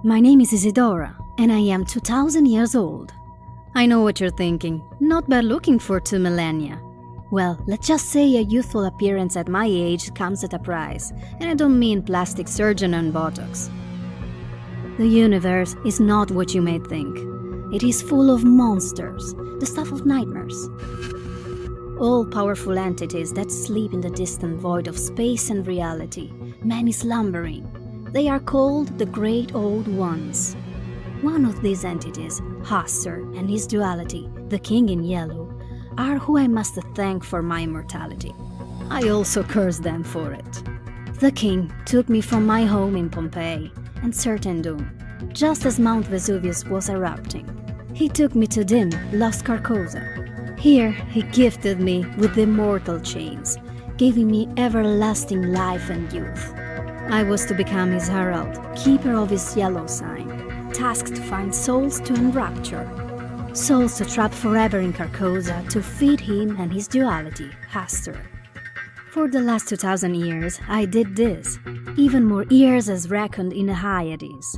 My name is Isidora, and I am 2000 years old. I know what you're thinking, not bad looking for 2 millennia. Well, let's just say a youthful appearance at my age comes at a price, and I don't mean plastic surgeon and Botox. The universe is not what you may think. It is full of monsters, the stuff of nightmares. All powerful entities that sleep in the distant void of space and reality, many slumbering. They are called the Great Old Ones. One of these entities, Hastur and his duality, the King in Yellow, are who I must thank for my immortality. I also curse them for it. The King took me from my home in Pompeii and certain doom, just as Mount Vesuvius was erupting. He took me to dim, lost Carcosa. Here he gifted me with the immortal chains, giving me everlasting life and youth. I was to become his herald, keeper of his yellow sign, tasked to find souls to enrapture. Souls to trap forever in Carcosa to feed him and his duality, Hastur. For the last 2000 years, I did this, even more years as reckoned in the Hyades.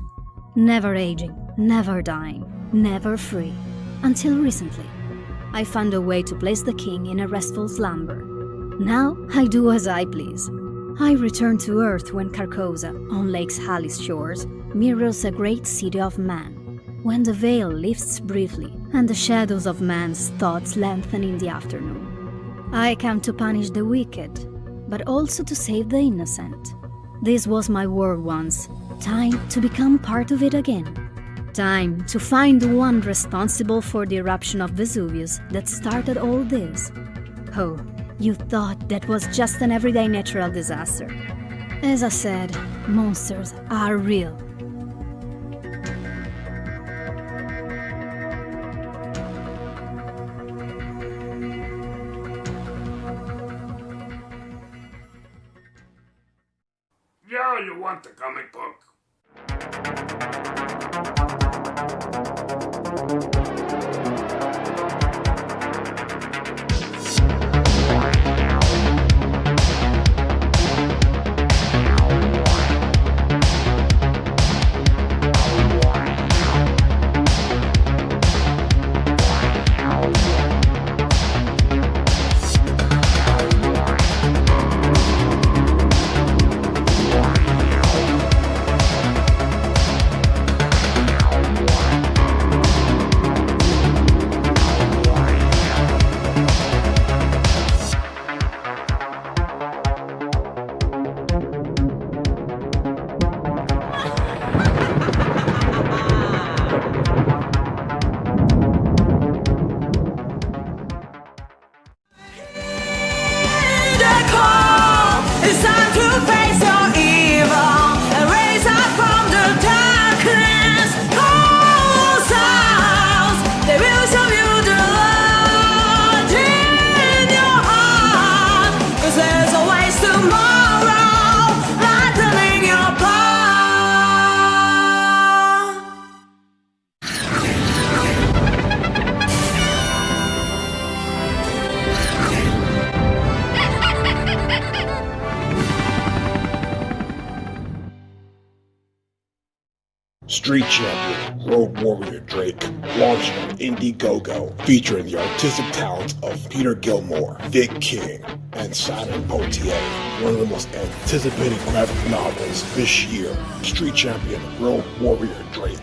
Never aging, never dying, never free. Until recently, I found a way to place the king in a restful slumber. Now I do as I please. I return to Earth when Carcosa, on Lake Halys shores, mirrors a great city of man. When the veil lifts briefly, and the shadows of man's thoughts lengthen in the afternoon. I come to punish the wicked, but also to save the innocent. This was my world once. Time to become part of it again. Time to find the one responsible for the eruption of Vesuvius that started all this. Oh, you thought that was just an everyday natural disaster. As I said, monsters are real. Yeah, you want the comic book? Street Champion Road Warrior Drake, launching on Indiegogo, featuring the artistic talents of Peter Gilmore, Vic King, and Simon Poitier. One of the most anticipated graphic novels this year. Street Champion Road Warrior Drake.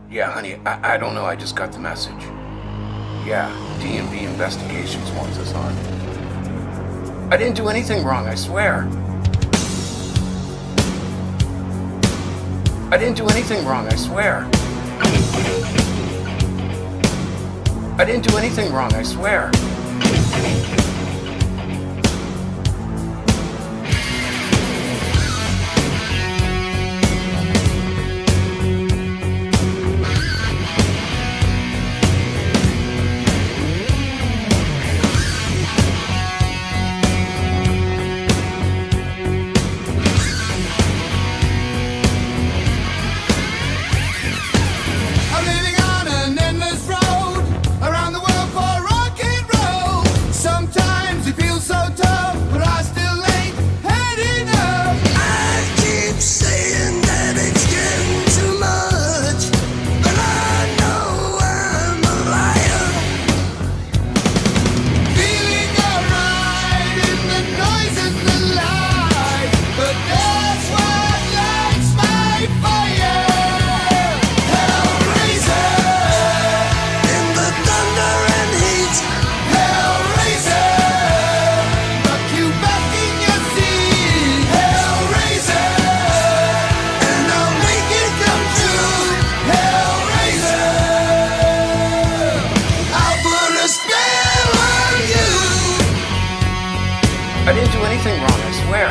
Yeah, honey, I don't know, I just got the message. Yeah, DMV Investigations wants us on. I didn't do anything wrong, I swear. I didn't do anything wrong, I swear. I didn't do anything wrong, I swear. I'm living on an endless road around the world for rock and roll. Sometimes it feels so tough, but I still ain't had enough. I keep saying that it's getting too much, but I know I'm a liar. Feeling alright in the noise and the light, but that's what lights my fire. Hellraiser, in the thunder and heat. Hellraiser, rock you back in your seat. Hellraiser, and I'll make it come true. Hellraiser, I'll put a spell on you. I didn't do anything wrong, I swear.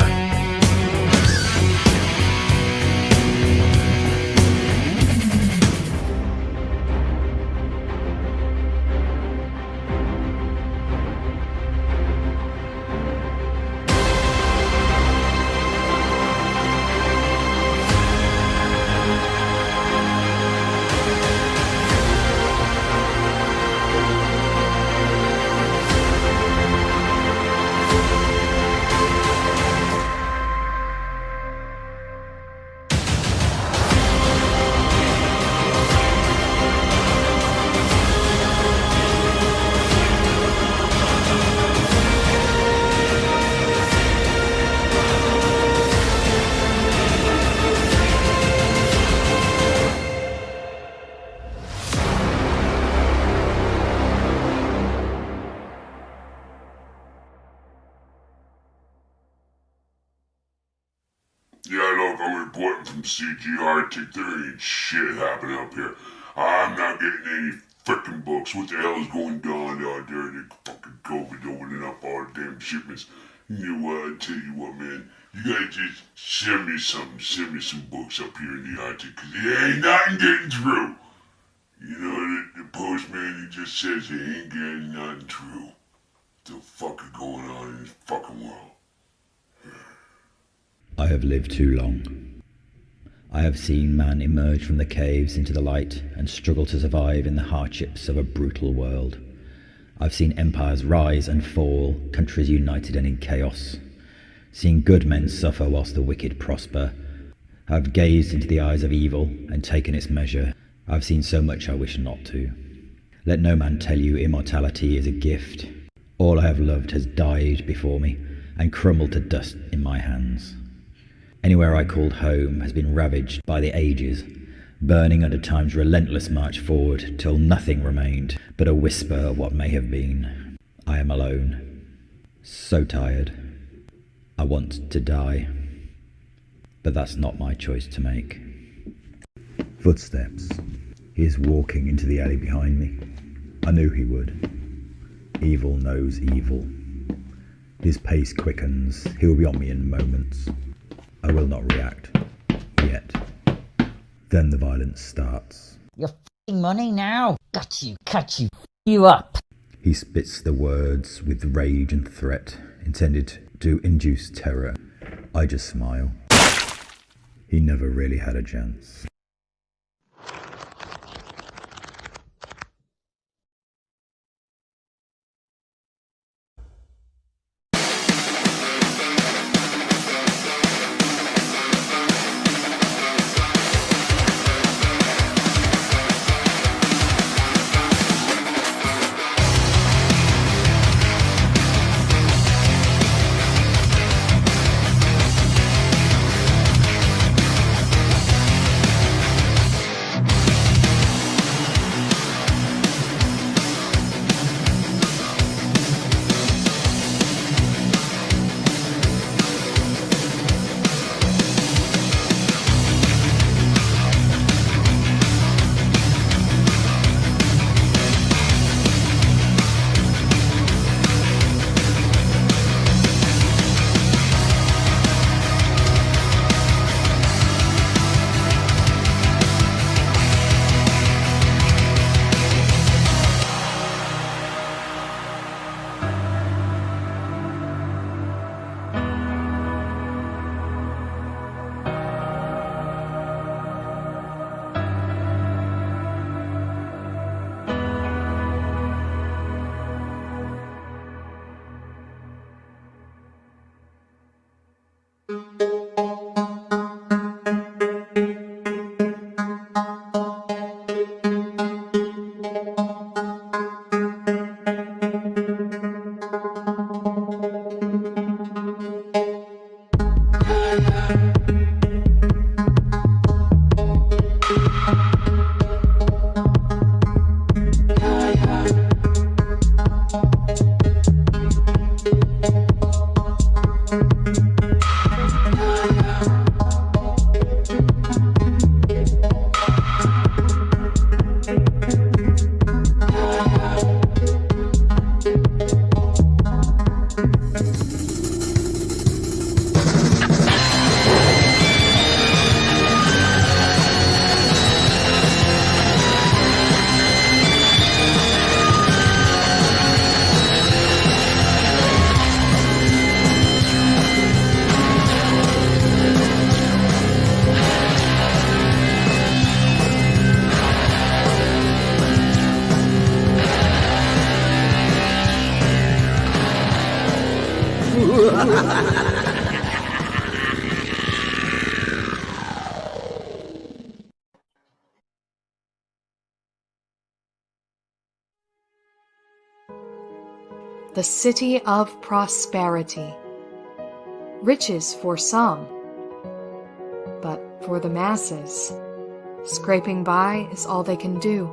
Yeah, look, I'm reporting from CG Arctic. There ain't shit happening up here. I'm not getting any frickin' books. What the hell is going on out there? The fucking COVID opening up all the damn shipments. You know what? I tell you what, man. You guys just send me something. Send me some books up here in the Arctic, cause there ain't nothing getting through. You know, the postman, he just says he ain't getting nothing through. What the fuck is going on in this fucking world? I have lived too long. I have seen man emerge from the caves into the light and struggle to survive in the hardships of a brutal world. I've seen empires rise and fall, countries united and in chaos. Seen good men suffer whilst the wicked prosper. I've gazed into the eyes of evil and taken its measure. I've seen so much I wish not to. Let no man tell you immortality is a gift. All I have loved has died before me and crumbled to dust in my hands. Anywhere I called home has been ravaged by the ages, burning under time's relentless march forward till nothing remained but a whisper of what may have been. I am alone, so tired. I want to die, but that's not my choice to make. Footsteps. He is walking into the alley behind me. I knew he would. Evil knows evil. His pace quickens. He will be on me in moments. I will not react. Yet. Then the violence starts. Your f***ing money now. Got you, cut you, f*** you up. He spits the words with rage and threat, intended to induce terror. I just smile. He never really had a chance. The city of prosperity. Riches for some, but for the masses, scraping by is all they can do.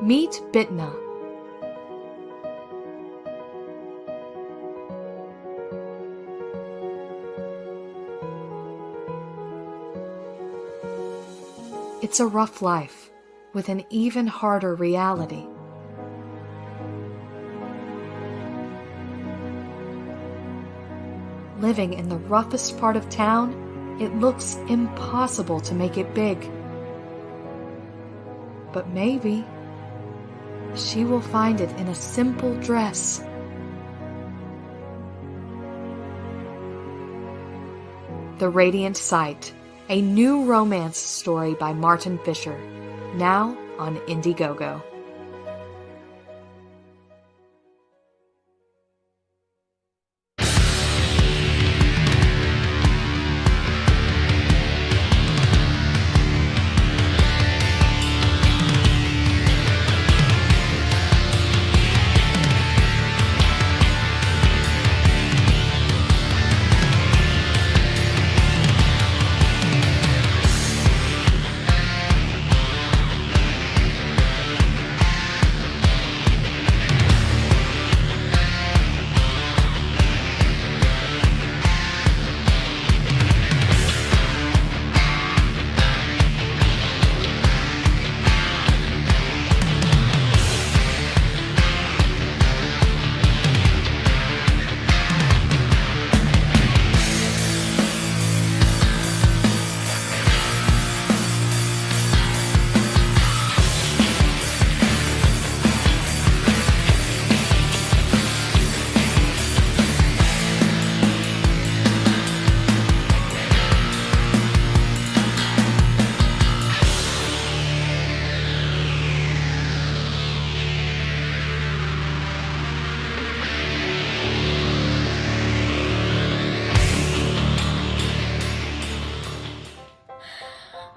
Meet Bitna. It's a rough life, with an even harder reality. Living in the roughest part of town, it looks impossible to make it big. But maybe she will find it in a simple dress. The Radiant Sight, a new romance story by Martin Fisher, now on Indiegogo.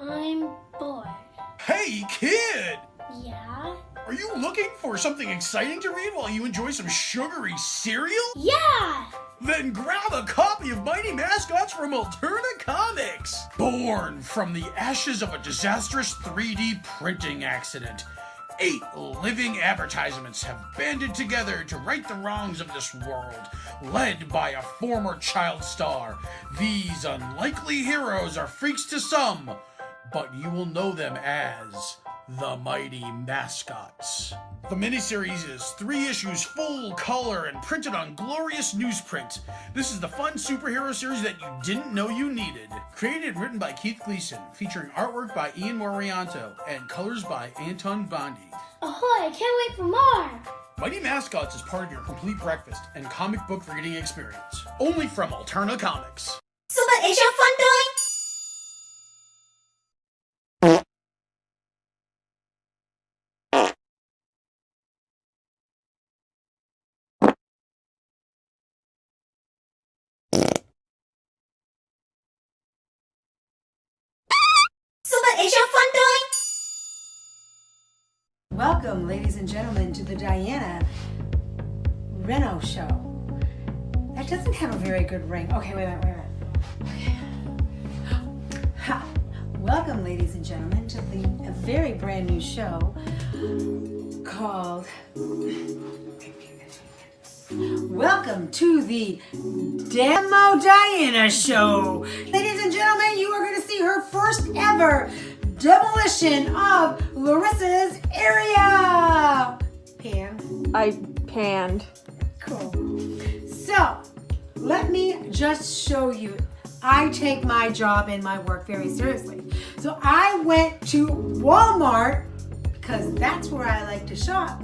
I'm bored. Hey, kid! Yeah? Are you looking for something exciting to read while you enjoy some sugary cereal? Yeah! Then grab a copy of Mighty Mascots from Alterna Comics! Born from the ashes of a disastrous 3D printing accident, 8 living advertisements have banded together to right the wrongs of this world, led by a former child star. These unlikely heroes are freaks to some, but you will know them as the Mighty Mascots. The miniseries is 3 issues full color and printed on glorious newsprint. This is the fun superhero series that you didn't know you needed. Created and written by Keith Gleason, featuring artwork by Ian Morianto and colors by Anton Bondi. Ahoy, I can't wait for more! Mighty Mascots is part of your complete breakfast and comic book reading experience. Only from Alterna Comics. So what is your fun doing? So what is your fun doing? Welcome, ladies and gentlemen, to the Diana Reno show. That doesn't have a very good ring. Okay, wait a minute. Okay. Ha. Welcome, ladies and gentlemen, to a very brand new show called... Welcome to the Demo Diana show. Ladies and gentlemen, you are going to see her first ever demolition of Larissa's area. Pan. I panned. Cool. So, let me just show you. I take my job and my work very seriously. So I went to Walmart because that's where I like to shop.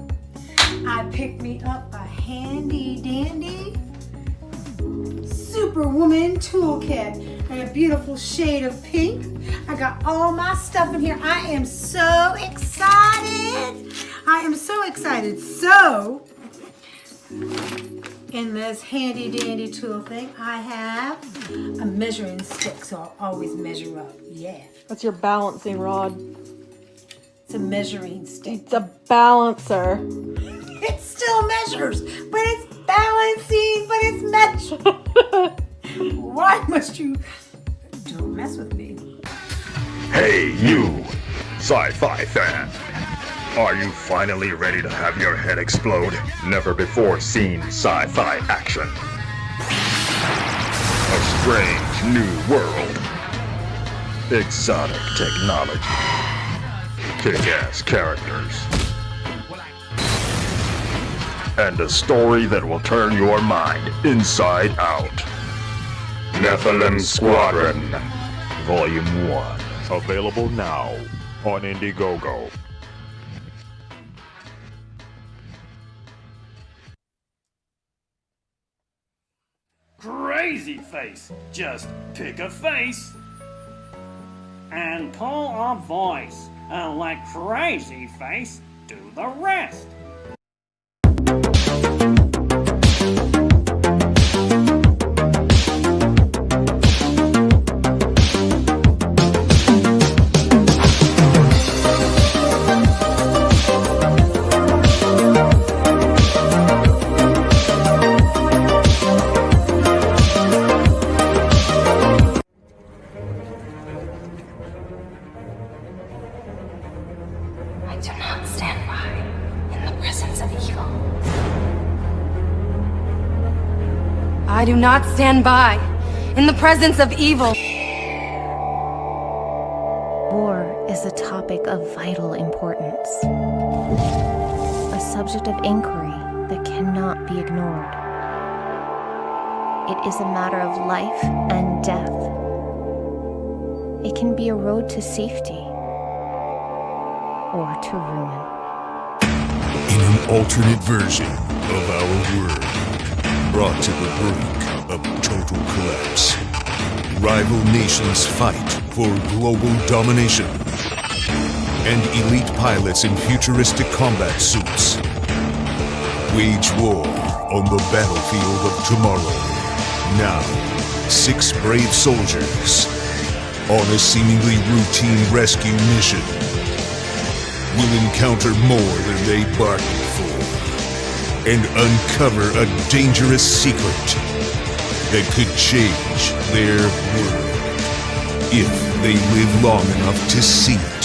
I picked me up a handy dandy Superwoman toolkit in a beautiful shade of pink. I got all my stuff in here. I am so excited. I am so excited. So In this handy dandy tool thing, I have a measuring stick, so I'll always measure up. Yeah. That's your balancing rod. It's a measuring stick. It's a balancer. It still measures, but it's balancing, but it's measuring. Why must you? Don't mess with me. Hey, you, sci-fi fan. Are you finally ready to have your head explode? Never before seen sci-fi action. A strange new world. Exotic technology. Kick-ass characters. And a story that will turn your mind inside out. Nephilim Squadron, Volume 1. Available now on Indiegogo. Crazy face. Just pick a face and pull a voice and let Crazy Face do the rest. I do not stand by in the presence of evil. I do not stand by in the presence of evil. War is a topic of vital importance, a subject of inquiry that cannot be ignored. It is a matter of life and death. It can be a road to safety or to ruin. In an alternate version of our world, brought to the brink of total collapse, rival nations fight for global domination, and elite pilots in futuristic combat suits wage war on the battlefield of tomorrow. Now, 6 brave soldiers on a seemingly routine rescue mission will encounter more than they bargained for and uncover a dangerous secret that could change their world if they live long enough to see it.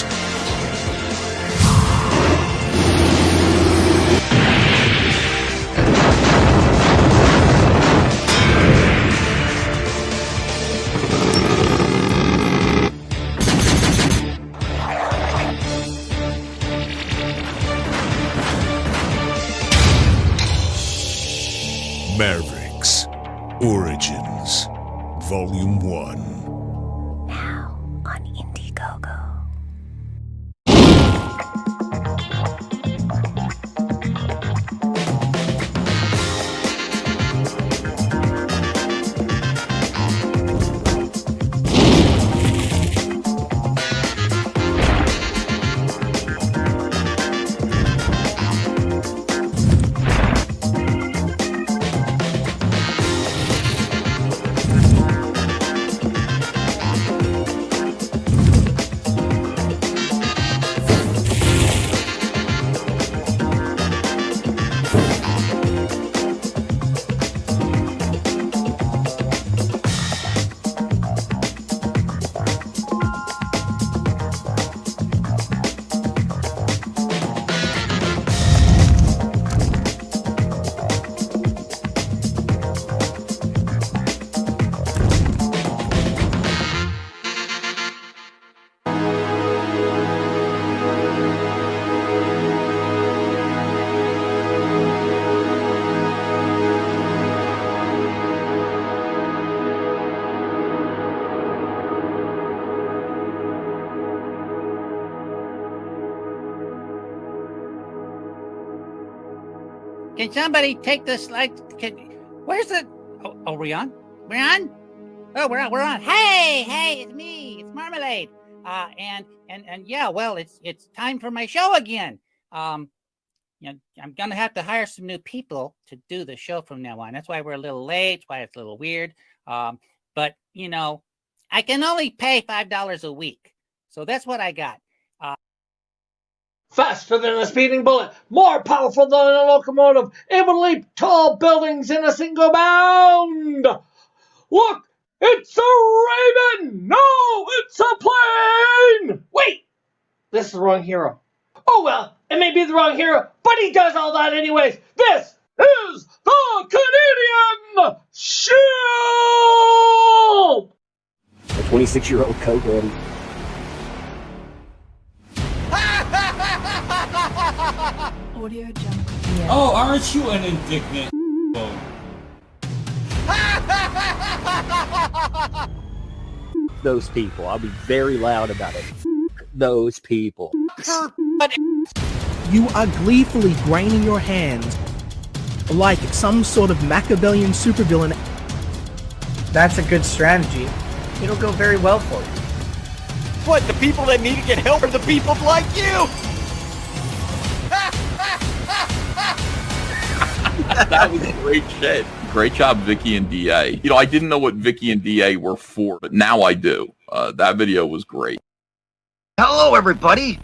Mavericks Origins Volume 1. Now on Indiegogo. Can somebody take the slide? Where's the? Oh, are we on? We're on. Oh, we're on. We're on. Hey, it's me. It's Marmalade. And yeah. Well, it's time for my show again. I'm gonna have to hire some new people to do the show from now on. That's why we're a little late. Why it's a little weird. But I can only pay $5 a week, so that's what I got. Faster than a speeding bullet, more powerful than a locomotive, able to leap tall buildings in a single bound. Look, it's a raven! No, it's a plane! Wait, this is the wrong hero. Oh well, it may be the wrong hero, but he does all that anyways. This is the Canadian Shield! A 26-year-old Coke Daddy. Audio Jungle. Oh, aren't you an indignant Those people. I'll be very loud about it. Those people. You are gleefully grinding your hands like some sort of Machiavellian supervillain. That's a good strategy. It'll go very well for you. What? The people that need to get help are the people like you! That was great shit. Great job, Vicky and DA. I didn't know what Vicky and DA were for, but now I do. That video was great. Hello, everybody.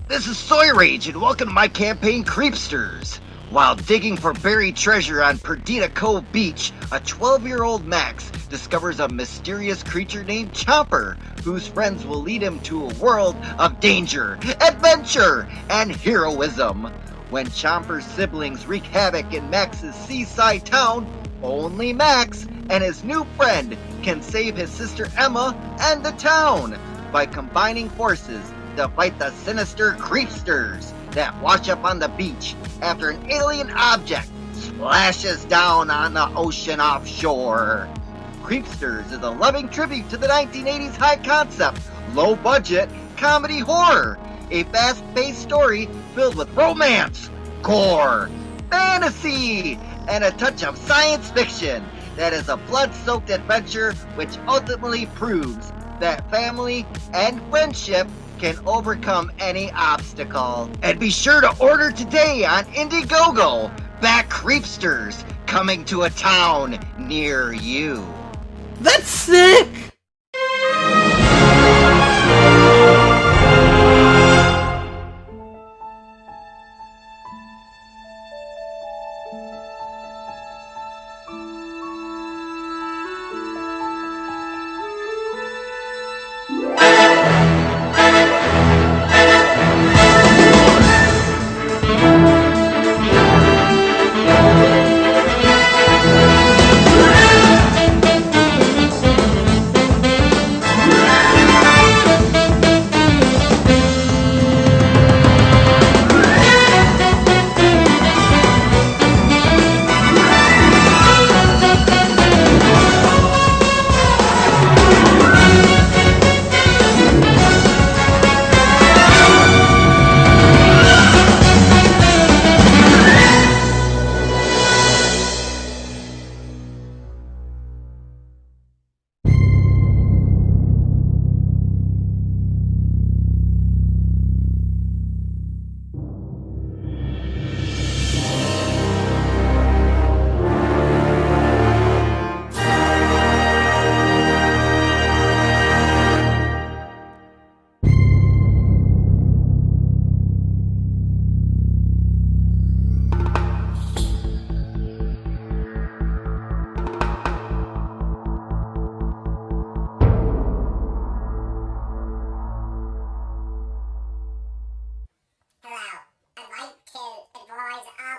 This is Soy Rage, and welcome to my campaign, Creepsters. While digging for buried treasure on Perdita Cove Beach, a 12-year-old Max discovers a mysterious creature named Chomper, whose friends will lead him to a world of danger, adventure, and heroism. When Chomper's siblings wreak havoc in Max's seaside town, only Max and his new friend can save his sister Emma and the town by combining forces to fight the sinister Creepsters that wash up on the beach after an alien object splashes down on the ocean offshore. Creepsters is a loving tribute to the 1980s high concept, low budget comedy horror. A fast-paced story filled with romance, gore, fantasy, and a touch of science fiction that is a blood-soaked adventure which ultimately proves that family and friendship can overcome any obstacle. And be sure to order today on Indiegogo. Back Creepsters, coming to a town near you. That's sick!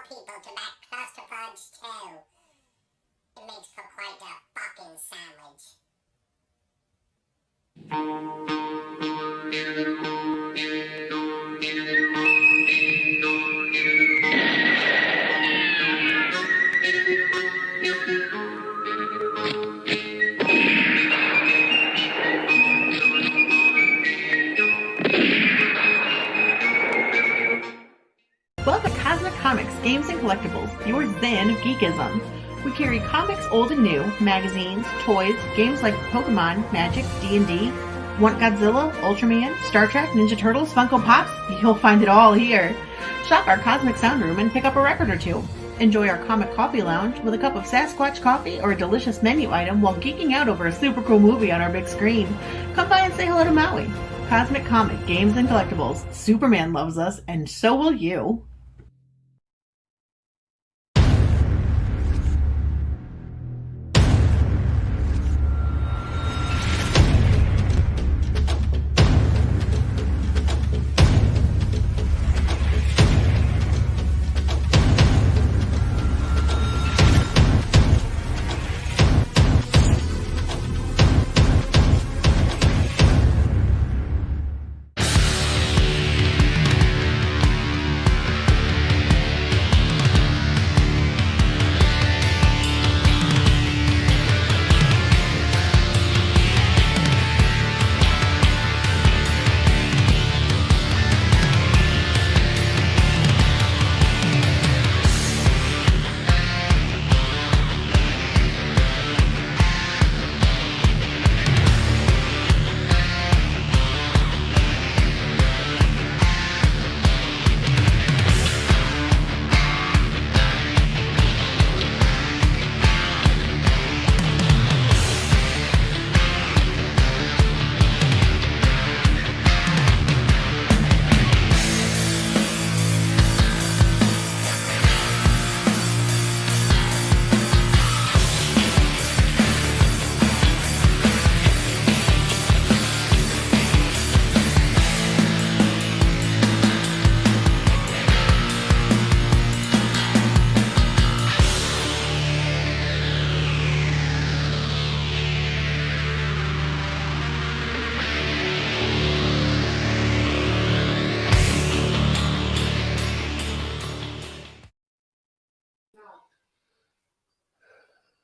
people to make CLUSTER FUDGE TWO. It makes for quite a fucking sandwich. Welcome to Cosmic Comics, Games and Collectibles, your zen of geekism. We carry comics old and new, magazines, toys, games like Pokemon, Magic, D&D, Want Godzilla, Ultraman, Star Trek, Ninja Turtles, Funko Pops? You'll find it all here. Shop our Cosmic Sound Room and pick up a record or two. Enjoy our Comic Coffee Lounge with a cup of Sasquatch coffee or a delicious menu item while geeking out over a super cool movie on our big screen. Come by and say hello to Maui. Cosmic Comic, Games and Collectibles. Superman loves us, and so will you.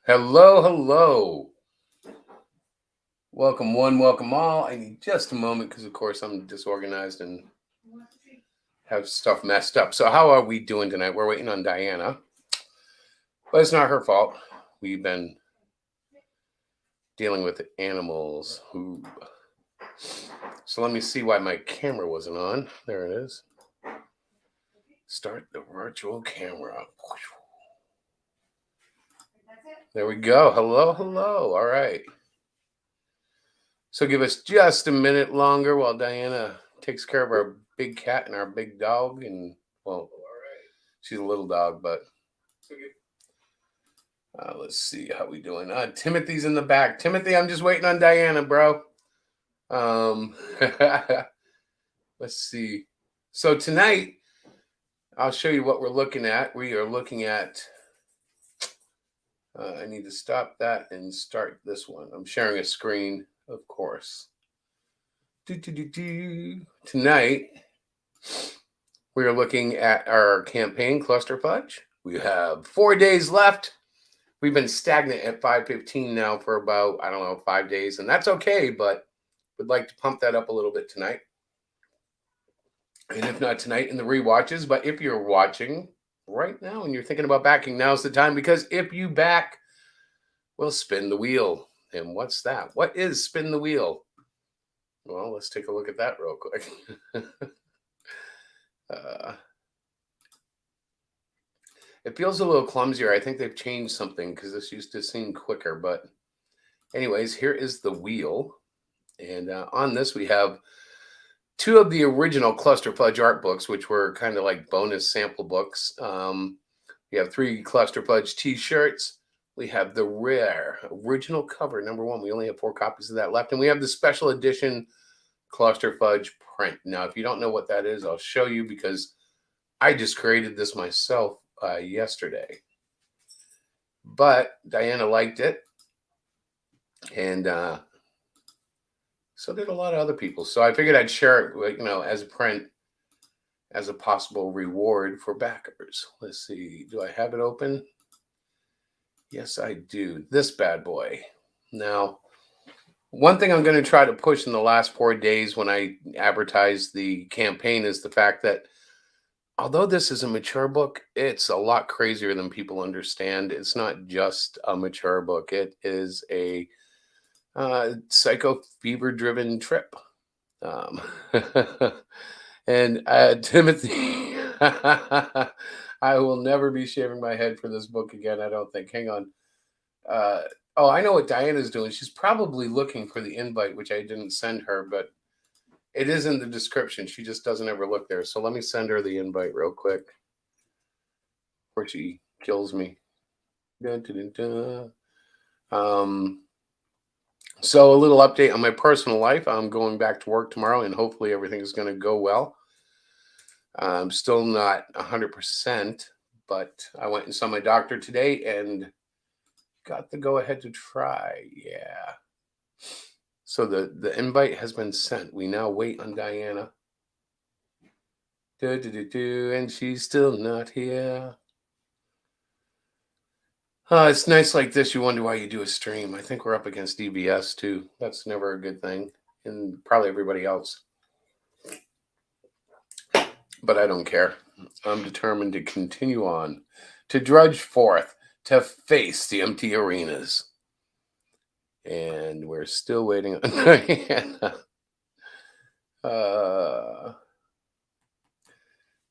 Hello. Welcome one, welcome all. I need just a moment because, of course, I'm disorganized and have stuff messed up. So how are we doing tonight? We're waiting on Diana, but it's not her fault. We've been dealing with animals. Ooh. So let me see why my camera wasn't on. There it is. Start the virtual camera. There we go. Hello. All right. So give us just a minute longer while Diana takes care of our big cat and our big dog. And, well, she's a little dog, but let's see how we doing. Timothy's in the back. Timothy, I'm just waiting on Diana, bro. Let's see. So tonight, I'll show you what we're looking at. We are looking at... I need to stop that and start this one. I'm sharing a screen, of course. Tonight, we are looking at our campaign, Cluster Fudge. We have 4 days left. We've been stagnant at 5:15 now for about, 5 days. And that's okay, but would like to pump that up a little bit tonight. And if not tonight, in the rewatches. But if you're watching right now and you're thinking about backing, now's the time, because if you back, we'll spin the wheel. And what's that? What is spin the wheel? Well, let's take a look at that real quick. It feels a little clumsier. I think they've changed something because this used to seem quicker. But anyways, here is the wheel. And on this, we have 2 of the original Cluster Fudge art books, which were kind of like bonus sample books. We have 3 Cluster Fudge t-shirts. We have the rare original cover, number 1. We only have 4 copies of that left. And we have the special edition Cluster Fudge print. Now, if you don't know what that is, I'll show you, because I just created this myself yesterday. But Diana liked it. And so did a lot of other people. So I figured I'd share it, as a print, as a possible reward for backers. Let's see. Do I have it open? Yes, I do. This bad boy. Now, one thing I'm going to try to push in the last 4 days when I advertise the campaign is the fact that although this is a mature book, it's a lot crazier than people understand. It's not just a mature book. It is a Psycho fever driven trip. And Timothy, I will never be shaving my head for this book again. I don't think. Hang on. Oh, I know what Diana's doing. She's probably looking for the invite, which I didn't send her, but it is in the description. She just doesn't ever look there. So let me send her the invite real quick before she kills me. Dun, dun, dun, dun. So a little update on my personal life. I'm going back to work tomorrow, and hopefully everything is going to go well. I'm still not 100%, but I went and saw my doctor today and got the go ahead to try. Yeah. So the invite has been sent. We now wait on Diana. And she's still not here. It's nights like this, you wonder why you do a stream. I think we're up against DBS too. That's never a good thing. And probably everybody else. But I don't care. I'm determined to continue on, to drudge forth, to face the empty arenas. And we're still waiting on Diana.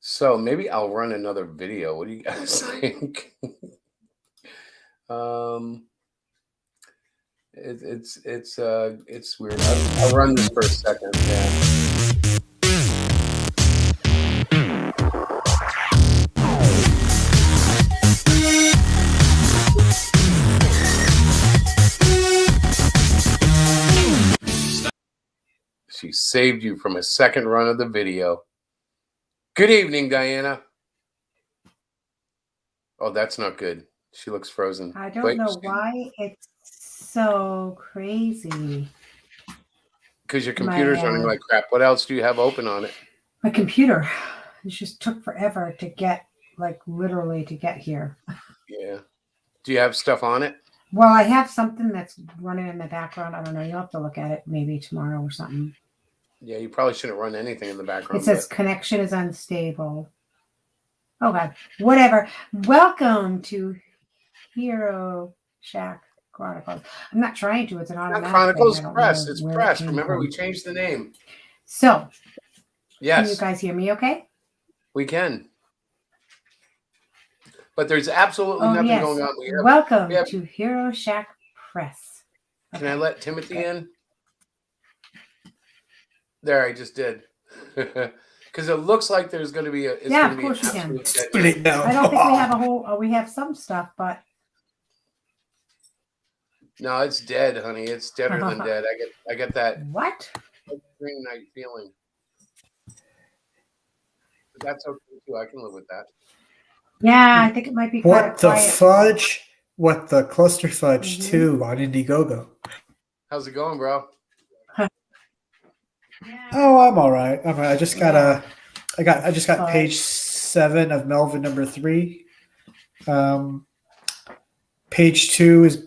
So maybe I'll run another video. What do you guys think? It's weird. I'll run this for a second. Yeah. She saved you from a second run of the video. Good evening, Diana. Oh, that's not good. She looks frozen. I don't know why it's so crazy. Because your computer's running like crap. What else do you have open on it? My computer. It just took forever to get, like, literally to get here. Yeah. Do you have stuff on it? Well, I have something that's running in the background. I don't know. You'll have to look at it maybe tomorrow or something. Yeah, you probably shouldn't run anything in the background. It says connection is unstable. Oh, God. Whatever. Welcome to Hero Shack Chronicles. I'm not trying to. It's an automatic. Not Chronicles, Press. It's Press. Remember, we changed the name. So, yes. Can you guys hear me okay? We can. But there's absolutely nothing going on. Welcome to Hero Shack Press. Can I let Timothy in? There, I just did. Because it looks like there's going to be a. Yeah, of course you can. I don't think we have a whole. We have some stuff, but. No, it's dead, honey. It's deader than dead. I get that. What? Green night feeling. But that's okay too. I can live with that. Yeah, I think it might be. What the fudge? What the Cluster Fudge 2 on Indiegogo? How's it going, bro? Oh, I'm all right. I just got I just got page 7 of Melvin number 3. Page 2 is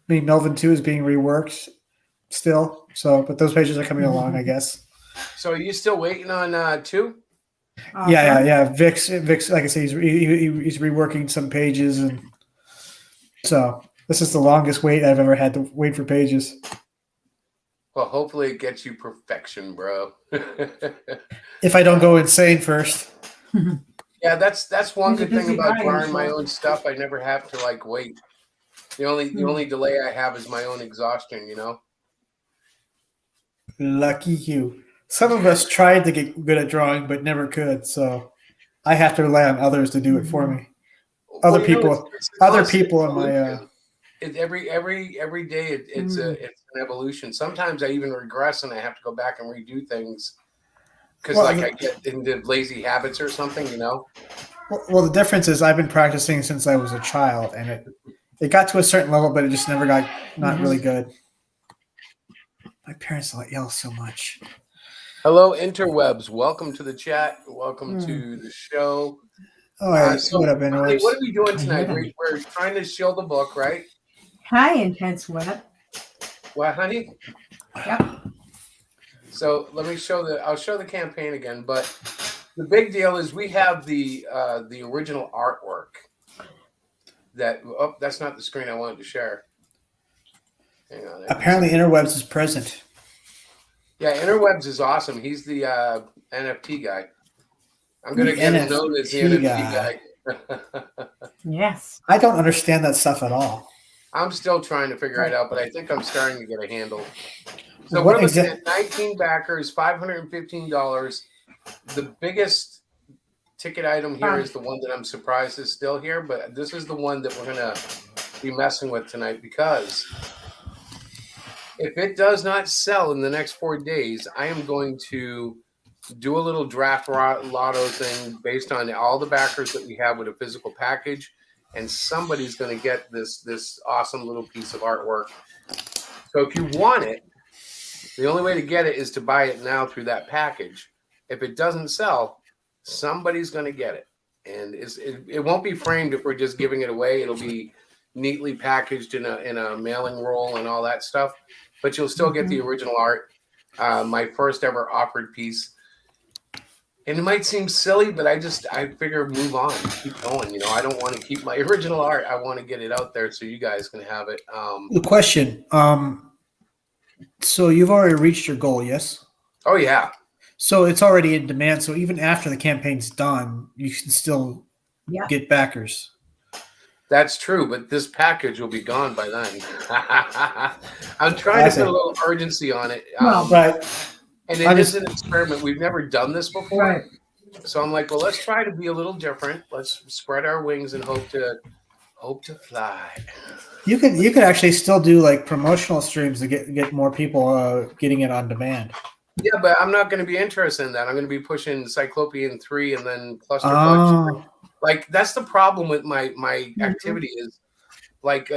Melvin 2 is being reworked still. So, but those pages are coming along, I guess. So, are you still waiting on 2? Yeah. Vix, like I say, he's reworking some pages, and so this is the longest wait I've ever had to wait for pages. Well, hopefully it gets you perfection, bro. If I don't go insane first. Yeah, that's one good thing about drawing my own stuff. I never have to like wait. The only delay I have is my own exhaustion, you know. Lucky you. Some of us tried to get good at drawing, but never could. So I have to rely on others to do it for me. Other people in my. Every day it's an evolution. Sometimes I even regress and I have to go back and redo things because I get into lazy habits or something, you know. Well, the difference is I've been practicing since I was a child, and it got to a certain level, but it just never got not really good. My parents yell so much. Hello, interwebs. Welcome to the chat. Welcome to the show. All right. So what up, interwebs? What are we doing tonight? We're trying to shield the book, right? Hi, Intense Web. What, honey? Yep. So let me I'll show the campaign again, but the big deal is we have the original artwork. That's not the screen I wanted to share. Hang on. Apparently, Interwebs is present. Yeah, Interwebs is awesome. He's the NFT guy. I'm going to get him known as the NFT guy. Yes. I don't understand that stuff at all. I'm still trying to figure it out, but I think I'm starting to get a handle. So What we're looking at 19 backers, $515. The biggest ticket item here is the one that I'm surprised is still here, but this is the one that we're going to be messing with tonight, because if it does not sell in the next 4 days, I am going to do a little draft lotto thing based on all the backers that we have with a physical package, and somebody's going to get this awesome little piece of artwork. So if you want it, the only way to get it is to buy it now through that package. If it doesn't sell, somebody's going to get it, and it won't be framed if we're just giving it away. It'll be neatly packaged in a mailing roll and all that stuff, but you'll still get the original art. My first ever offered piece. And it might seem silly, but I figure move on, keep going. I don't want to keep my original art. I want to get it out there so you guys can have it. The question. So you've already reached your goal, yes? Oh, yeah. So it's already in demand. So even after the campaign's done, you can still get backers. That's true, but this package will be gone by then. I'm trying to put a little urgency on it. Right. And it is an experiment. We've never done this before. Right. So I'm like, well, let's try to be a little different. Let's spread our wings and hope to fly. You could actually still do like promotional streams to get more people getting it on demand. Yeah, but I'm not going to be interested in that. I'm going to be pushing Cyclopean 3 and then Cluster Fudge 3. Like, that's the problem with my activity is, like,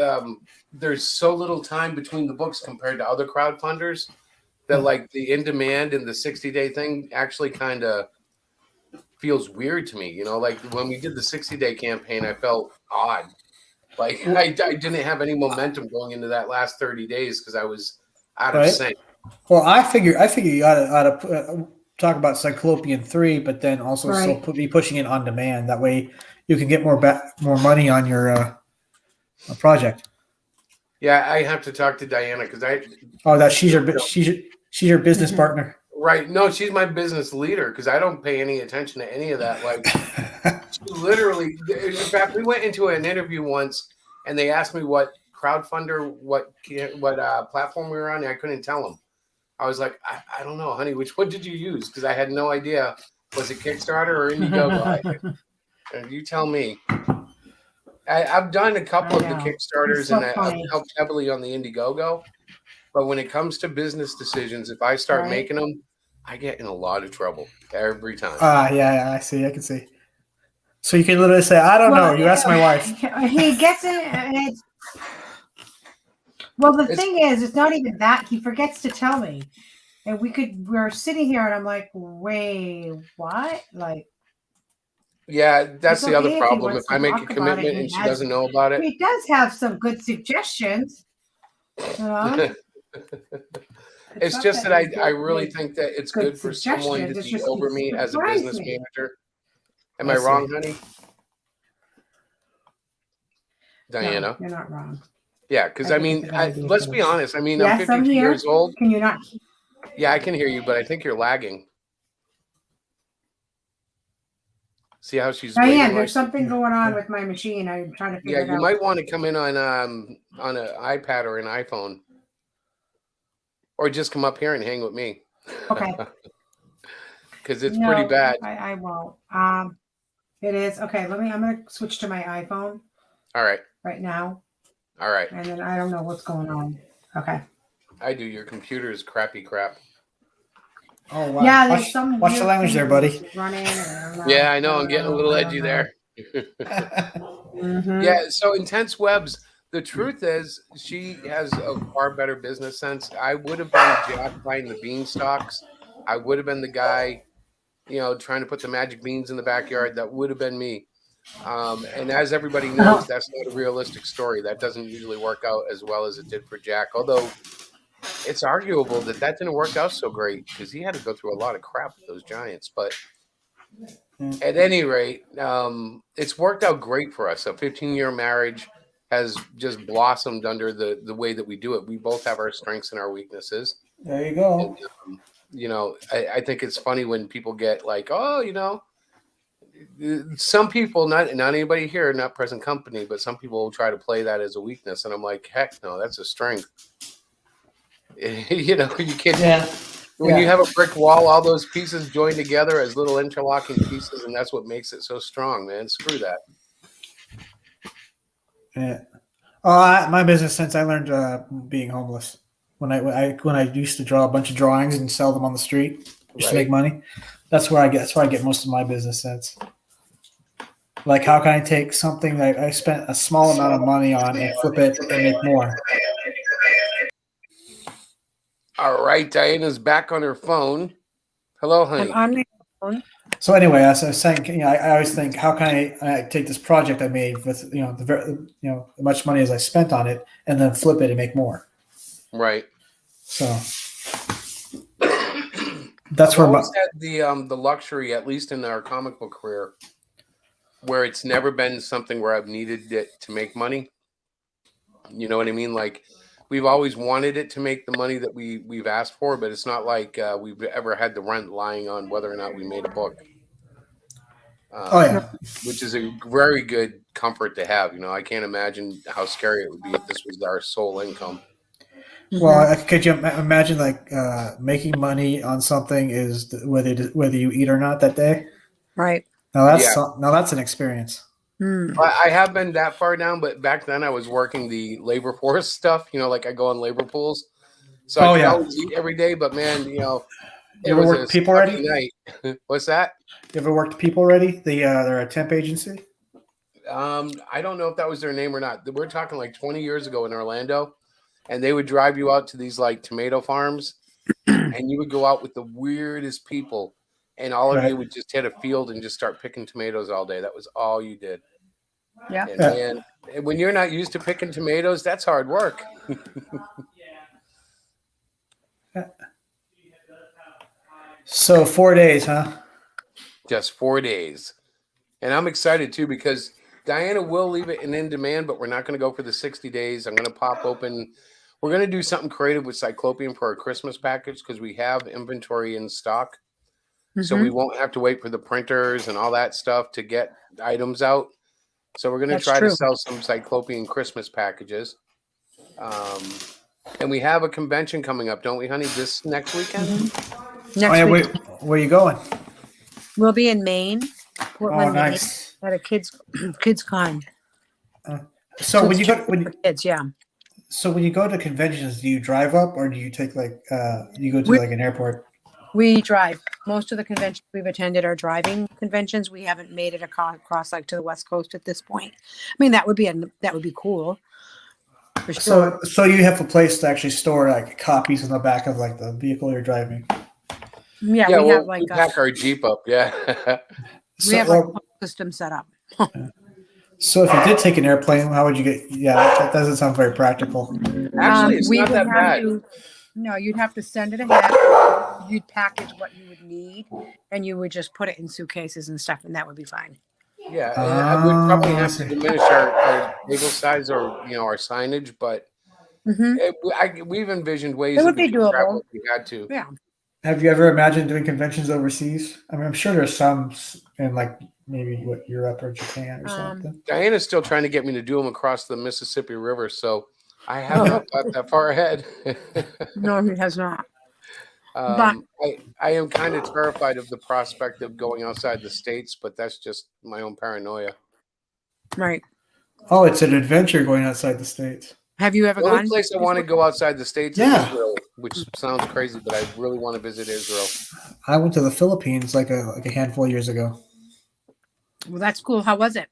there's so little time between the books compared to other crowdfunders that, like, the in-demand and the 60-day thing actually kind of feels weird to me. Like, when we did the 60-day campaign, I felt odd. Like, I didn't have any momentum going into that last 30 days because I was out of sync. Well, I figure you ought to talk about Cyclopean 3, but then also still be pushing it on demand. That way, you can get more money on your project. Yeah, I have to talk to Diana because she's your business partner. Right? No, she's my business leader because I don't pay any attention to any of that. Like, she literally. In fact, we went into an interview once, and they asked me what crowdfunder, what platform we were on, and I couldn't tell them. I was like, I don't know, honey. Which one did you use? Because I had no idea. Was it Kickstarter or Indiegogo? And you tell me. I've done a couple of the Kickstarters, and I've helped heavily on the Indiegogo. But when it comes to business decisions, if I start making them, I get in a lot of trouble every time. Yeah, I see. I can see. So you can literally say, I don't know. You ask my wife. He gets it. Well, the thing is, it's not even that. He forgets to tell me. And we're sitting here and I'm like, wait, what? Like, yeah, that's the other problem. If I make a commitment and she doesn't know about it. He does have some good suggestions. It's just that I really think that it's good for someone to be over me as a business manager. Am I wrong, honey? Diana? No, you're not wrong. Yeah, because I mean, let's be honest. I mean, yes, I'm 52 years old. Can you not? Yeah, I can hear you, but I think you're lagging. See how she's. Diane, there's something going on with my machine. I'm trying to figure it out. Yeah, you might want to come in on an iPad or an iPhone, or just come up here and hang with me. Okay. Because it's pretty bad. I won't. It is okay. I'm gonna switch to my iPhone. All right. Right now. All right. And then I don't know what's going on. Okay. I do. Your computer is crappy crap. Oh wow! Yeah, there's some. Watch the language there, buddy. Yeah, I know. I'm getting a little edgy there. Yeah. So Intense Webs. The truth is, she has a far better business sense. I would have been Jack buying the beanstalks. I would have been the guy, trying to put the magic beans in the backyard. That would have been me. And as everybody knows, that's not a realistic story. That doesn't usually work out as well as it did for Jack. Although it's arguable that didn't work out so great because he had to go through a lot of crap with those giants. But at any rate, it's worked out great for us. A 15-year marriage. has just blossomed under the way that we do it. We both have our strengths and our weaknesses. There you go. And, you know, I think it's funny when people get like, oh, you know, some people, not anybody here, not present company, but some people will try to play that as a weakness. And I'm like, heck no, that's a strength. You know, you can't. Yeah. When you have a brick wall, all those pieces join together as little interlocking pieces, and that's what makes it so strong, man. Screw that. Yeah. My business sense, I learned being homeless. When I used to draw a bunch of drawings and sell them on the street just to make money. That's where I get most of my business sense. Like, how can I take something that I spent a small amount of money on and flip it and make more? All right, Diana's back on her phone. Hello, honey. I'm on my phone. So anyway, as I was saying, you know, I always think, how can I take this project I made with, you know, as much money as I spent on it, and then flip it and make more. Right. So that's I've where always had the luxury, at least in our comic book career, where it's never been something where I've needed it to make money. You know what I mean? Like, we've always wanted it to make the money that we've asked for, but it's not like we've ever had the rent lying on whether or not we made a book. Which is a very good comfort to have. You know, I can't imagine how scary it would be if this was our sole income. Well, could you imagine like making money on something is whether you eat or not that day? Right. Now that's an experience. I have been that far down, but back then I was working the labor force stuff. You know, like I go on labor pools, so I could always eat every day. But man, you know, you ever worked people already? Night. What's that? You ever worked people already? They're a temp agency. I don't know if that was their name or not. We're talking like 20 years ago in Orlando, and they would drive you out to these like tomato farms, and you would go out with the weirdest people. And all of you would just hit a field and just start picking tomatoes all day. That was all you did. Yeah. And man, when you're not used to picking tomatoes, that's hard work. So 4 days, huh? Just 4 days. And I'm excited too, because Diana will leave it in demand, but we're not going to go for the 60 days. I'm going to pop open. We're going to do something creative with Cyclopean for our Christmas package because we have inventory in stock. So we won't have to wait for the printers and all that stuff to get items out. So we're going to try to sell some Cyclopean Christmas packages. And we have a convention coming up, don't we, honey? This next weekend? Next week. Where are you going? We'll be in Maine. Portland, nice. Maine, at a kids con. So when you go kids, So when you go to conventions, do you drive up or do you take like you go to like an airport? We drive. Most of the conventions we've attended are driving conventions. We haven't made it across like to the West Coast at this point. I mean, that would be cool. For sure. So you have a place to actually store like copies in the back of like the vehicle you're driving. Yeah, we have like we pack our Jeep up. Yeah, we have like a system set up. So if you did take an airplane, how would you get? Yeah, that doesn't sound very practical. Actually, it's not that bad. No, you'd have to send it ahead. You'd package what you would need, and you would just put it in suitcases and stuff, and that would be fine. Yeah, and I would probably have to diminish our table size or our signage, but we've envisioned ways it would be doable if we had to. Yeah. Have you ever imagined doing conventions overseas? I mean, I'm sure there's some in like maybe Europe or Japan or something. Diana's still trying to get me to do them across the Mississippi River, so I haven't got that far ahead. No, he has not. I am kind of terrified of the prospect of going outside the States, but that's just my own paranoia. Right. Oh, it's an adventure going outside the States. Have you ever gone? The only gone? place I want to go outside the States is Israel, which sounds crazy, but I really want to visit Israel. I went to the Philippines like a handful of years ago. Well, that's cool. How was it?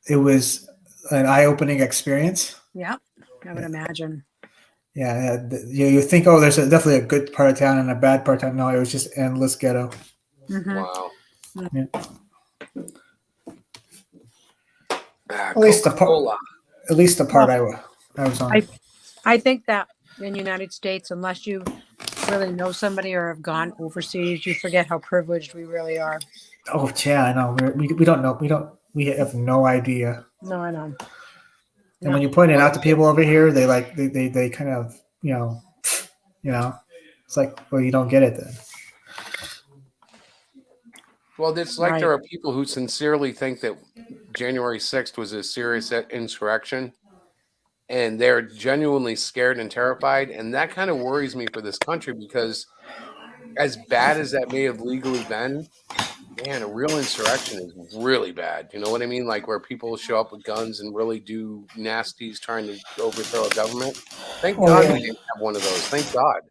It was an eye-opening experience. Yeah, I would imagine. Yeah, you think, oh, there's definitely a good part of town and a bad part of town. No, it was just endless ghetto. Wow. Yeah. At least the part I was on. I think that in the United States, unless you really know somebody or have gone overseas, you forget how privileged we really are. Oh yeah, I know. We don't know. We have no idea. No, I know. And when you point it out to people over here, they like they kind of you know it's like, well, you don't get it then. Well, it's like there are people who sincerely think that January 6th was a serious insurrection, and they're genuinely scared and terrified, and that kind of worries me for this country because as bad as that may have legally been, man, a real insurrection is really bad. You know what I mean? Like where people show up with guns and really do nasties trying to overthrow a government. Thank Oh, God yeah. we didn't have one of those. Thank God.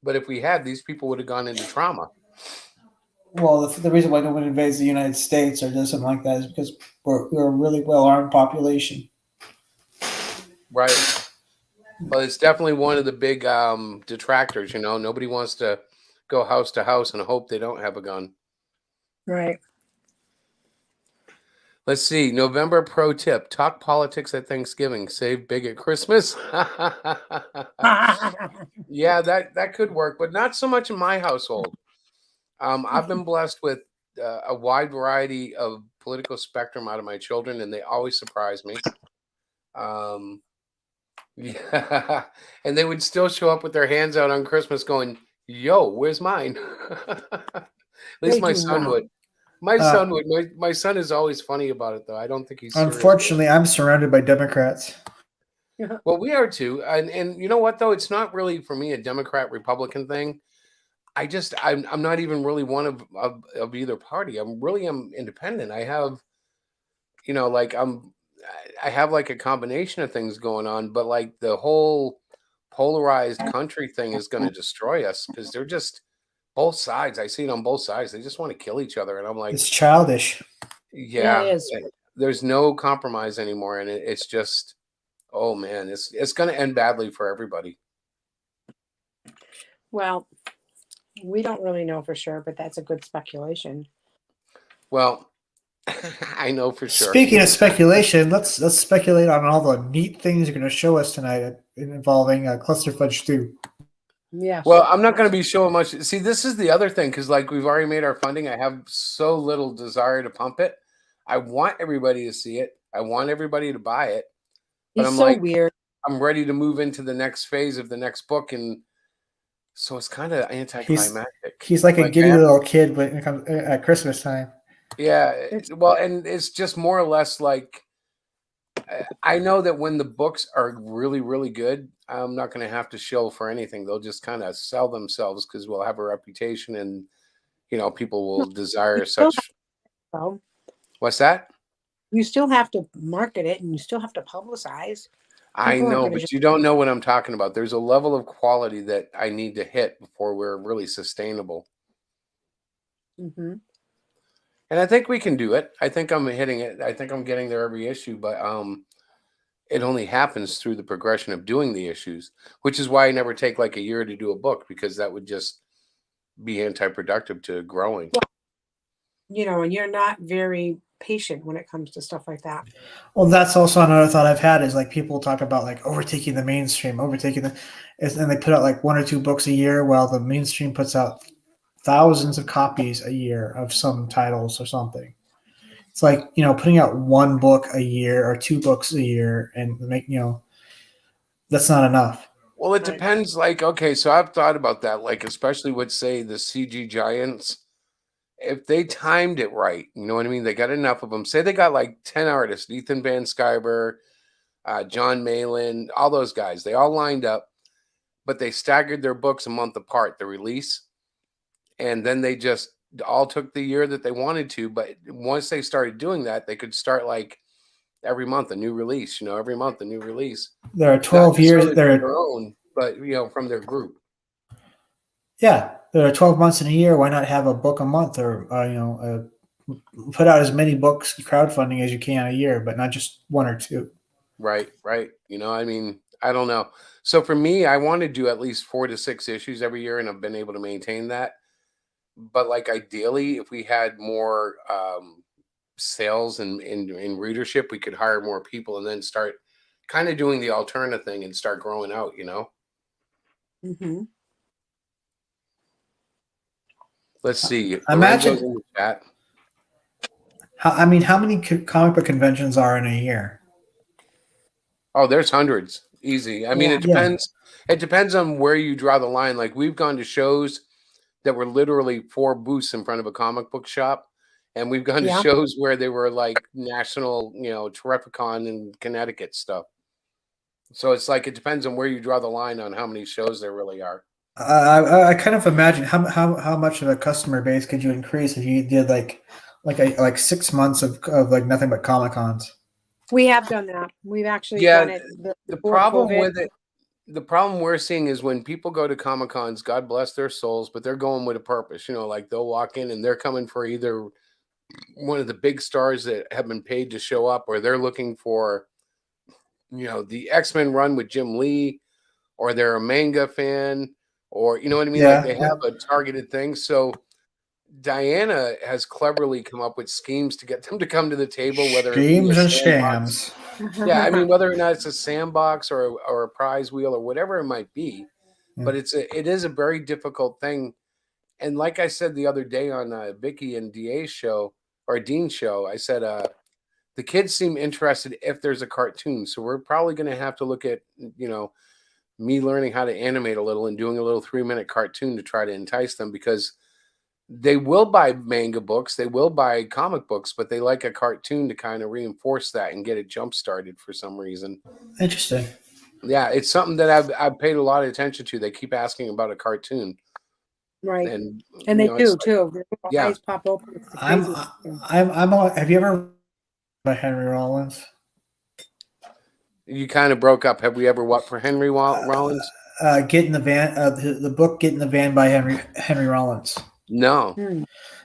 But if we had, these people would have gone into trauma. Well, the reason why nobody invades the United States or does something like that is because we're a really well armed population. Right. Well, it's definitely one of the big detractors. You know, nobody wants to go house to house and hope they don't have a gun. Right. Let's see. November pro tip: talk politics at Thanksgiving. Save big at Christmas. Yeah, that could work, but not so much in my household. I've been blessed with a wide variety of political spectrum out of my children, and they always surprise me. Yeah, and they would still show up with their hands out on Christmas, going, "Yo, where's mine?" At least They my do son not. would. My son would. My son is always funny about it, though. I don't think he's serious. Unfortunately, I'm surrounded by Democrats. Well, we are too, and you know what though? It's not really for me a Democrat Republican thing. I'm not even really one of either party. I'm independent. I have, like I have like a combination of things going on, but like the whole polarized country thing is going to destroy us because they're just both sides. I see it on both sides. They just want to kill each other, and I'm like, It's childish. yeah, it is. there's no compromise anymore, and it's just, oh man, it's going to end badly for everybody. Well, we don't really know for sure, but that's a good speculation. Well, I know for sure. Speaking of speculation, let's speculate on all the neat things you're going to show us tonight involving Cluster Fudge 2. Yeah. Well, I'm not going to be showing much. See, this is the other thing because, like, we've already made our funding. I have so little desire to pump it. I want everybody to see it. I want everybody to buy it. But He's I'm so like, weird. I'm ready to move into the next phase of the next book, and so it's kind of anticlimactic. He's like a giddy little kid when it comes at Christmas time. Yeah, well, and it's just more or less like I know that when the books are really, really good, I'm not going to have to shill for anything. They'll just kind of sell themselves because we'll have a reputation, and people will desire such. So, What's that? you still have to market it, and you still have to publicize. I People aren't know, gonna but just- you don't know what I'm talking about. There's a level of quality that I need to hit before we're really sustainable. Mm-hmm. And I think we can do it. I think I'm hitting it. I think I'm getting there every issue, but it only happens through the progression of doing the issues, which is why I never take like a year to do a book because that would just be anti-productive to growing. And you're not very patient when it comes to stuff like that. Well, that's also another thought I've had is like people talk about like overtaking the mainstream, and they put out like 1 or 2 books a year while the mainstream puts out thousands of copies a year of some titles or something. It's like, putting out 1 book a year or 2 books a year and that's not enough. Well, it depends. Like, okay, so I've thought about that, like, especially with, say, the CG giants. If they timed it right, you know what I mean? They got enough of them. Say they got like 10 artists, Ethan Van Sciver, John Malin, all those guys. They all lined up, but they staggered their books a month apart, the release. And then they just all took the year that they wanted to. But once they started doing that, they could start like every month a new release, every month a new release. There are 12 years. There their own, but from their group. Yeah, there are 12 months in a year. Why not have a book a month, or put out as many books crowdfunding as you can a year, but not just 1 or 2. Right. I don't know. So for me, I want to do at least 4 to 6 issues every year, and I've been able to maintain that. But like ideally, if we had more sales and readership, we could hire more people and then start kind of doing the alternative thing and start growing out, Mm-hmm. Let's see. Imagine in the chat. how many comic book conventions are in a year? Oh, there's hundreds. Easy. I mean, Yeah. it depends. It depends on where you draw the line. Like we've gone to shows that were literally 4 booths in front of a comic book shop, and we've gone to Yeah. shows where they were like national, Terrificon in Connecticut stuff. So it's like it depends on where you draw the line on how many shows there really are. I kind of imagine how much of a customer base could you increase if you did like 6 months of like nothing but Comic Cons. We have done that. We've actually Yeah, done it the before problem COVID. with it, the problem we're seeing is when people go to Comic Cons, God bless their souls, but they're going with a purpose. Like they'll walk in and they're coming for either one of the big stars that have been paid to show up, or they're looking for, the X-Men run with Jim Lee, or they're a manga fan, or you know what I mean? Like they have a targeted thing. So Diana has cleverly come up with schemes to get them to come to the table, whether it be a Schemes and sandbox. scams. Yeah, I mean, whether or not it's a sandbox or a prize wheel or whatever it might be, but it is a very difficult thing. And like I said the other day on Vicky and DA's show or Dean's show, I said the kids seem interested if there's a cartoon. So we're probably going to have to look at me learning how to animate a little and doing a little 3-minute cartoon to try to entice them, because they will buy manga books, they will buy comic books, but they like a cartoon to kind of reinforce that and get it jump started for some reason. Interesting. Yeah, it's something that I've paid a lot of attention to. They keep asking about a cartoon. Right. And they do too. Their yeah. eyes pop open. It's the I'm craziest thing. have you ever by Henry Rollins? You kind of broke up. Have we ever what for Henry Rollins? Get in the Van, the book "Get in the Van" by Henry Rollins. No.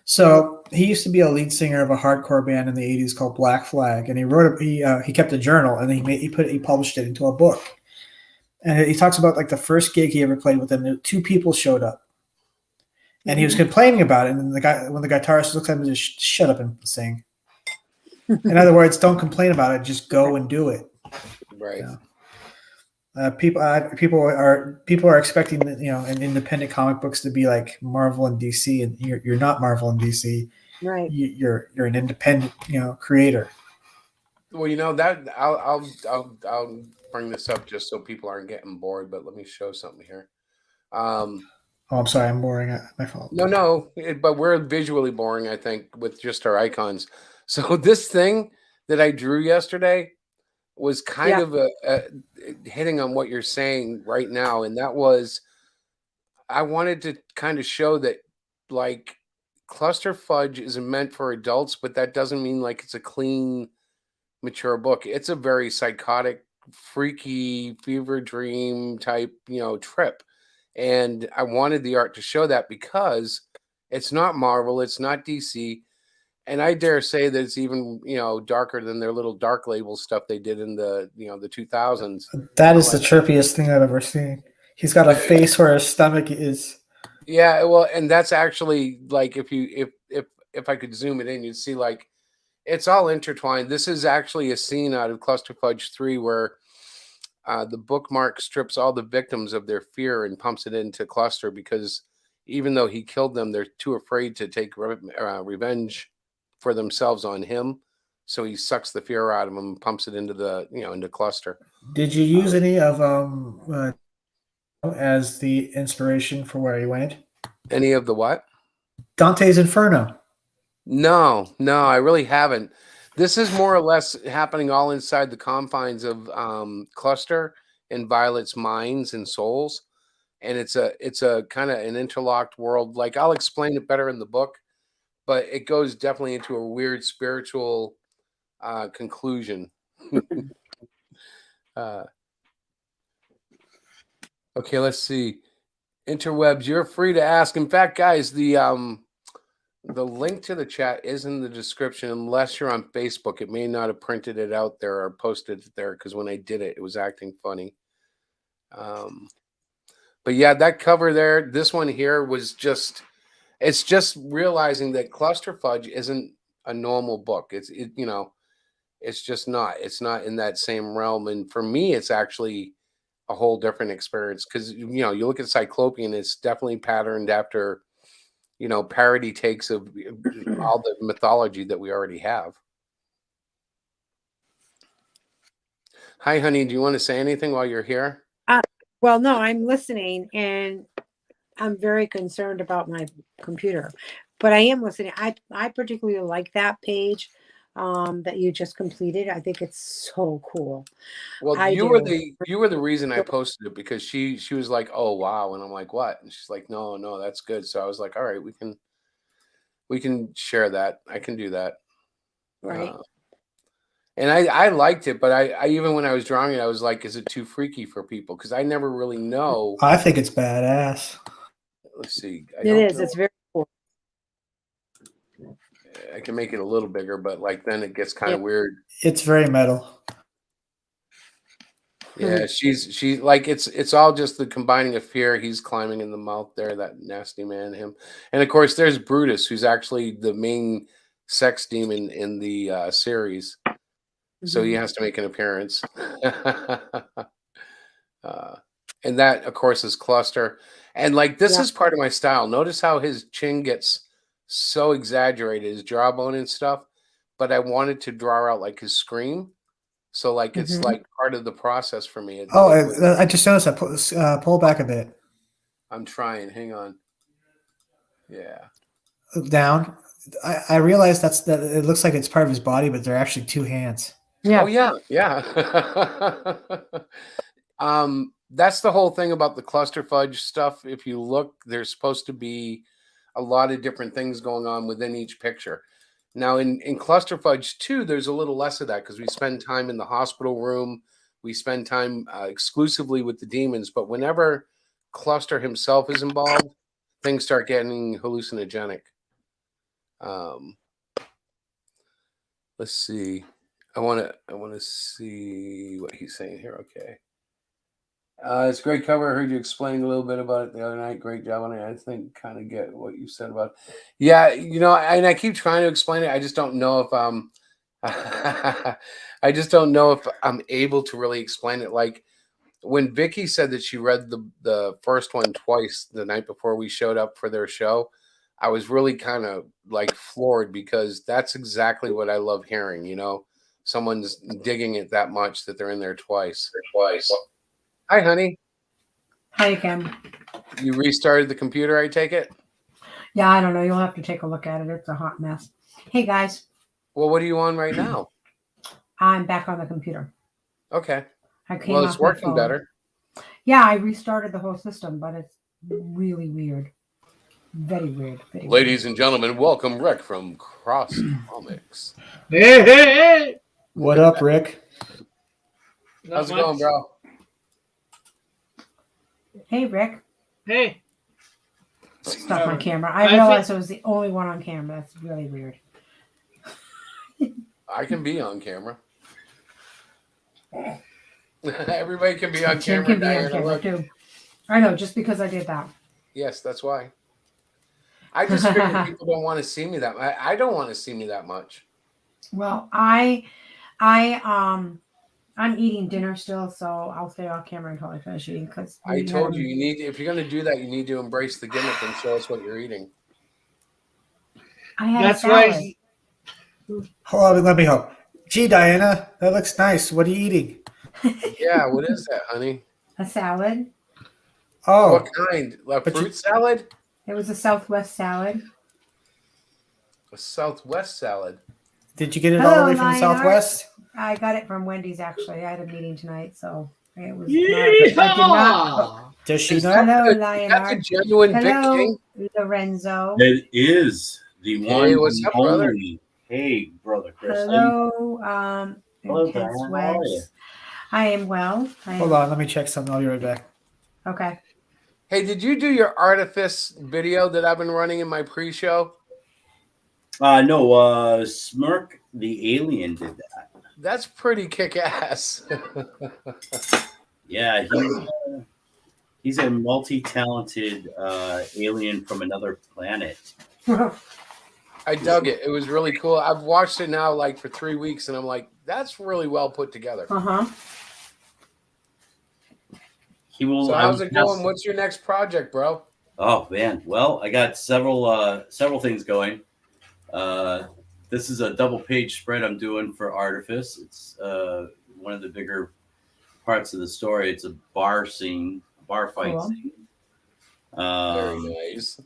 So he used to be a lead singer of a hardcore band in the '80s called Black Flag, and he kept a journal and he published it into a book. And he talks about like the first gig he ever played with them. 2 people showed up, and he was complaining about it. And then when the guitarist looks at him, and just shut up and sing. In other words, don't complain about it; just go and do it. Right. People are expecting an independent comic books to be like Marvel and DC, and you're not Marvel and DC. Right. You're an independent creator. Well, that I'll bring this up just so people aren't getting bored. But let me show something here. Oh, I'm sorry, I'm boring. My fault. No, but we're visually boring, I think, with just our icons. So this thing that I drew yesterday was kind of a hitting on what you're saying right now, and that was I wanted to kind of show that like Cluster Fudge isn't meant for adults, but that doesn't mean like it's a clean, mature book. It's a very psychotic, freaky, fever dream type, trip. And I wanted the art to show that because it's not Marvel, it's not DC. And I dare say that it's even, darker than their little dark label stuff they did in the 2000s. That is the chirpiest thing I've ever seen. He's got a face where his stomach is. Yeah, well, and that's actually like if I could zoom it in, you'd see like it's all intertwined. This is actually a scene out of Cluster Fudge 3 where the bookmark strips all the victims of their fear and pumps it into Cluster, because even though he killed them, they're too afraid to take revenge for themselves on him. So he sucks the fear out of them and pumps it into into Cluster. Did you use any of as the inspiration for where he went? Any of the what? Dante's Inferno. No, I really haven't. This is more or less happening all inside the confines of Cluster and Violet's minds and souls. And it's a kind of an interlocked world. Like I'll explain it better in the book, but it goes definitely into a weird spiritual conclusion. Okay, let's see. Interwebs, you're free to ask. In fact, guys, the link to the chat is in the description unless you're on Facebook. It may not have printed it out there or posted it there because when I did it, it was acting funny. But yeah, that cover there, this one here was just, it's just realizing that Cluster Fudge isn't a normal book. It's just not. It's not in that same realm. And for me, it's actually a whole different experience because, you look at Cyclopean, it's definitely patterned after, parody takes of all the mythology that we already have. Hi, honey. Do you want to say anything while you're here? Well, no, I'm listening, and I'm very concerned about my computer, but I am listening. I particularly like that page that you just completed. I think it's so cool. Well, I you were do. the reason I posted it because she was like, "Oh wow," and I'm like, "What?" And she's like, "No, no, that's good." So I was like, "All right, we can share that. I can do that." Right. And I liked it, but I even when I was drawing it, I was like, "Is it too freaky for people?" Because I never really know. I think it's badass. Let's see. It is. It's very cool. I can make it a little bigger, but like then it gets kind of weird. It's very metal. Yeah, she's like it's all just the combining of fear. He's climbing in the mouth there, that nasty man, him, and of course there's Brutus, who's actually the main sex demon in the series, so he has to make an appearance. And that, of course, is Cluster, and like this is part of my style. Notice how his chin gets so exaggerated, his jawbone and stuff, but I wanted to draw out like his scream. So like it's like part of the process for me. Oh, I just noticed that. Pull back a bit. I'm trying. Hang on. Yeah. Down. I realized that it looks like it's part of his body, but they're actually two hands. Yeah. Oh yeah, yeah. That's the whole thing about the cluster fudge stuff. If you look, there's supposed to be a lot of different things going on within each picture. Now, in Cluster Fudge 2, there's a little less of that because we spend time in the hospital room. We spend time exclusively with the demons. But whenever Cluster himself is involved, things start getting hallucinogenic. Let's see. I want to see what he's saying here. Okay. It's a great cover. I heard you explaining a little bit about it the other night. Great job on it. I think kind of get what you said about it. Yeah, and I keep trying to explain it. I just don't know if I just don't know if I'm able to really explain it. Like when Vicky said that she read the first one twice the night before we showed up for their show, I was really kind of like floored because that's exactly what I love hearing. Someone's digging it that much that they're in there twice. Hi, honey. Hi, Kim. You restarted the computer, I take it? Yeah, I don't know. You'll have to take a look at it. It's a hot mess. Hey, guys. Well, what are you on right now? I'm back on the computer. Okay. I came Well, it's off my working phone. better. Yeah, I restarted the whole system, but it's really weird. Very weird. Very Ladies and gentlemen, welcome Rick from Cross Comics. Hey! What up, Rick? How's it going, bro? Hey, Rick. Hey. Stop my camera. I realized I was the only one on camera. That's really weird. I can be on camera. Everybody can be on Tim camera. can be on camera, too. I know, just because I did that. Yes, that's why. I just figure people don't want to see me that much. I don't want to see me that much. Well, I'm eating dinner still, so I'll stay off camera until I finish eating. Because I told you need if you're going to do that, you need to embrace the gimmick and show us what you're eating. I had a salad. Hold on, let me help. Gee, Diana, that looks nice. What are you eating? Yeah, what is that, honey? A salad. Oh, what kind? A fruit salad? It was a Southwest salad. A Southwest salad. Did you get it all the way from the Southwest? I got it from Wendy's, actually. I had a meeting tonight, so it was. Does she know? Hello, Lionheart. That's a genuine Hello, Vic King. Lorenzo. It is the one Hey, what's up, brother? only. Hey, brother Chris. Hello, Hello, Intense Diana. How are you? Weds. I am well. Hold on, let me check something. I'll be right back. Okay. Hey, did you do your artifice video that I've been running in my pre-show? No, Smirk the Alien did that. That's pretty kick-ass. Yeah, he's a multi-talented alien from another planet. I dug it. It was really cool. I've watched it now like for 3 weeks, and I'm like, that's really well put together. Uh-huh. He will. So how's it going? What's your next project, bro? Oh man, well, I got several things going. This is a double-page spread I'm doing for Artifice. It's one of the bigger parts of the story. It's a bar scene, bar fight Cool. scene. Very nice.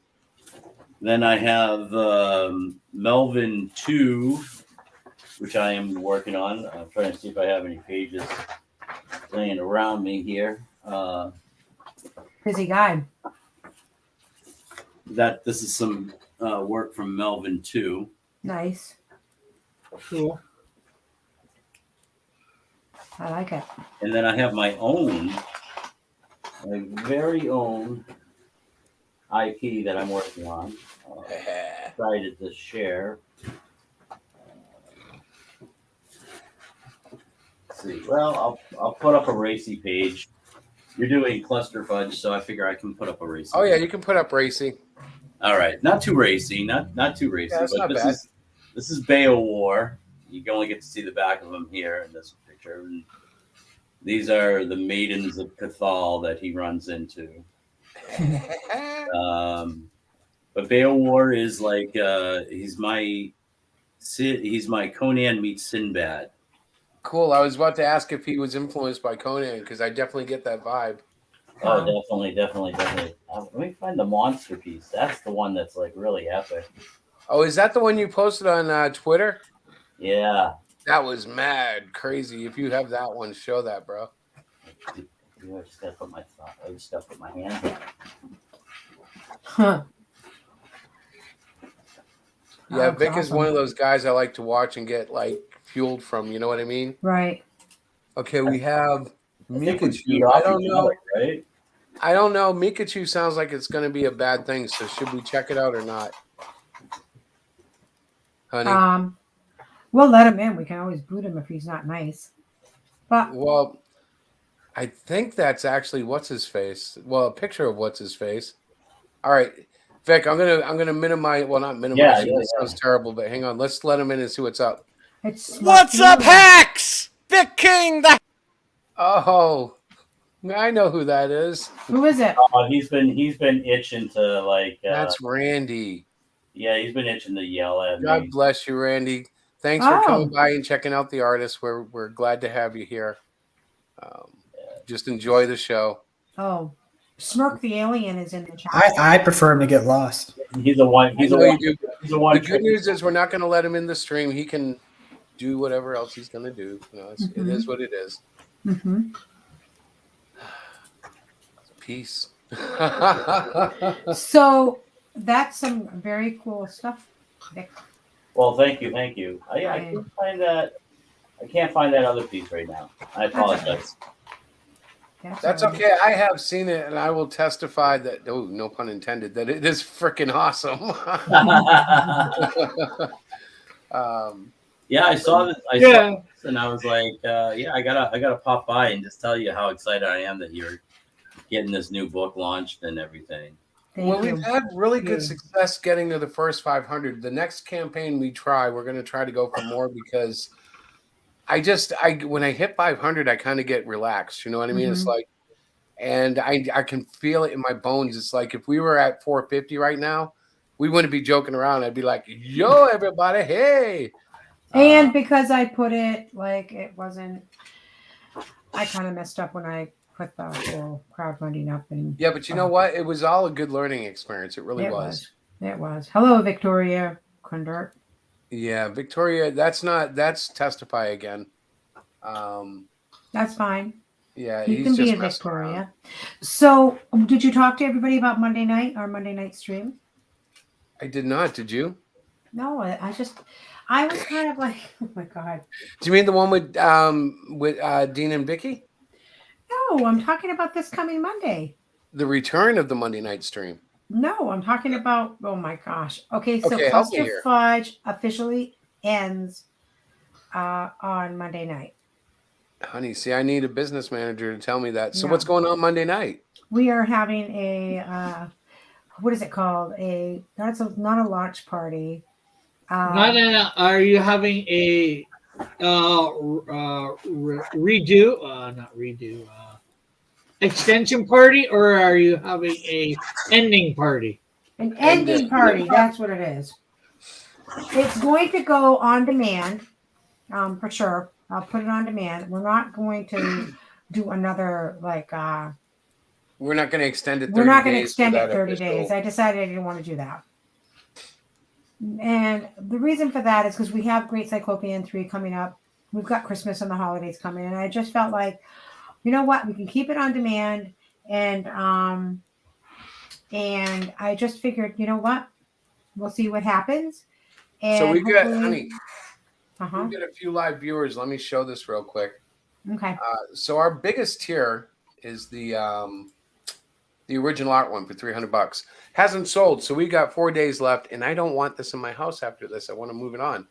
Then I have Melvin 2, which I am working on. I'm trying to see if I have any pages laying around me here. Busy guy. This is some work from Melvin 2. Nice. Cool. I like it. And then I have my very own IP that I'm working on. Excited to share. Let's see. Well, I'll put up a racy page. You're doing Cluster Fudge, so I figure I can put up a racy. Oh yeah, you can put up racy. All right, not too racy, not too racy. Yeah, that's but not this bad. This is Beowar. You can only get to see the back of him here in this picture. And these are the maidens of Cathal that he runs into. But Beowar is like he's my Conan meets Sinbad. Cool. I was about to ask if he was influenced by Conan because I definitely get that vibe. Oh, definitely. Let me find the monster piece. That's the one that's like really epic. Oh, is that the one you posted on Twitter? Yeah. That was mad crazy. If you have that one, show that, bro. I just gotta put my hands on it. Huh. Yeah, Oh, Vic is awesome. one of those guys I like to watch and get like fueled from. You know what I mean? Right. Okay, we have think we feed Mikachu. off I don't each know. other, right? I don't know. Mikachu sounds like it's going to be a bad thing. So should we check it out or not, honey? We'll let him in. We can always boot him if he's not nice. But Well, I think that's actually what's his face. Well, a picture of what's his face. All right, Vic, I'm gonna minimize. Well, not minimize. Yeah, This sounds terrible, but hang on. Let's let him in and see what's up. it's What's up, hacks? Vic King, the Oh, I know who that is. Who is it? He's been itching to like. That's Randy. Yeah, he's been itching to yell at God me. bless you, Randy. Thanks for coming by and checking out the artist. We're glad to have you here. Just enjoy the show. Oh, Smirk the Alien is in the chat. I prefer him to get lost. He's a one. I know you do. The good news is we're not going to let him in the stream. He can do whatever else he's going to do. You know, it is what it is. Mm-hmm. Peace. So that's some very cool stuff, Vic. Well, thank you. I can't find that. I can't find that other piece right now. I apologize. That's okay. I have seen it, and I will testify that. Oh, no pun intended. That it is freaking awesome. Yeah, I saw this. I saw this, and I was like, "Yeah, I gotta pop by and just tell you how excited I am that you're getting this new book launched and everything." We've had really good success getting to the first 500. The next campaign we're going to try to go for more because when I hit 500, I kind of get relaxed. You know what I mean? It's like, and I can feel it in my bones. It's like if we were at 450 right now, we wouldn't be joking around. I'd be like, "Yo, everybody, hey!" And because I put it like it wasn't, I kind of messed up when I put the whole crowdfunding up. And Yeah, but you know what? It was all a good learning experience. It really was. It was. Hello, Victoria Kundert. Yeah, Victoria. That's Testify again. That's fine. Yeah, you he's can be just a messing Victoria. around. So, did you talk to everybody about Monday night, our Monday night stream? I did not. Did you? No, I was kind of like, oh my god. Do you mean the one with Dean and Vicky? No, I'm talking about this coming Monday. The return of the Monday night stream. No, I'm talking about, oh my gosh. Okay, so Okay, help me Cluster here. Fudge officially ends on Monday night. Honey, see, I need a business manager to tell me that. So what's going on Monday night? We are having a, what is it called? Not a launch party. Are you having a extension party, or are you having a ending party? An ending party, that's what it is. It's going to go on demand, for sure. I'll put it on demand. We're not going to do another we're not going to extend it 30 we're not going to days extend for it that 30 official- days. I decided I didn't want to do that. And the reason for that is because we have Great Cyclopean 3 coming up. We've got Christmas and the holidays coming, and I just felt like, you know what, we can keep it on demand, and I just figured, you know what, we'll see what happens. And So we got, hopefully- honey, we got a few live viewers. Let me show this real quick. Okay. So our biggest tier is the original art one for $300. Hasn't sold, so we got 4 days left, and I don't want this in my house after this. I want to move it on.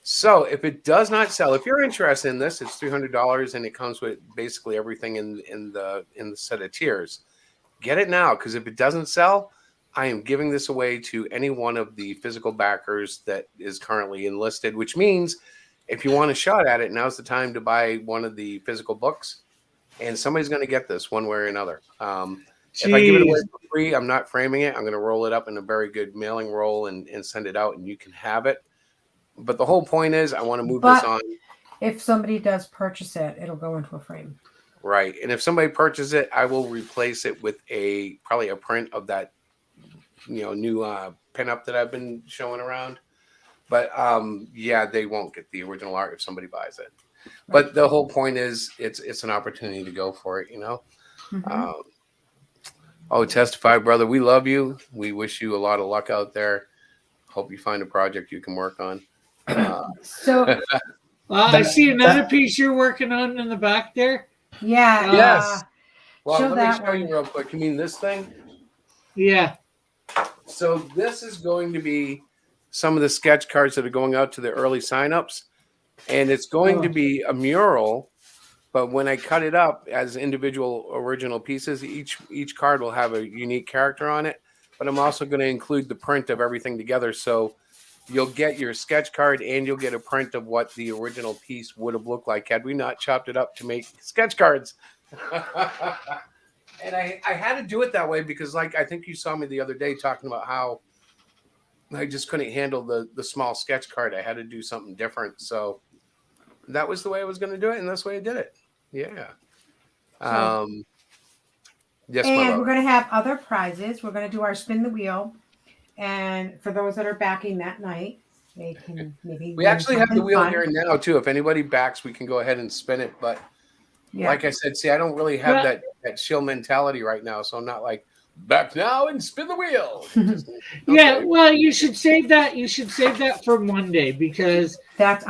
So if it does not sell, if you're interested in this, it's $300, and it comes with basically everything in the set of tiers. Get it now, because if it doesn't sell, I am giving this away to any one of the physical backers that is currently enlisted, which means if you want a shot at it, now's the time to buy one of the physical books, and somebody's going to get this one way or another. If I give it away for free, I'm not framing it. I'm going to roll it up in a very good mailing roll and send it out, and you can have it. But the whole point is I want to move this on. If somebody does purchase it, it'll go into a frame. Right. And if somebody purchases it, I will replace it with probably a print of that, new pinup that I've been showing around. But yeah, they won't get the original art if somebody buys it. Right. But the whole point is it's an opportunity to go for it, Mm-hmm. Testify, brother. We love you. We wish you a lot of luck out there. Hope you find a project you can work on. I see another piece you're working on in the back there. Yeah. Yes. Well, let me show one. you real quick. You mean this thing? Yeah. So this is going to be some of the sketch cards that are going out to the early signups, and it's going to be a mural. But when I cut it up as individual original pieces, each card will have a unique character on it. But I'm also going to include the print of everything together. So you'll get your sketch card and you'll get a print of what the original piece would have looked like had we not chopped it up to make sketch cards. And I had to do it that way because, I think you saw me the other day talking about how I just couldn't handle the small sketch card. I had to do something different. So that was the way I was going to do it, and that's the way I did it. Yeah. Yes, and we're going to have other prizes. We're going to do our spin the wheel. And for those that are backing that night, they can maybe. We actually have the wheel here now, too. If anybody backs, we can go ahead and spin it. But like I said, see, I don't really have that chill mentality right now. So I'm not like, back now and spin the wheel. Yeah, well, you should save that. You should save that for Monday because that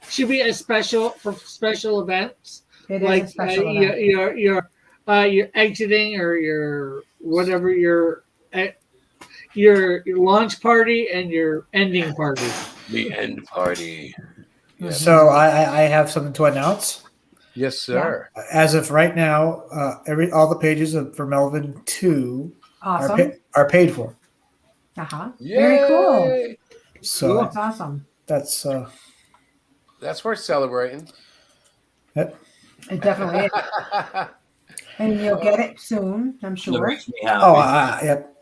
should be a special for special events. It is a special event. Your exiting or your whatever your launch party and your ending party. The end party. Yes. So I have something to announce. Yes, sir. As of right now, all the pages for Melvin 2 are paid for. Very cool. So that's awesome. That's worth celebrating. Yep. It definitely is. And you'll get it soon, I'm sure. Yep.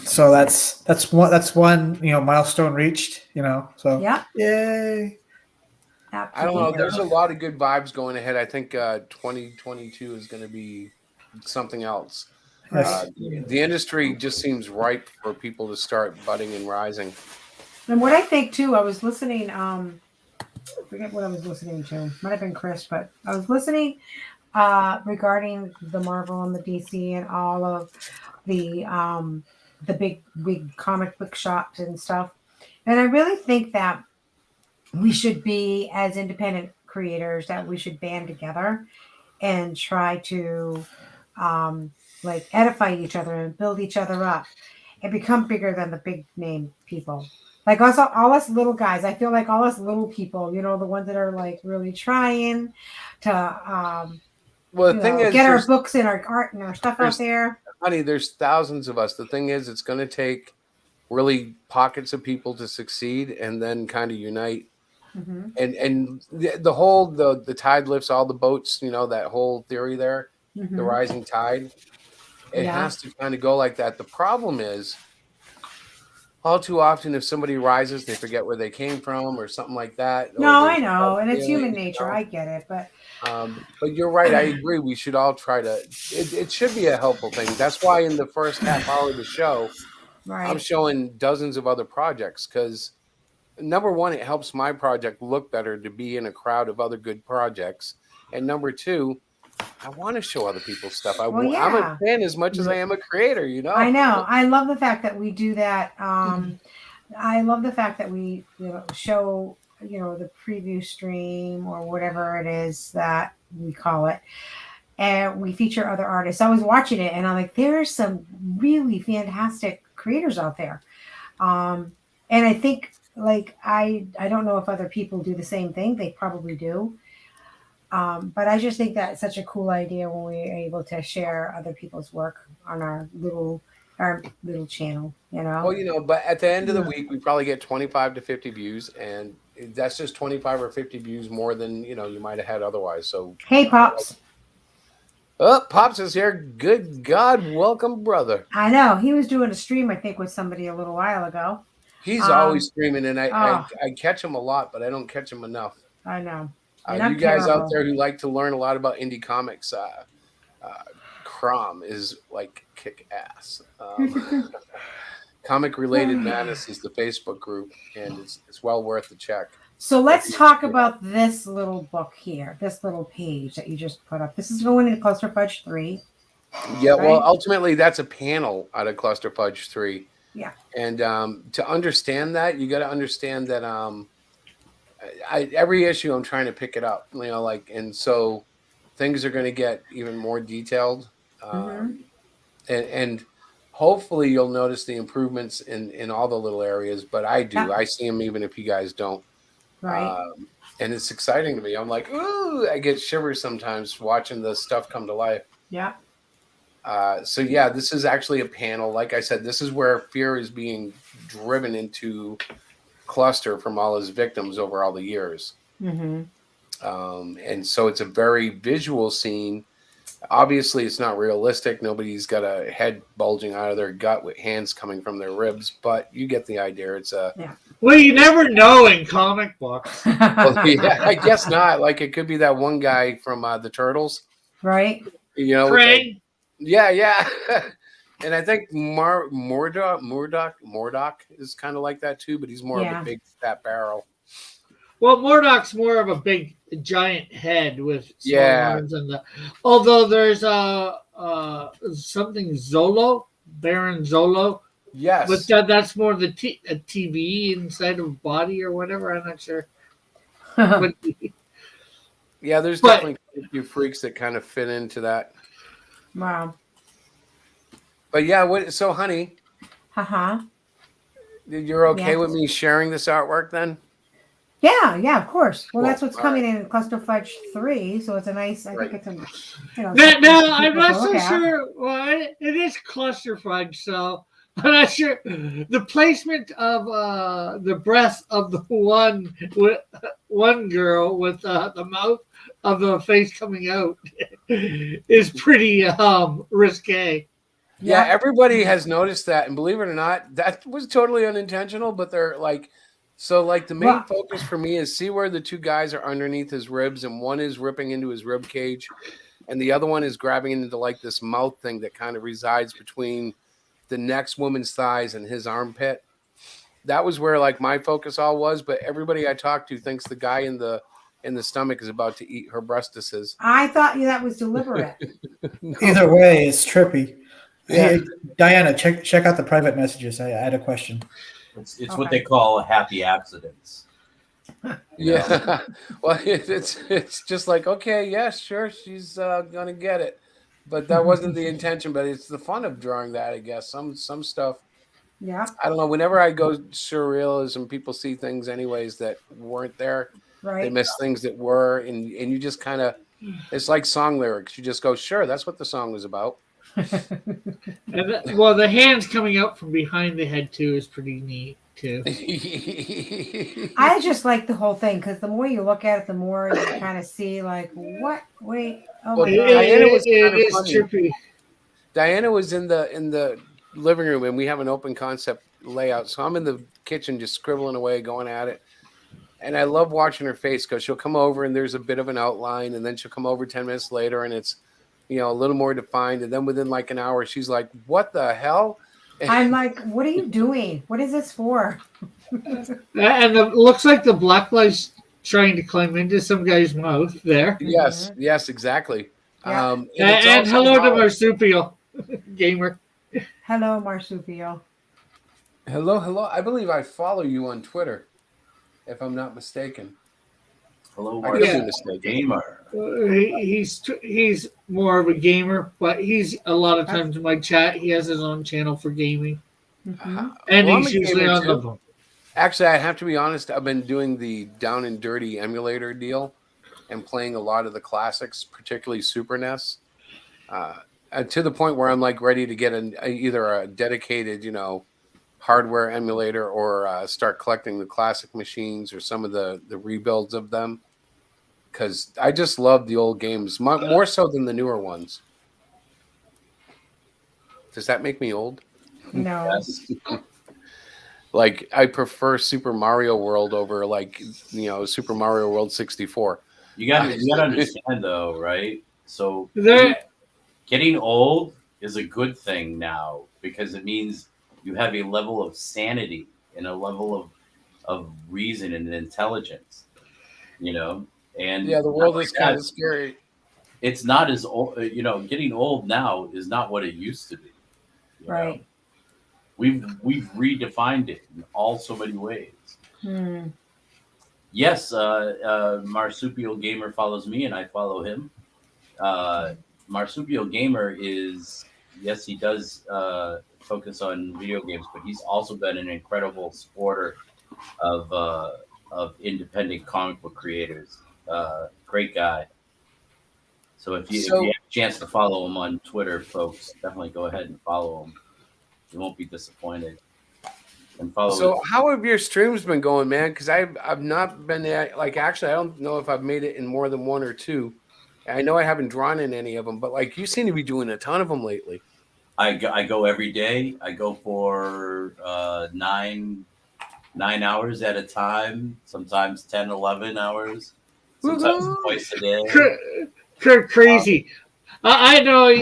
So that's one milestone reached. So yeah, yay. Absolutely. I don't know. There's a lot of good vibes going ahead. I think 2022 is going to be something else. Yes. The industry just seems ripe for people to start budding and rising. And what I think too, I was listening. I forget what I was listening to. Might have been Chris, but I was listening regarding the Marvel and the DC and all of the big comic book shops and stuff. And I really think that we should be, as independent creators, that we should band together and try to edify each other and build each other up and become bigger than the big name people. Like us, all us little guys, I feel like all us little people, the ones that are really trying to the thing is, get our books and our art and our stuff out there. Honey, there's thousands of us. The thing is, it's going to take really pockets of people to succeed and then kind of unite. Mm-hmm. And the whole the tide lifts all the boats, that whole theory there, the rising tide. It has to kind of go like that. The problem is, all too often, if somebody rises, they forget where they came from or something like that. Or No, there's I know, and it's human feelings, nature. I get it, but but you're right. I agree. We should all try to. It should be a helpful thing. That's why in the first half hour of the show, I'm right. showing dozens of other projects because number one, it helps my project look better to be in a crowd of other good projects, and number two, I want to show other people's stuff. Well, I'm a yeah. fan as much as I am a creator. You know. I know. I love the fact that we do that. I love the fact that we show the preview stream or whatever it is that we call it, and we feature other artists. I was watching it and I'm like, there's some really fantastic creators out there, and I think like I don't know if other people do the same thing. They probably do. But I just think that's such a cool idea when we're able to share other people's work on our little channel, Well, but at the end of the week, we probably get 25 to 50 views, and that's just 25 or 50 views more than you might have had otherwise. So, hey, Pops. Oh, Pops is here. Good God, welcome, brother. I know he was doing a stream, I think, with somebody a little while ago. He's always streaming, and I catch him a lot, but I don't catch him enough. I know. You guys out there who like to learn a lot about indie comics, Crom is like kick ass. Comic Related Madness is the Facebook group, and it's well worth the check. So let's talk about this little book here, this little page that you just put up. This is going into Cluster Fudge 3. Yeah, right? Well, ultimately, that's a panel out of Cluster Fudge 3. Yeah. And to understand that, you got to understand that every issue I'm trying to pick it up, and so things are going to get even more detailed. And hopefully you'll notice the improvements in all the little areas, but I do. Yeah. I see them even if you guys don't. Right. And it's exciting to me. I'm like, ooh, I get shivers sometimes watching the stuff come to life. Yeah. So yeah, this is actually a panel. Like I said, this is where fear is being driven into Cluster from all his victims over all the years. And so it's a very visual scene. Obviously, it's not realistic. Nobody's got a head bulging out of their gut with hands coming from their ribs, but you get the idea. It's a well, you never know in comic books. Well, yeah, I guess not. Like it could be that one guy from the Turtles, right? Krang. Yeah. And I think Murdoch is kind of like that too, but he's more of a big fat barrel. Well, Murdoch's more of a big giant head with small arms although there's something Zolo, Baron Zolo. Yes. But that's more the TV inside of body or whatever. I'm not sure. Yeah, there's definitely a few freaks that kind of fit into that. Wow. But yeah, so honey. You're okay with me sharing this artwork then? Yeah, of course. Well, that's what's coming in Cluster Fudge 3, so it's a nice. I think it's a. Now I'm not so sure. Well, it is Cluster Fudge, so I'm not sure. The placement of the breath of the one girl with the mouth of the face coming out is pretty risque. Yeah, everybody has noticed that, and believe it or not, that was totally unintentional. But they're like. So, like, the main focus for me is see where the two guys are underneath his ribs, and one is ripping into his rib cage, and the other one is grabbing into, like, this mouth thing that kind of resides between the next woman's thighs and his armpit. That was where, like, my focus all was, but everybody I talk to thinks the guy in the stomach is about to eat her breastises. I thought that was deliberate. No. Either way, it's trippy. Yeah. Hey, Diana, check out the private messages. I had a question. It's what they call happy accidents. Yeah. Well, it's just like, okay, yeah, sure, she's gonna get it, but that wasn't the intention. But it's the fun of drawing that, I guess. Some stuff. Yeah. I don't know. Whenever I go surrealism, people see things anyways that weren't there. Right. They miss things that were, and you just kind of. It's like song lyrics. You just go, sure, that's what the song was about. Well, the hands coming out from behind the head too is pretty neat too. I just like the whole thing because the more you look at it, the more you kind of see like what. Wait, Diana was kind of funny. Trippy. Diana was in the living room and we have an open concept layout. So I'm in the kitchen just scribbling away, going at it. And I love watching her face because she'll come over and there's a bit of an outline, and then she'll come over 10 minutes later and it's, you know, a little more defined. And then within like an hour, she's like, what the hell? I'm like, what are you doing? What is this for? And it looks like the black light's trying to climb into some guy's mouth there. Yes, yes, exactly. Yeah. And hello to Marsupial Gamer. Hello, Marsupial. Hello. I believe I follow you on Twitter, if I'm not mistaken. Hello, I could be mistaken. Gamer. He's more of a gamer, but he's a lot of times in my chat. He has his own channel for gaming, and Well, he's usually on the. Actually, I have to be honest. I've been doing the down and dirty emulator deal, and playing a lot of the classics, particularly Super NES, to the point where I'm like ready to get either a dedicated, you know, hardware emulator or start collecting the classic machines or some of the rebuilds of them. Because I just love the old games more so than the newer ones. Does that make me old? No. Yes. Like I prefer Super Mario World over like, you know, Super Mario World 64. You got to understand though, right? So There- getting old is a good thing now because it means you have a level of sanity and a level of reason and intelligence, you know. And yeah, the world is kind of scary. It's not as old, you know. Getting old now is not what it used to be. you Right. know? We've redefined it in all so many ways. Yes, Marsupial Gamer follows me and I follow him. Marsupial Gamer is, yes, he does focus on video games, but he's also been an incredible supporter of independent comic book creators. Great guy. So if you have a chance to follow him on Twitter, folks, definitely go ahead and follow him. You won't be disappointed. And follow. So how have your streams been going, man? Because I've not been like actually I don't know if I've made it in more than one or two. I know I haven't drawn in any of them, but like you seem to be doing a ton of them lately. I go every day. I go for 9 hours at a time, sometimes 10, 11 hours, sometimes twice a day. Crazy. I know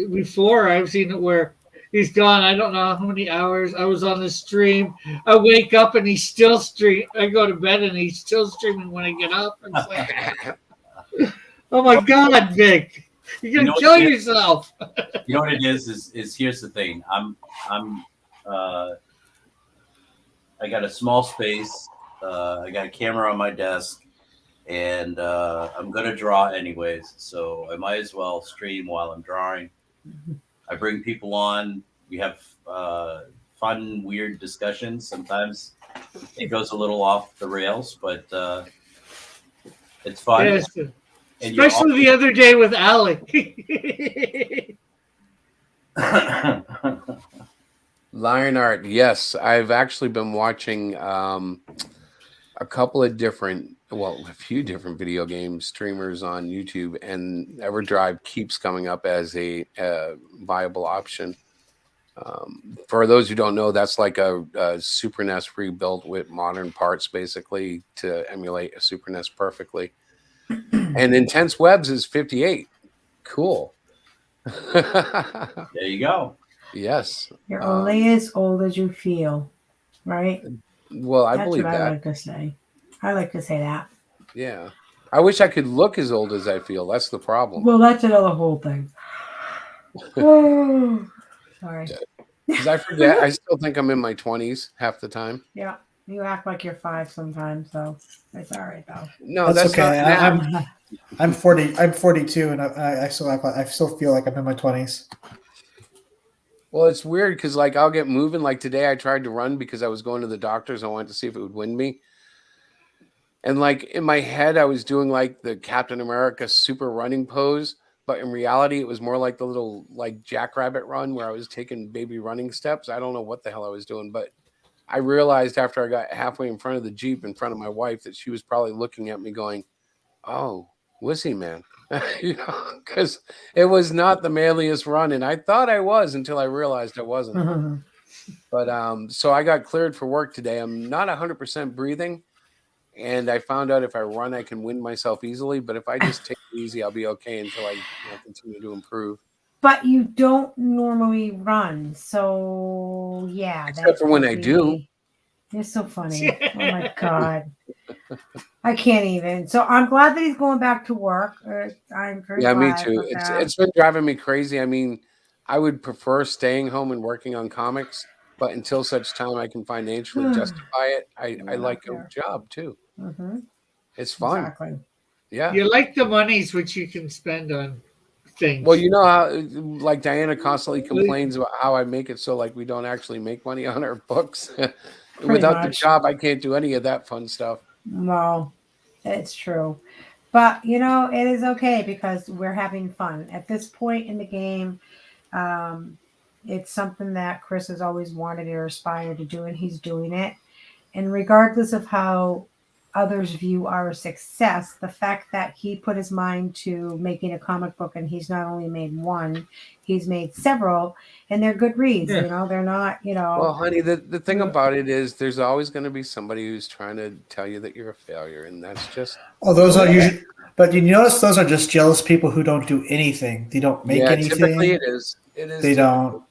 before I've seen it where he's gone. I don't know how many hours I was on the stream. I wake up and he's still streaming. I go to bed and he's still streaming when I get up. It's like, oh my God, Vic. You're gonna kill yourself. You know what it is here's the thing. I got a small space. I got a camera on my desk, and I'm gonna draw anyways. So I might as well stream while I'm drawing. I bring people on. We have fun, weird discussions. Sometimes it goes a little off the rails, but it's fun. Yes. Especially the other day with Alec. Lion Art, yes. I've actually been watching a few different video game streamers on YouTube, and EverDrive keeps coming up as a viable option. For those who don't know, that's like a Super NES rebuilt with modern parts, basically, to emulate a Super NES perfectly. And Intense Webs is 58. Cool. There you go. Yes. You're only as old as you feel, right? Well, I believe That's what that. I like to say. I like to say that. Yeah. I wish I could look as old as I feel. That's the problem. Well, that's another whole thing. Oh, sorry. Because I forget. I still think I'm in my 20s half the time. Yeah. You act like you're 5 sometimes, so it's all right though. No, that's okay. Not I'm 40. I'm 42, and I still feel like I'm in my 20s. Well, it's weird because like I'll get moving. Like today, I tried to run because I was going to the doctors. I wanted to see if it would wind me. And like in my head, I was doing like the Captain America super running pose, but in reality, it was more like the little like jackrabbit run where I was taking baby running steps. I don't know what the hell I was doing, but I realized after I got halfway in front of the Jeep in front of my wife that she was probably looking at me going, "Oh, wussy man." because it was not the manliest run, and I thought I was until I realized I wasn't. But so I got cleared for work today. I'm not 100% breathing, and I found out if I run, I can wind myself easily. But if I just take it easy, I'll be okay until I continue to improve. But you don't normally run, so yeah. Except for when I do. You're so funny. Oh my god. I can't even. So I'm glad that he's going back to work. I'm very Yeah, me glad too. about that. It's been driving me crazy. I mean, I would prefer staying home and working on comics, but until such time I can financially justify it, I like a job too. Mm-hmm. It's fun. Exactly. Yeah. You like the monies which you can spend on things. Well, you know how like Diana constantly complains about how I make it so like we don't actually make money on our books. Without the job, I can't do any of that fun stuff. Well, it's true. But it is okay because we're having fun. At this point in the game, it's something that Chris has always wanted or aspired to do, and he's doing it. And regardless of how others view our success, the fact that he put his mind to making a comic book, and he's not only made one, he's made several, and they're good reads. Yeah. They're not. Well, honey, the thing about it is there's always going to be somebody who's trying to tell you that you're a failure, and that's just. Oh, those are usually. But you notice those are just jealous people who don't do anything. They don't make anything. Typically it is. It is. They don't.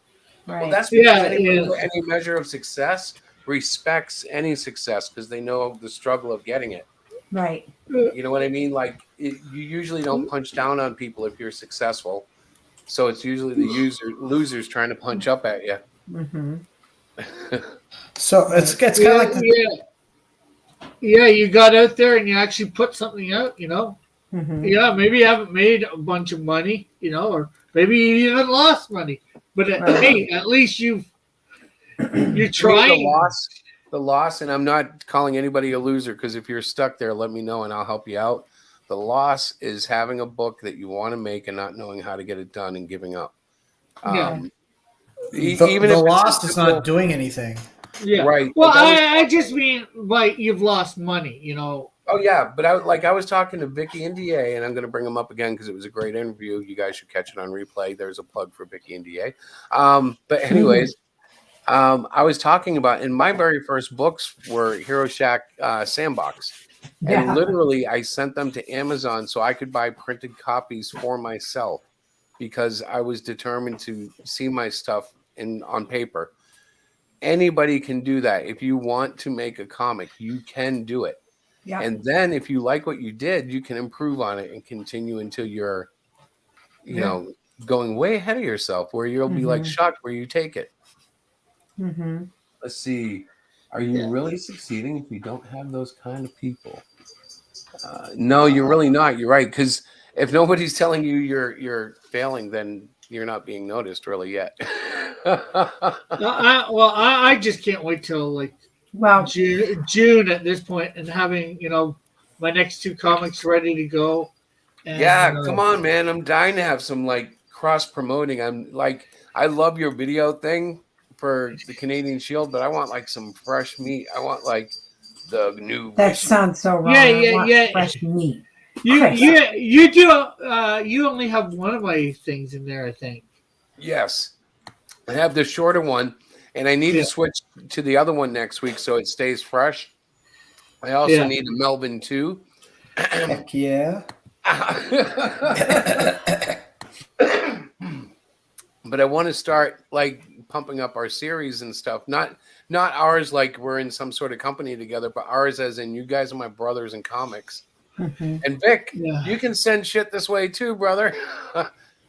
Right. Well, that's because anyone with any measure of success respects any success because they know the struggle of getting it. Right. You know what I mean? Like you usually don't punch down on people if you're successful, so it's usually the losers trying to punch up at you. Mm-hmm. So it's kind of like you got out there and you actually put something out. Mm-hmm. Yeah, maybe you haven't made a bunch of money, or maybe you even lost money. But hey, at least you're trying. The loss, and I'm not calling anybody a loser because if you're stuck there, let me know and I'll help you out. The loss is having a book that you want to make and not knowing how to get it done and giving up. Even if the loss is not doing anything. Yeah. Right. Well, I just mean like you've lost money, Oh yeah, but I was talking to Vicky and DA, and I'm going to bring them up again because it was a great interview. You guys should catch it on replay. There's a plug for Vicky and DA. But anyways, I was talking about in my very first books were Hero Shack Sandbox, and literally I sent them to Amazon so I could buy printed copies for myself because I was determined to see my stuff on paper. Anybody can do that. If you want to make a comic, you can do it. Yeah. And then if you like what you did, you can improve on it and continue until you're, going way ahead of yourself where you'll be like shocked where you take it. Mm-hmm. Let's see. Are you really succeeding if you don't have those kind of people? No, you're really not. You're right. Because if nobody's telling you you're failing, then you're not being noticed really yet. I just can't wait till June at this point and having my next 2 comics ready to go. And, come on, man! I'm dying to have some cross promoting. I love your video thing for the Canadian Shield, but I want some fresh meat. I want the new. That sounds so wrong. Yeah. Fresh meat. You do. You only have one of my things in there, I think. Yes. I have the shorter one, and I need to switch to the other one next week so it stays fresh. I also need a Melvin too. Heck yeah. But I want to start pumping up our series and stuff. Not ours like we're in some sort of company together, but ours as in you guys are my brothers in comics. Mm-hmm. And Vic, you can send shit this way too, brother.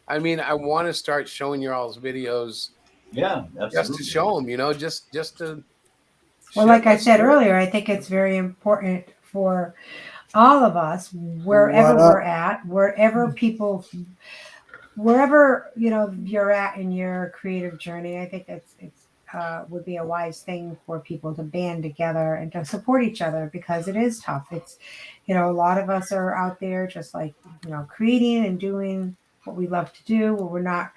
I mean, I want to start showing you all's videos. Yeah, absolutely. Just to show them, just to. Well, like I said earlier, I think it's very important for all of us, wherever we're at, wherever you're at in your creative journey. I think it's would be a wise thing for people to band together and to support each other because it is tough. It's, a lot of us are out there just creating and doing what we love to do, where we're not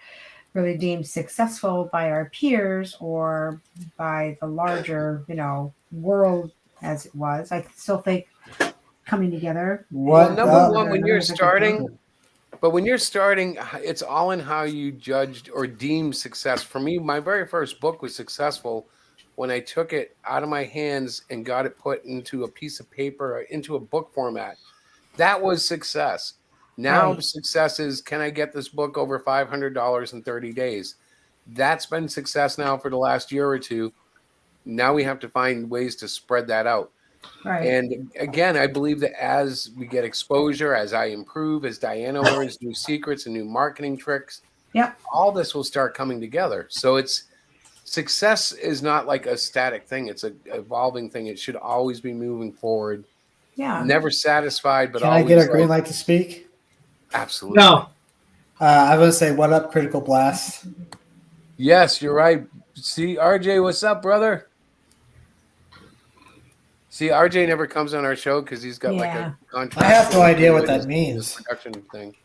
really deemed successful by our peers or by the larger, world as it was. I still think coming together. Well, number one, when you're starting, But when you're starting, it's all in how you judged or deemed success. For me, my very first book was successful when I took it out of my hands and got it put into a piece of paper, or into a book format. That was success. Now Right. success is, can I get this book over $500 in 30 days? That's been success now for the last year or two. Now we have to find ways to spread that out. Right. And again, I believe that as we get exposure, as I improve, as Diana learns new secrets and new marketing tricks, Yep. all this will start coming together. So it's success is not like a static thing. It's an evolving thing. It should always be moving forward. Yeah. Never satisfied, but Can I always get a green like, light to speak? absolutely. No. I was gonna say, what up, Critical Blast? Yes, you're right. See, RJ, what's up, brother? See, RJ never comes on our show because he's got like a contract. I have no idea what with that his means. Production thing.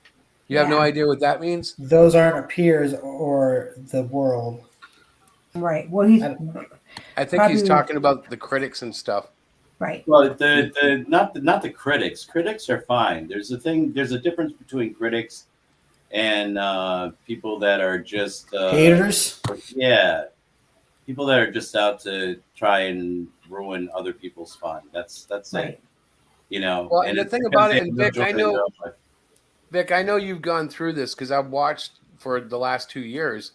You have no idea what that means? Those aren't appears or the world. Right. Well, he's. I think he's talking about the critics and stuff. Right. Well, not the critics. Critics are fine. There's a difference between critics and people that are just haters. Yeah, people that are just out to try and ruin other people's fun. That's right. it. You know. Well, and the thing about it, and Vic, Vic, I know you've gone through this because I've watched for the last 2 years.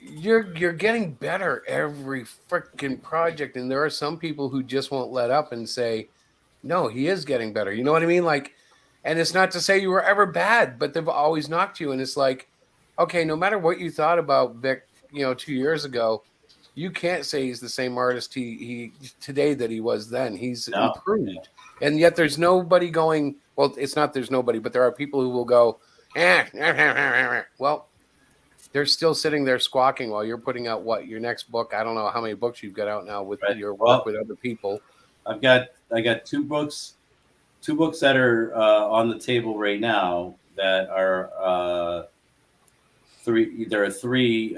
You're getting better every freaking project, and there are some people who just won't let up and say, "No, he is getting better." You know what I mean? Like, and it's not to say you were ever bad, but they've always knocked you, and it's like, okay, no matter what you thought about Vic, 2 years ago, you can't say he's the same artist he today that he was then. He's improved, and yet there's nobody going. Well, it's not there's nobody, but there are people who will go, well. They're still sitting there squawking while you're putting out your next book. I don't know how many books you've got out now with your work with other people. I got 2 books that are on the table right now that are three. There are 3.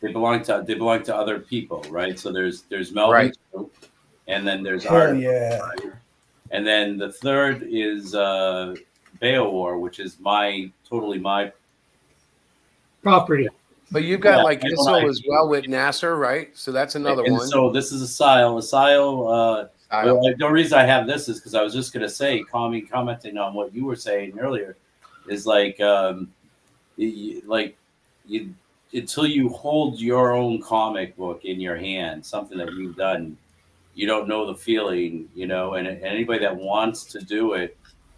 They belong to other people, right? So there's Melvin, right. And then there's Art. Yeah. And then the third is Beowar, which is totally my property. But you've got like ISO as well with Nasser, right? So that's another one. So this is a SILE. The reason I have this is because I was just going to say, commenting on what you were saying earlier, is until you hold your own comic book in your hand, something that you've done, you don't know the feeling, and anybody that wants to do it,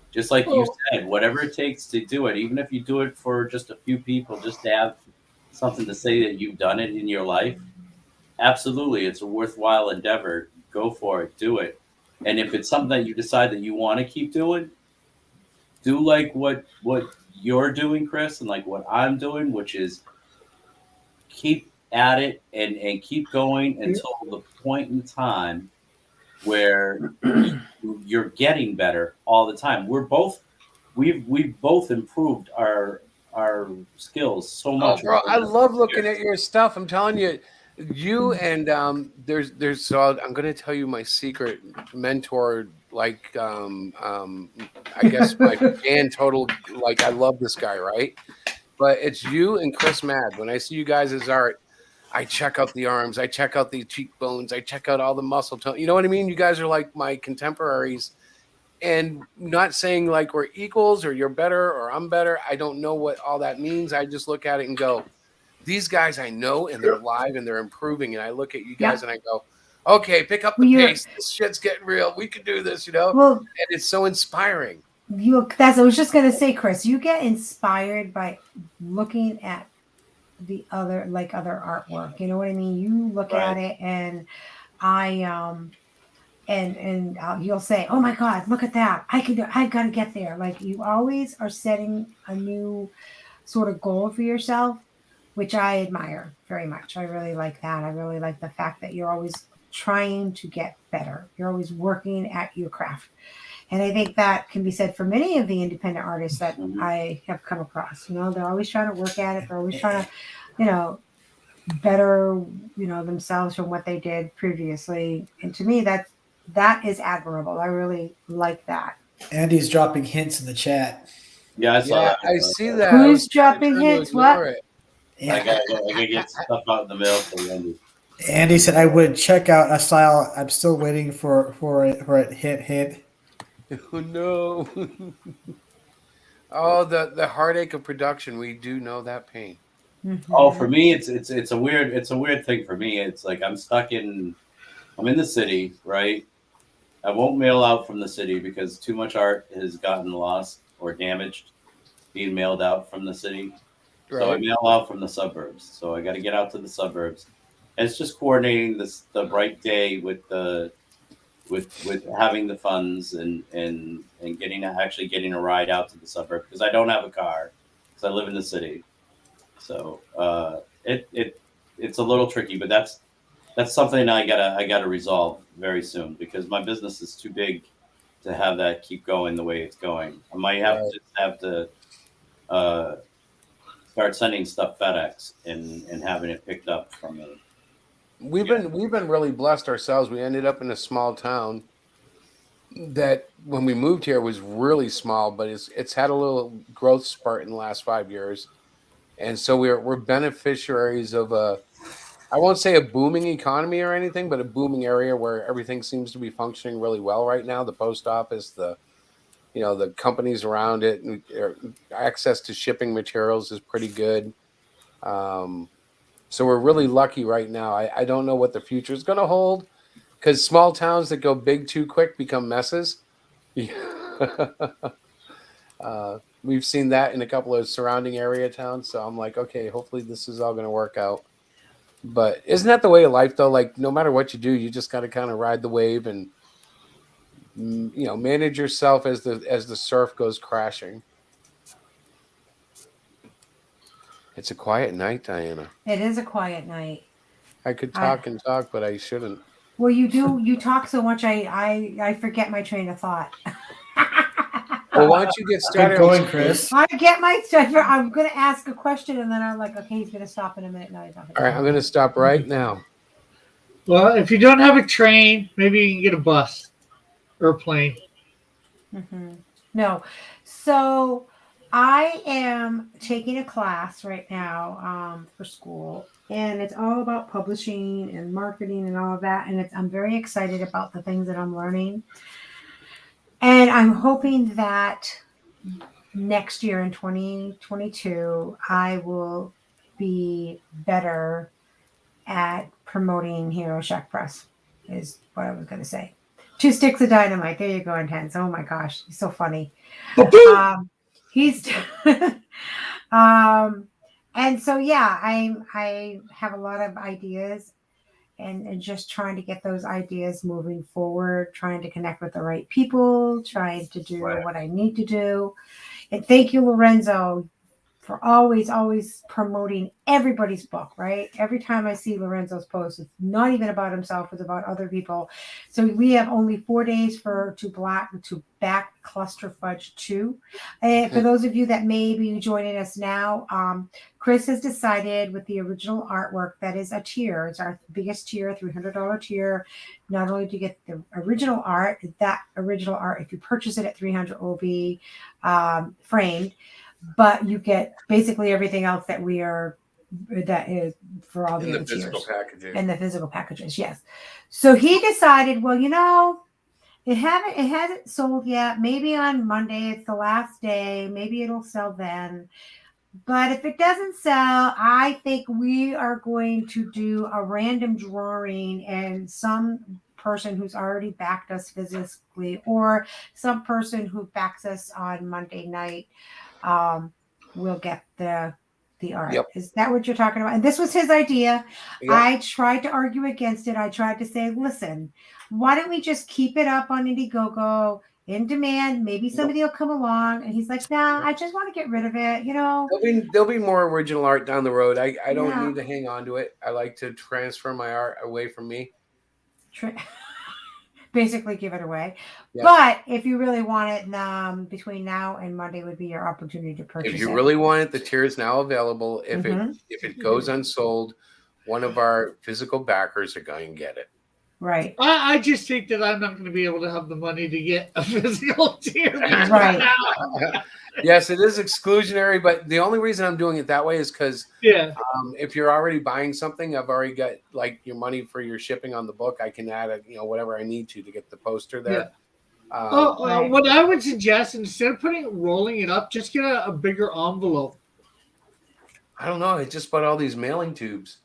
just like you said, whatever it takes to do it, even if you do it for just a few people, just to have something to say that you've done it in your life, absolutely, it's a worthwhile endeavor. Go for it, do it. And if it's something that you decide that you want to keep doing, do like what you're doing, Chris, and like what I'm doing, which is keep at it and keep going until the point in time where you're getting better all the time. We've both improved our skills so much. Oh, bro, I love looking at your stuff. I'm telling you, and so I'm going to tell you my secret mentor. Like, I guess my fan total. Like, I love this guy, right? But it's you and Chris Mad. When I see you guys' art, I check out the arms, I check out the cheekbones, I check out all the muscle tone. You know what I mean? You guys are like my contemporaries, and not saying like we're equals or you're better or I'm better. I don't know what all that means. I just look at it and go, these guys I know, and they're live and they're improving. And I look at you guys and I go, okay, pick up the pace. This shit's getting real. We can do this, Well, and it's so inspiring. I was just gonna say, Chris, you get inspired by looking at the other artwork. You know what I mean? You look at it, and you'll say, "Oh my God, look at that! I got to get there." Like, you always are setting a new sort of goal for yourself, which I admire very much. I really like that. I really like the fact that you're always trying to get better. You're always working at your craft. And I think that can be said for many of the independent artists that I have come across. They're always trying to work at it. They're always trying to, better, themselves from what they did previously. And to me, that's that is admirable. I really like that. Andy's dropping hints in the chat. Yeah, I saw that. I see that. Who's dropping trying to hints? ignore What? it. I gotta get stuff out in the mail for Wendy. Andy said I would check out a style. I'm still waiting for it. Hit. Oh no. Oh, the heartache of production. We do know that pain. Oh, for me, it's a weird thing for me. It's like I'm in the city, right? I won't mail out from the city because too much art has gotten lost or damaged being mailed out from the city. So I Right. mail out from the suburbs. So I got to get out to the suburbs. And it's just coordinating the right day with having the funds and getting a ride out to the suburb because I don't have a car because I live in the city. So it's a little tricky, but that's something I gotta resolve very soon because my business is too big to have that keep going the way it's going. I might have to start sending stuff FedEx and having it picked up from me. We've been really blessed ourselves. We ended up in a small town that when we moved here was really small, but it's had a little growth spurt in the last 5 years. And so we're beneficiaries of I won't say a booming economy or anything, but a booming area where everything seems to be functioning really well right now. The post office, the companies around it, and access to shipping materials is pretty good. So we're really lucky right now. I don't know what the future is going to hold because small towns that go big too quick become messes. We've seen that in a couple of surrounding area towns. So I'm like, okay, hopefully this is all going to work out. But isn't that the way of life, though? Like, no matter what you do, you just got to kind of ride the wave and manage yourself as the surf goes crashing. It's a quiet night, Diana. It is a quiet night. I could talk and talk, but I shouldn't. Well, you do. You talk so much, I forget my train of thought. Well, why don't you get started? Good going, Chris. I get my stuff. I'm going to ask a question, and then I'm like, okay, he's going to stop in a minute. No, he's not. All right, I'm going to stop right now. Well, if you don't have a train, maybe you can get a bus or a plane. Mm-hmm. No. So I am taking a class right now for school, and it's all about publishing and marketing and all of that. And I'm very excited about the things that I'm learning. And I'm hoping that next year in 2022, I will be better at promoting Hero Shack Press, is what I was going to say. 2 sticks of dynamite. There you go, Intense. Oh my gosh, he's so funny. He's and so yeah, I have a lot of ideas and just trying to get those ideas moving forward, trying to connect with the right people, trying to do what I need to do. And thank you, Lorenzo, for always promoting everybody's book, right? Every time I see Lorenzo's post, it's not even about himself, it's about other people. So we have only 4 days to back Cluster Fudge 2. And for those of you that may be joining us now, Chris has decided with the original artwork that is a tier. It's our biggest tier, $300 tier. Not only do you get the original art, if you purchase it at $300 will be framed, but you get basically everything else that is for all the other physical tiers. packages. And the physical packages, yes. So he decided, well, it hasn't sold yet. Maybe on Monday, it's the last day. Maybe it'll sell then. But if it doesn't sell, I think we are going to do a random drawing, and some person who's already backed us physically or some person who backs us on Monday night will get the art. Yep. Is that what you're talking about? And this was his idea. Yep. I tried to argue against it. I tried to say, listen, why don't we just keep it up on Indiegogo in demand? Maybe somebody will come along. And he's like, nah, I just want to get rid of it. There'll be more original art down the road. I don't need to hang on to it. I like to transfer my art away from me. Basically give it away. Yep. But if you really want it, between now and Monday would be your opportunity to purchase it. If you really want it, the tier is now available. If it goes unsold, one of our physical backers are going to get it. Right. I just think that I'm not going to be able to have the money to get a physical tier. Right. Yes, it is exclusionary, but the only reason I'm doing it that way is because Yeah. if you're already buying something, I've already got like your money for your shipping on the book. I can add whatever I need to get the poster there. What I would suggest, instead of rolling it up, just get a bigger envelope. I don't know. I just bought all these mailing tubes.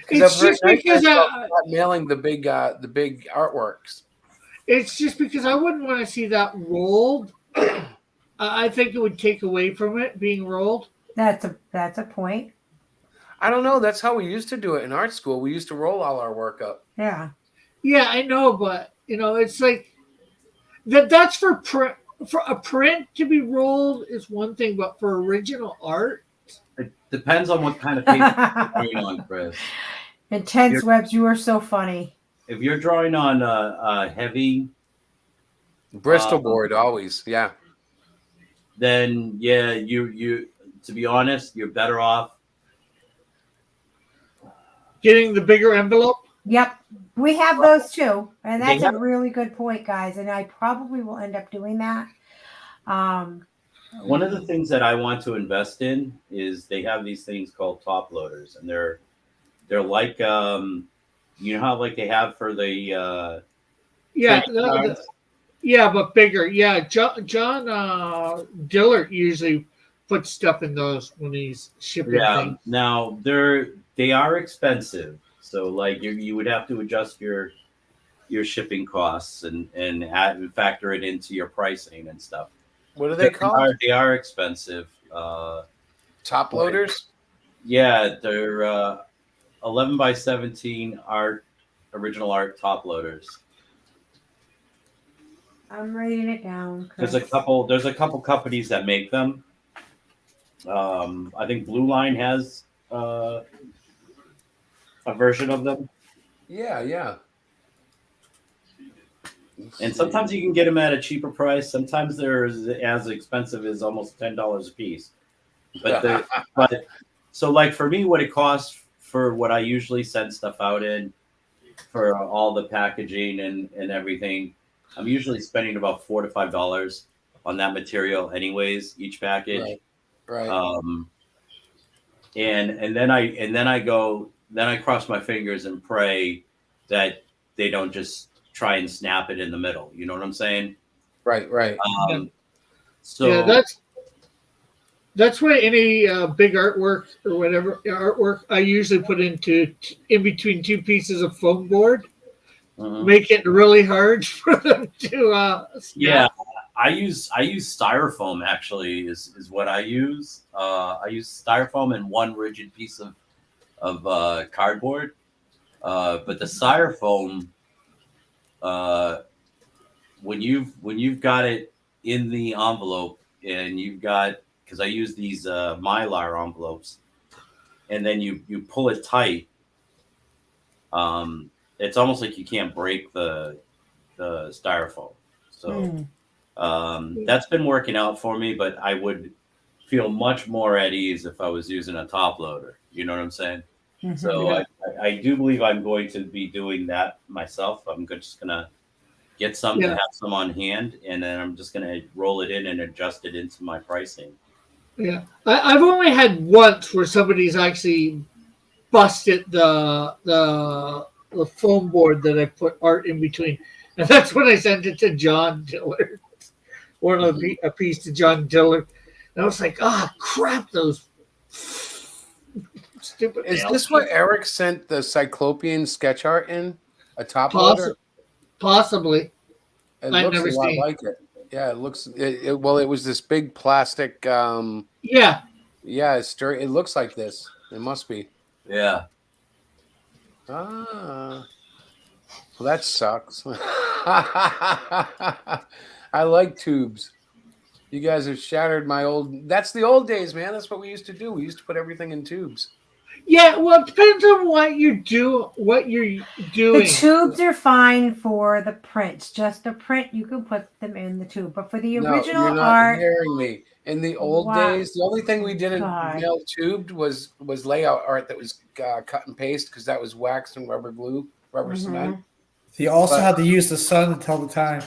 It's just because not mailing the big artworks. It's just because I wouldn't want to see that rolled. I think it would take away from it being rolled. That's a point. I don't know. That's how we used to do it in art school. We used to roll all our work up. Yeah. Yeah, I know, but it's like that's for print. For a print to be rolled is one thing, but for original art, it depends on what kind of paper you're drawing on, Chris. Intense Webs, you are so funny. If you're drawing on a heavy Bristol board, always, yeah. Then yeah, you to be honest, you're better off getting the bigger envelope. Yep, we have those too, and that's a really good point, guys. And I probably will end up doing that. One of the things that I want to invest in is they have these things called top loaders, and they're like you know how like they have for the but bigger. Yeah, John Dillard usually puts stuff in those when he's shipping things. Now they are expensive. So like you would have to adjust your shipping costs and factor it into your pricing and stuff. What are they called? They are expensive. Top loaders? Yeah, they're 11 by 17 original art top loaders. I'm writing it down. There's a couple companies that make them. I think Blue Line has a version of them. Yeah. And sometimes you can get them at a cheaper price. Sometimes they're as expensive as almost $10 a piece. But so like for me, what it costs for what I usually send stuff out in for all the packaging and everything, I'm usually spending about $4 to $5 on that material anyways, each package. Right. And then I cross my fingers and pray that they don't just try and snap it in the middle. You know what I'm saying? Right. So yeah, that's why any big artwork or whatever artwork I usually put in between two pieces of foam board, make it really hard for them to. Yeah, I use styrofoam actually is what I use. I use styrofoam and one rigid piece of cardboard, but the styrofoam, when you've got it in the envelope and you've got, because I use these Mylar envelopes, and then you pull it tight, it's almost like you can't break the styrofoam. So that's been working out for me, but I would feel much more at ease if I was using a top loader. You know what I'm saying? Mm-hmm. So I do believe I'm going to be doing that myself. I'm just gonna get some to have some on hand, and then I'm just gonna roll it in and adjust it into my pricing. Yeah, I've only had once where somebody's actually busted the foam board that I put art in between, and that's when I sent it to John Dillard, a piece to John Dillard, and I was like, crap, those stupid. Is this what Eric sent the Cyclopean sketch art in? A top loader? Possibly. It looks a lot like it. Yeah, it looks. It was this big plastic. Yeah, it looks like this. It must be. Yeah. Well, that sucks. I like tubes. You guys have shattered my old. That's the old days, man. That's what we used to do. We used to put everything in tubes. Yeah, well, it depends on what you do. What you're doing. The tubes are fine for the prints. Just the print, you can put them in the tube. But for the No, original you're not art, hearing me. In the old wow. days, the only thing we didn't God. mail tubed was layout art that was cut and paste because that was waxed and rubber glue, rubber cement. You also But- had to use the sun to tell the time.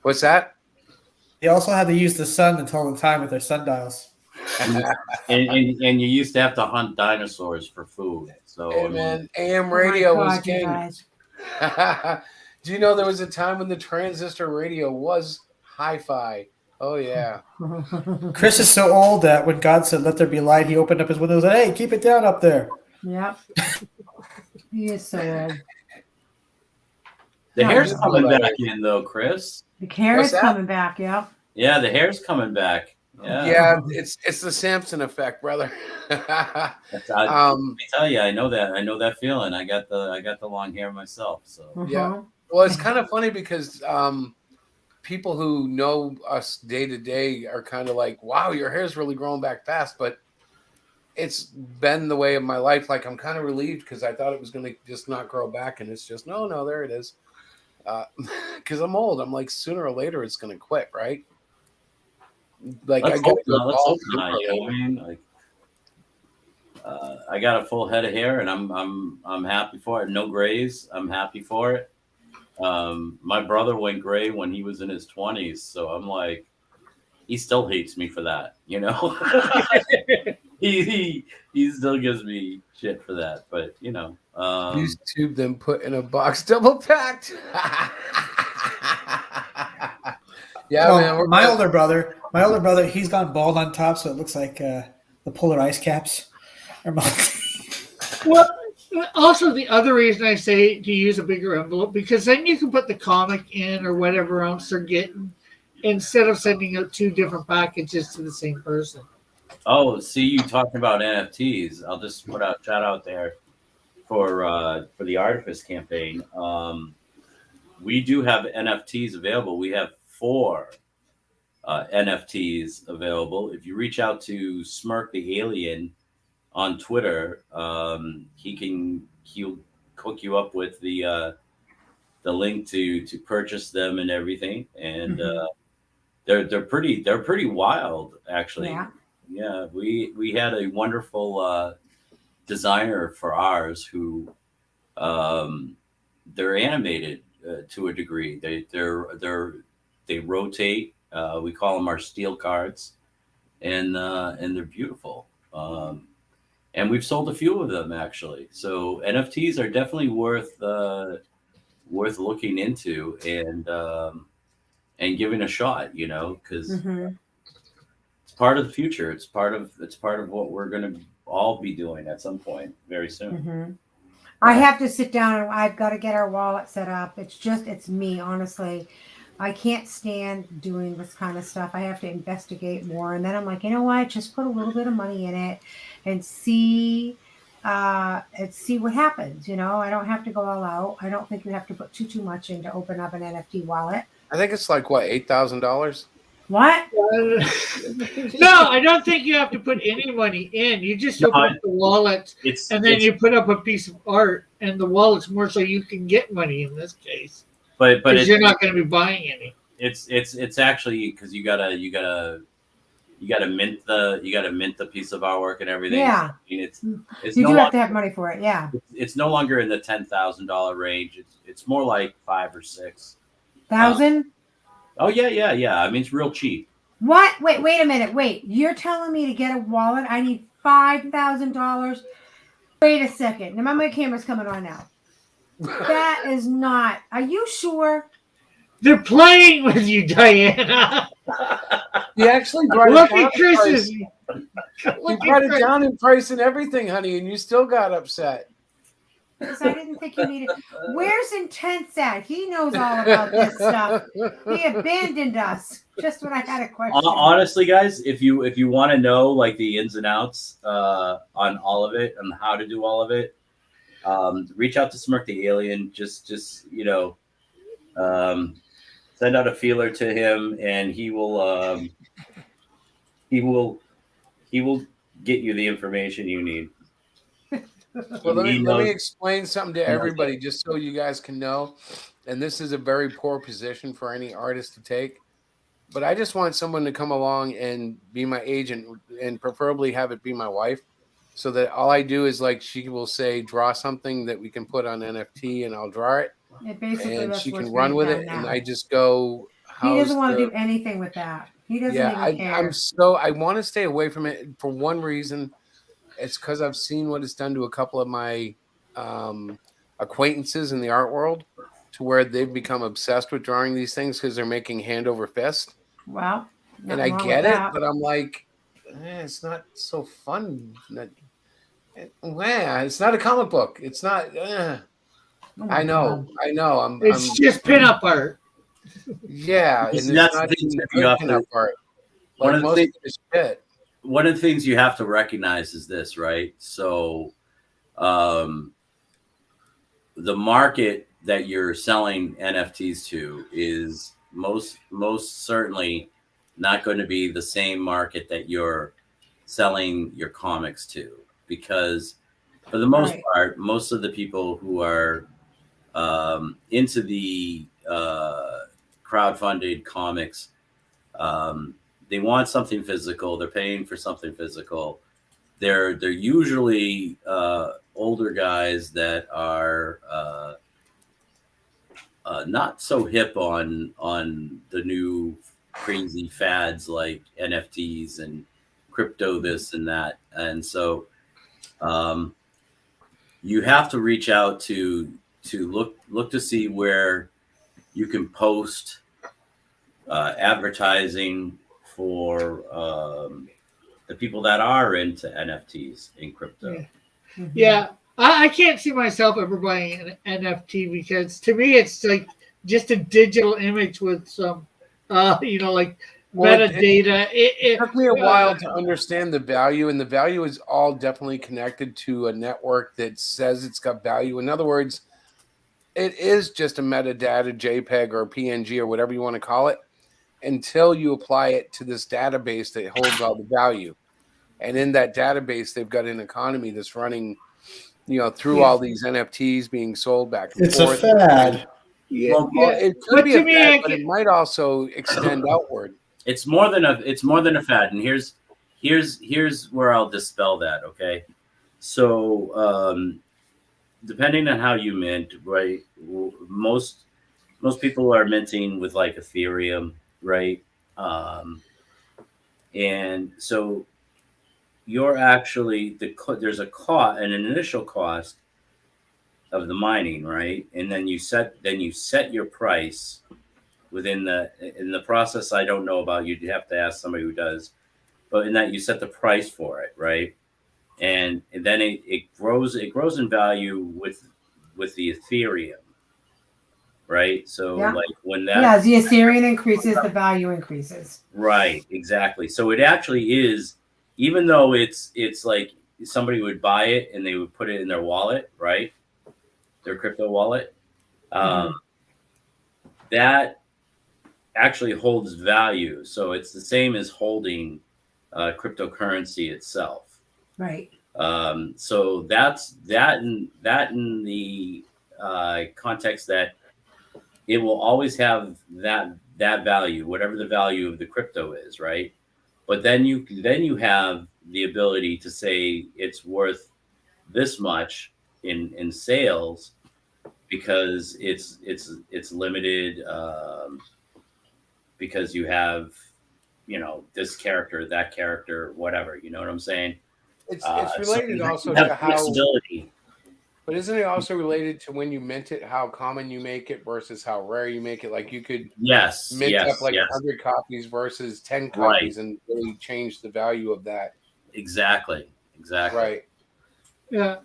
What's that? They also had to use the sun to tell the time with their sundials. and you used to have to hunt dinosaurs for food. So Hey I mean, man, AM Oh my radio was God, you king. guys. Do you know there was a time when the transistor radio was hi-fi? Oh yeah. Chris is so old that when God said, "Let there be light," he opened up his windows and, "Hey, keep it down up there." Yep. He is so old. the No, hair's you- coming back in though, Chris. The hair What's is that? coming back, yep. Yeah, the hair's coming back. Yeah, Yeah, it's the Samson effect, brother. Let me tell you, I know that feeling. I got the long hair myself. So Yeah. Well, it's kind of funny because people who know us day to day are kind of like, wow, your hair's really growing back fast. But it's been the way of my life. Like, I'm kind of relieved because I thought it was going to just not grow back. And it's just, no, there it is. Because I'm old. I'm like, sooner or later, it's going to quit, right? Like, let's I got hope to go not. Let's bald hope not. You know what I mean? Like, I got a full head of hair, and I'm happy for it. No grays. I'm happy for it. My brother went gray when he was in his 20s, so I'm like, he still hates me for that, you know. he still gives me shit for that, but you know, use tube, then put in a box, double packed. Yeah, Well, man. my older brother, he's gone bald on top, so it looks like the polar ice caps. Well, also the other reason I say to use a bigger envelope, because then you can put the comic in or whatever else they're getting instead of sending out 2 different packages to the same person. Oh, see, you talking about NFTs. I'll just put a shout out there for the Artifice campaign. We do have NFTs available. We have 4 NFTs available. If you reach out to Smirk the Alien on Twitter, he'll hook you up with the link to purchase them and everything. And they're pretty wild, actually. Yeah, we had a wonderful designer for ours who they're animated to a degree. They rotate. We call them our steel cards, and they're beautiful. And we've sold a few of them actually. So NFTs are definitely worth looking into and giving a shot. You know, because it's part of the future. It's part of what we're going to all be doing at some point very soon. I have to sit down and I've got to get our wallet set up. It's me, honestly. I can't stand doing this kind of stuff. I have to investigate more. And then I'm like, you know what? Just put a little bit of money in it and see what happens. You know, I don't have to go all out. I don't think you have to put too much in to open up an NFT wallet. I think it's like what, $8,000? What? No, I don't think you have to put any money in. You just open up the wallet and then you put up a piece of art, and the wallet's more so you can get money in this case. But you're not going to be buying any. It's actually because you gotta mint the piece of artwork and everything. Yeah, I mean, it's you no do longer, have to have money for it. Yeah, it's no longer in the $10,000 range. It's more like 5 or 6 thousand. Oh yeah. I mean, it's real cheap. What? Wait a minute. Wait, you're telling me to get a wallet? I need $5,000. Wait a second. Now my camera's coming on now. That is not. Are you sure? They're playing with you, Diana. You actually brought Look it down at Chris's. You brought it down in price and everything, honey, and you still got upset. Because I didn't think you needed. Where's Intense at? He knows all about this stuff. He abandoned us just when I had a question. Honestly, guys, if you want to know like the ins and outs on all of it and how to do all of it, reach out to Smirk the Alien. Just send out a feeler to him, and he will get you the information you need. Well, let me knows- explain something to he knows everybody, just so you guys can know. And this is a very poor position for any artist to take. But I just want someone to come along and be my agent, and preferably have it be my wife, so that all I do is, like, she will say, draw something that we can put on NFT, and I'll draw it, Basically, and that's she what's can run being with done it, and now. I just go, He doesn't how's want to the do anything with that. He doesn't yeah, even care. I want to stay away from it for one reason. It's because I've seen what it's done to a couple of my acquaintances in the art world, to where they've become obsessed with drawing these things because they're making hand over fist. Well, And I nothing wrong get with it, that. but I'm like, it's not so fun. It's not a comic book. It's not. Oh my I know. God. I know. It's just pinup art. Yeah, and it's That's the not thing even too, good you have pinup to- art. one Like of the most things- of this shit. One of the things you have to recognize is this, right? So, the market that you're selling NFTs to is most certainly not going to be the same market that you're selling your comics to, because for the most part, most of the people who are into the crowdfunded comics, they want something physical. They're paying for something physical. They're usually older guys that are not so hip on the new crazy fads like NFTs and crypto, this and that. And so you have to reach out to look to see where you can post advertising for the people that are into NFTs in crypto. Yeah, I can't see myself ever buying an NFT, because to me it's like just a digital image with some, like metadata. It took me a while to understand the value, and the value is all definitely connected to a network that says it's got value. In other words, it is just a metadata JPEG or PNG or whatever you want to call it, until you apply it to this database that holds all the value. And in that database, they've got an economy that's running, through all these NFTs being sold back and It's a forth. fad. Well, it could be a fad, but it might also extend outward. It's more than a fad, and here's where I'll dispel that. Okay, so depending on how you mint, right? Most people are minting with like Ethereum, right? And so you're actually there's an initial cost of the mining, right? And then you set your price in the process. I don't know about, you'd have to ask somebody who does, but in that you set the price for it, right? And then it grows in value with the Ethereum, right? So like when that as the Ethereum increases, the value increases. Right, exactly. So it actually is, even though it's like somebody would buy it and they would put it in their wallet, right? Their crypto wallet. That actually holds value. So it's the same as holding cryptocurrency itself. Right. So that's in the context that it will always have that value, whatever the value of the crypto is, right? But then you have the ability to say it's worth this much in sales, because it's limited, because you have this character, that character, whatever, you know what I'm saying? It's related so also you have to how flexibility. But isn't it also related to when you mint it, how common you make it versus how rare you make it? Like you could mint up like 100 copies versus 10 copies and really change the value of that. Exactly. Right. Yeah.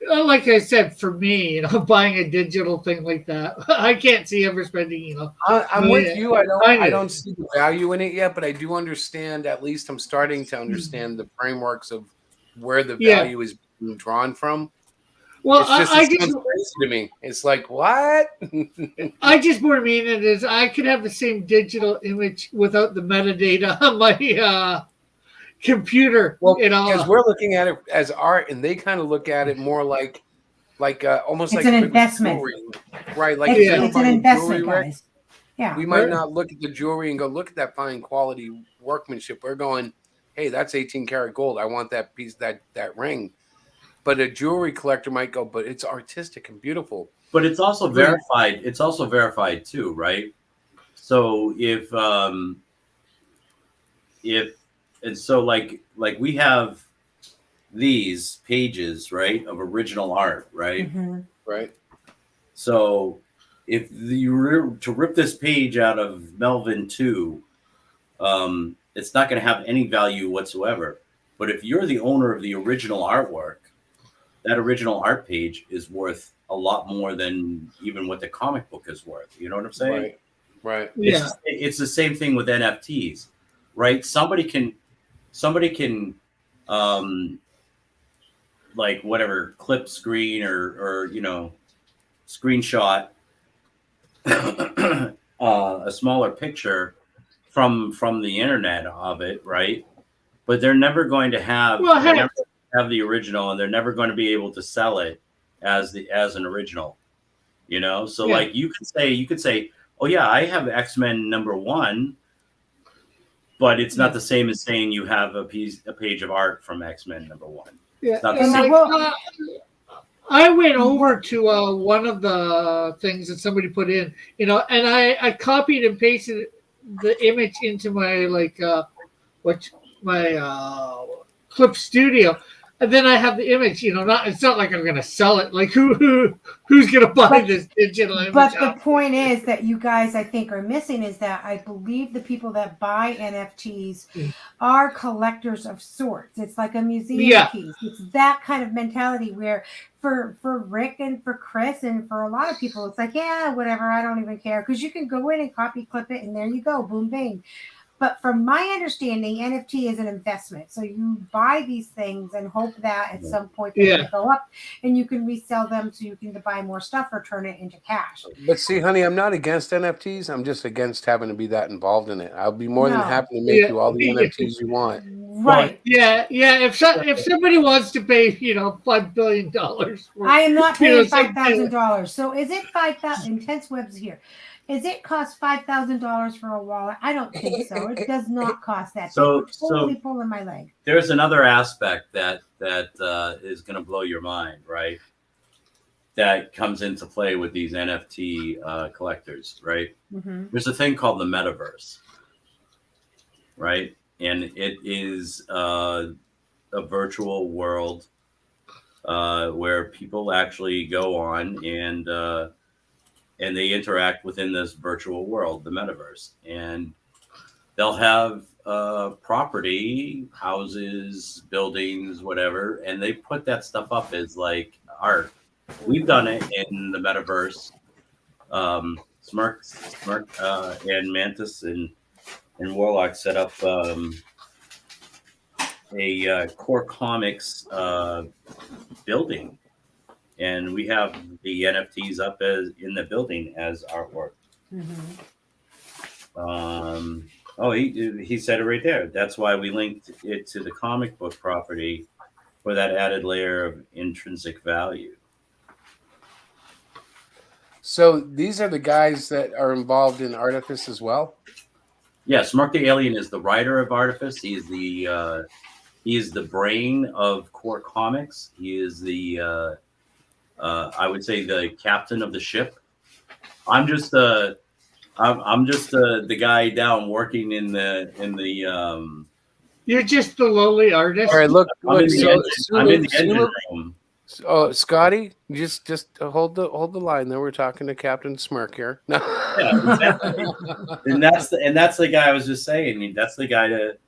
Like I said, for me, buying a digital thing like that, I can't see ever spending, I'm with you. I don't see the value in it yet, but I do understand, at least I'm starting to understand the frameworks of where the value is being drawn from. Well, it's just, it sounds crazy to me. It's like, what? I just more mean it is I could have the same digital image without the metadata on my computer. Well, because we're looking at it as art, and they kind of look at it more like almost It's like an if it was investment. jewelry. Right? Like It's, if you were it's an buying investment, jewelry, Rick, guys. Yeah. we might not look at the jewelry and go, look at that fine quality workmanship. We're going, hey, that's 18 karat gold. I want that piece, that ring. But a jewelry collector might go, but it's artistic and beautiful. But it's also verified. It's also verified too, right? So if and so like we have these pages, right, of original art, right? Mm-hmm. Right. So if you were to rip this page out of Melvin 2, it's not going to have any value whatsoever. But if you're the owner of the original artwork, that original art page is worth a lot more than even what the comic book is worth. You know what I'm saying? Right. It's the same thing with NFTs, right? Somebody can like whatever, clip screen or screenshot a smaller picture from the internet of it, right? But they're never going to have the original, and they're never going to be able to sell it as an original. So like you could say, oh yeah, I have X-Men #1, but it's not the same as saying you have a page of art from X-Men #1. Yeah, It's not the and same. I went over to one of the things that somebody put in, and I copied and pasted the image into my Clip Studio, and then I have the image. It's not like I'm going to sell it. Like who's going to buy this digital image? But the point is that you guys, I think, are missing is that I believe the people that buy NFTs are collectors of sorts. It's like a museum piece. It's that kind of mentality where for Rick and for Chris and for a lot of people, it's like, yeah, whatever, I don't even care. Because you can go in and copy clip it and there you go, boom, bang. But from my understanding, NFT is an investment. So you buy these things and hope that at some point they're going to go up and you can resell them so you can buy more stuff or turn it into cash. But see, honey, I'm not against NFTs. I'm just against having to be that involved in it. I'll be more than happy to make you all the NFTs you want. Right. Yeah. If somebody wants to pay, $5 billion, I am not paying $5,000. So is it $5,000? Intense Web's here. Is it cost $5,000 for a wallet? I don't think so. It does not cost that. So totally pulling my leg. There's another aspect that is going to blow your mind, right? That comes into play with these NFT collectors, right? Mm-hmm. There's a thing called the metaverse, right? And it is a virtual world where people actually go on and they interact within this virtual world, the metaverse, and they'll have property, houses, buildings, whatever, and they put that stuff up as like art. We've done it in the metaverse. Smirk, and Mantis and Warlock set up a Core Comics building. And we have the NFTs up as in the building as artwork. Mm-hmm. He said it right there. That's why we linked it to the comic book property for that added layer of intrinsic value. So these are the guys that are involved in Artifice as well? Yes, Mark the Alien is the writer of Artifice. He is the brain of Core Comics. He is the I would say the captain of the ship. I'm just the guy down working in the. You're just the lowly artist. All right, look. I'm in the engine room. Oh, Scotty, just hold the line. There, we're talking to Captain Smirk here. No. Yeah, exactly. and that's the guy I was just saying. That's the guy to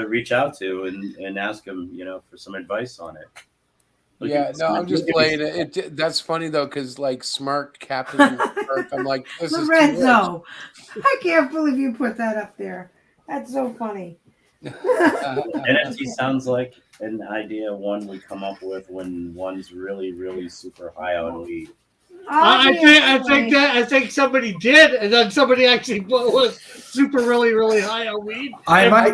reach out to and ask him, for some advice on it. I'm just playing it. That's funny though, because like Smirk, Captain Smirk, I'm like, this Lorenzo, I can't believe you put that up there. That's so funny. NFT sounds like an idea one would come up with when one's really, really super high on weed. I think somebody did, and then somebody actually was super really high on weed. I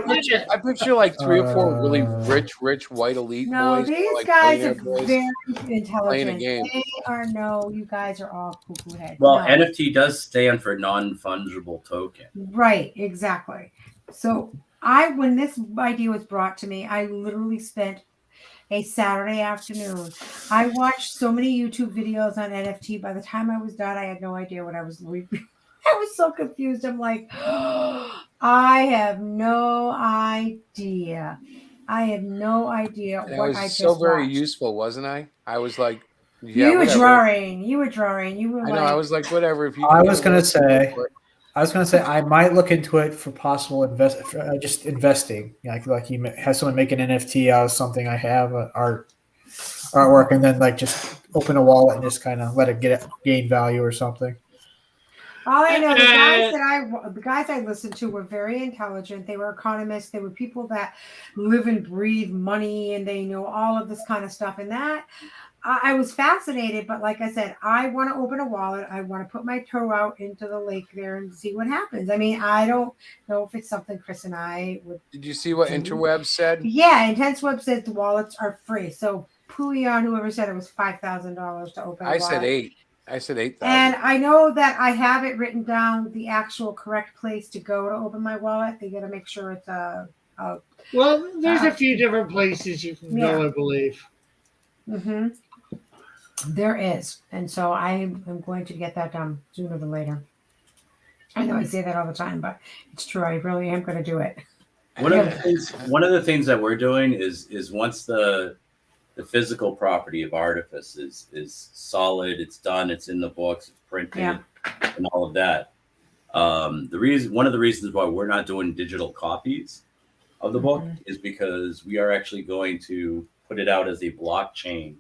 picture like 3 or 4 really rich white elite No, boys, these like guys are billionaire boys, very playing a intelligent. game. They are you guys are all cuckoo heads. Well, No. NFT does stand for non-fungible token. Right, exactly. So when this idea was brought to me, I literally spent a Saturday afternoon. I watched so many YouTube videos on NFT. By the time I was done, I had no idea what I was reading. I was so confused. I'm like, I have no idea. I have no idea And I what was I so just very watched. useful, wasn't I? I was like, yeah, You were whatever. drawing. You were I know. I was like, whatever. If you I can was get gonna work, go say, for it. I might look into it for possible just investing. Like you have someone make an NFT out of something I have artwork, and then like just open a wallet and just kind of let it gain value or something. All I know, the guys I listened to were very intelligent. They were economists. They were people that live and breathe money, and they know all of this kind of stuff. And that I was fascinated. But like I said, I want to open a wallet. I want to put my toe out into the lake there and see what happens. I mean, I don't know if it's something Chris and I would. Did you see what Interweb said? Yeah, IntenseWeb says the wallets are free. So Puyon, whoever said it was $5,000 to open a wallet. I said 8. I said 8,000. And I know that I have it written down the actual correct place to go to open my wallet. They got to make sure it's well, there's a few different places you can go, I believe. Mm-hmm. There is, and so I am going to get that done sooner than later. I know I say that all the time, but it's true. I really am going to do it. One of the things that we're doing is once the physical property of Artifice is solid, it's done, it's in the books, it's printed, and all of that. One of the reasons why we're not doing digital copies of the book is because we are actually going to put it out as a blockchain.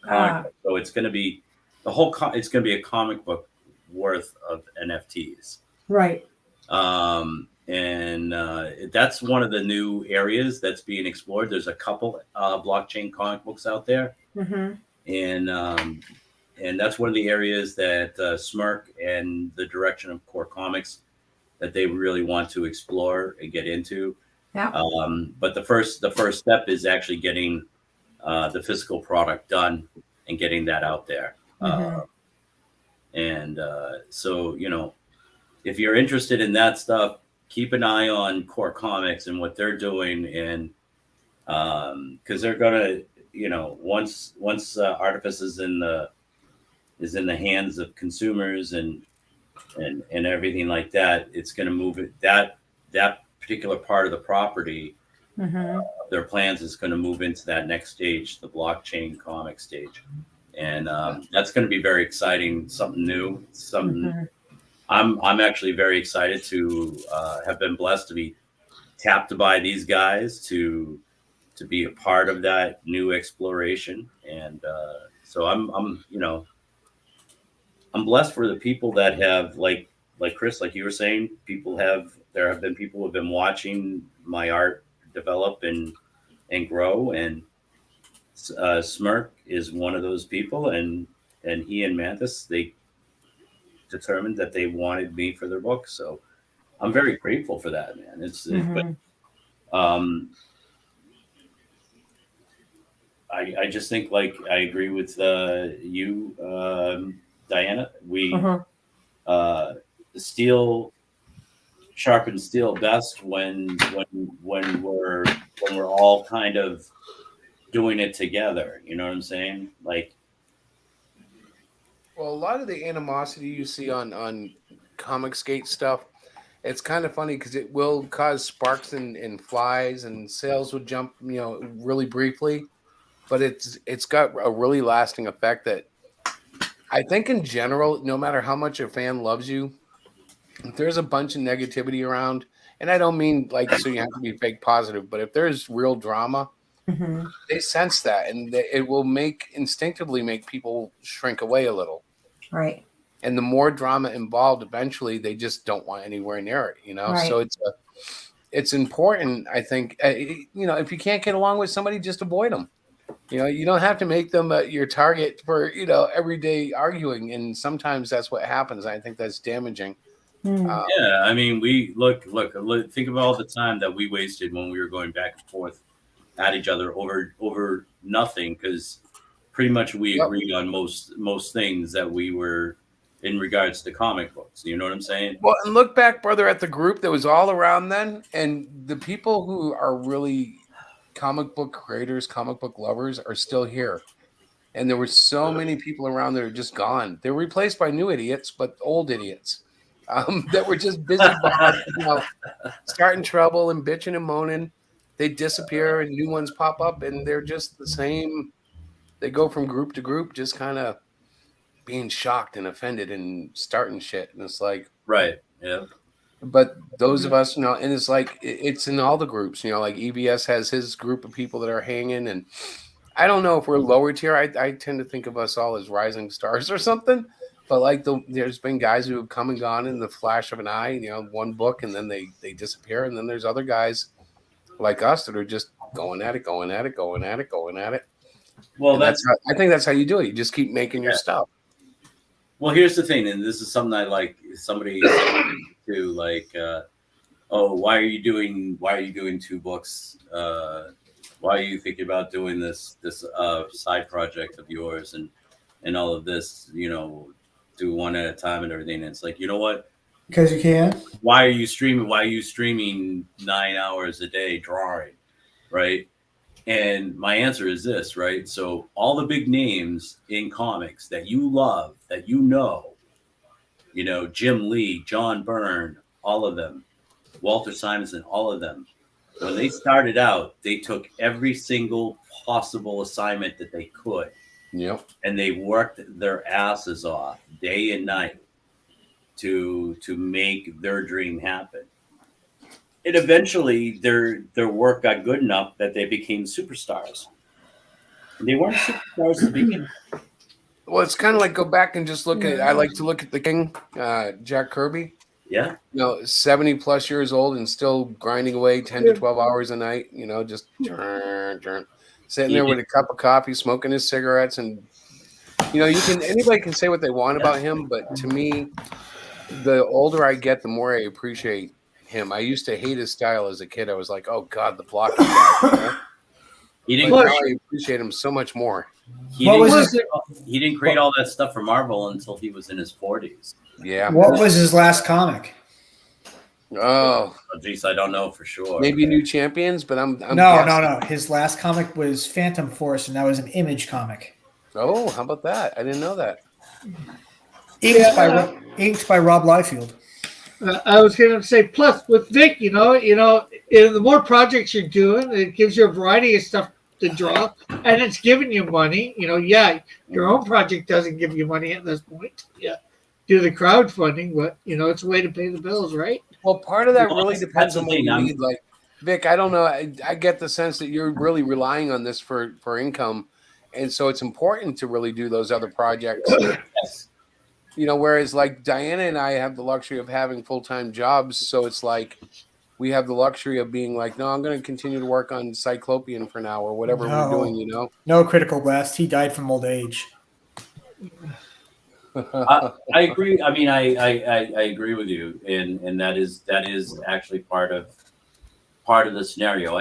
So it's going to be it's going to be a comic book worth of NFTs. Right. And that's one of the new areas that's being explored. There's a couple blockchain comic books out there, and that's one of the areas that Smirk and the direction of Core Comics that they really want to explore and get into. Yeah. But the first step is actually getting the physical product done and getting that out there. So if you're interested in that stuff, keep an eye on Core Comics and what they're doing, and because they're gonna, once Artifice is in the hands of consumers and everything like that, it's gonna move it that particular part of the property. Their plans is going to move into that next stage, the blockchain comic stage, and that's going to be very exciting. Something new. I'm actually very excited to have been blessed to be tapped by these guys to be a part of that new exploration, and so I'm blessed for the people that have like Chris, like you were saying, there have been people who have been watching my art develop and grow, and Smirk is one of those people, and he and Mantis, they determined that they wanted me for their book, so I'm very grateful for that, man. I just think, like, I agree with you, Diana. We steel sharpens steel best when we're all kind of doing it together. You know what I'm saying? Like, well, a lot of the animosity you see on Comicsgate stuff, it's kind of funny because it will cause sparks and flies, and sales would jump, really briefly, but it's got a really lasting effect that I think in general, no matter how much a fan loves you, if there's a bunch of negativity around, and I don't mean like so you have to be fake positive, but if there's real drama, they sense that, and it will instinctively make people shrink away a little. Right. And the more drama involved, eventually they just don't want anywhere near it, Right. So it's important, I think, if you can't get along with somebody, just avoid them. You know, you don't have to make them your target for, everyday arguing. And sometimes that's what happens. I think that's damaging. Yeah, I mean, we look. Think of all the time that we wasted when we were going back and forth at each other over nothing, because pretty much we agreed on most things that we were in regards to comic books. You know what I'm saying? Well, and look back, brother, at the group that was all around then, and the people who are really comic book creators, comic book lovers are still here. And there were so many people around that are just gone. They're replaced by new idiots, but old idiots that were just busy about, starting trouble and bitching and moaning. They disappear and new ones pop up, and they're just the same. They go from group to group, just kind of being shocked and offended and starting shit. And it's like, right, yeah. But those of us, and it's like it's in all the groups. Like EBS has his group of people that are hanging, and I don't know if we're lower tier. I tend to think of us all as rising stars or something. But like there's been guys who have come and gone in the flash of an eye. One book and then they disappear, and then there's other guys like us that are just going at it. Well, I think that's how you do it. You just keep making your stuff. Well, here's the thing, and this is something I like. Somebody to like, oh, why are you doing 2 books? Why are you thinking about doing this side project of yours and all of this? Do one at a time and everything. And it's like, you know what? Because you can. Why are you streaming? Why are you streaming 9 hours a day drawing, right? And my answer is this, right? So all the big names in comics that you love, that Jim Lee, John Byrne, all of them, Walter Simonson, all of them, when they started out, they took every single possible assignment that they could. Yep. And they worked their asses off day and night to make their dream happen. And eventually their work got good enough that they became superstars. And they weren't superstars to begin with. Well, it's kind of like go back and just look at. I like to look at the King, Jack Kirby. Yeah. 70 plus years old and still grinding away 10 to 12 hours a night. Just sitting there with a cup of coffee, smoking his cigarettes, and anybody can say what they want about him, but to me, the older I get, the more I appreciate him. I used to hate his style as a kid. I was like, oh God, the blocking guy. Now I appreciate him so much more. He didn't create all that stuff for Marvel until he was in his 40s. Yeah. What was his last comic? Oh, geez, I don't know for sure. Maybe New Champions, but I'm no. His last comic was Phantom Force, and that was an Image comic. Oh, how about that? I didn't know that. Inked by Rob Liefeld. I was going to say, plus with Vic, the more projects you're doing, it gives you a variety of stuff to draw, and it's giving you money. Your own project doesn't give you money at this point. Yeah, do the crowdfunding, but it's a way to pay the bills, right? Well, part of that really depends on what you need. Like Vic, I don't know. I get the sense that you're really relying on this for income, and so it's important to really do those other projects. Yes. Whereas like Diana and I have the luxury of having full-time jobs, so it's like we have the luxury of being like, no, I'm going to continue to work on Cyclopean for now or whatever we're doing. No Critical Blast. He died from old age. I agree. I mean, I agree with you, and that is actually part of the scenario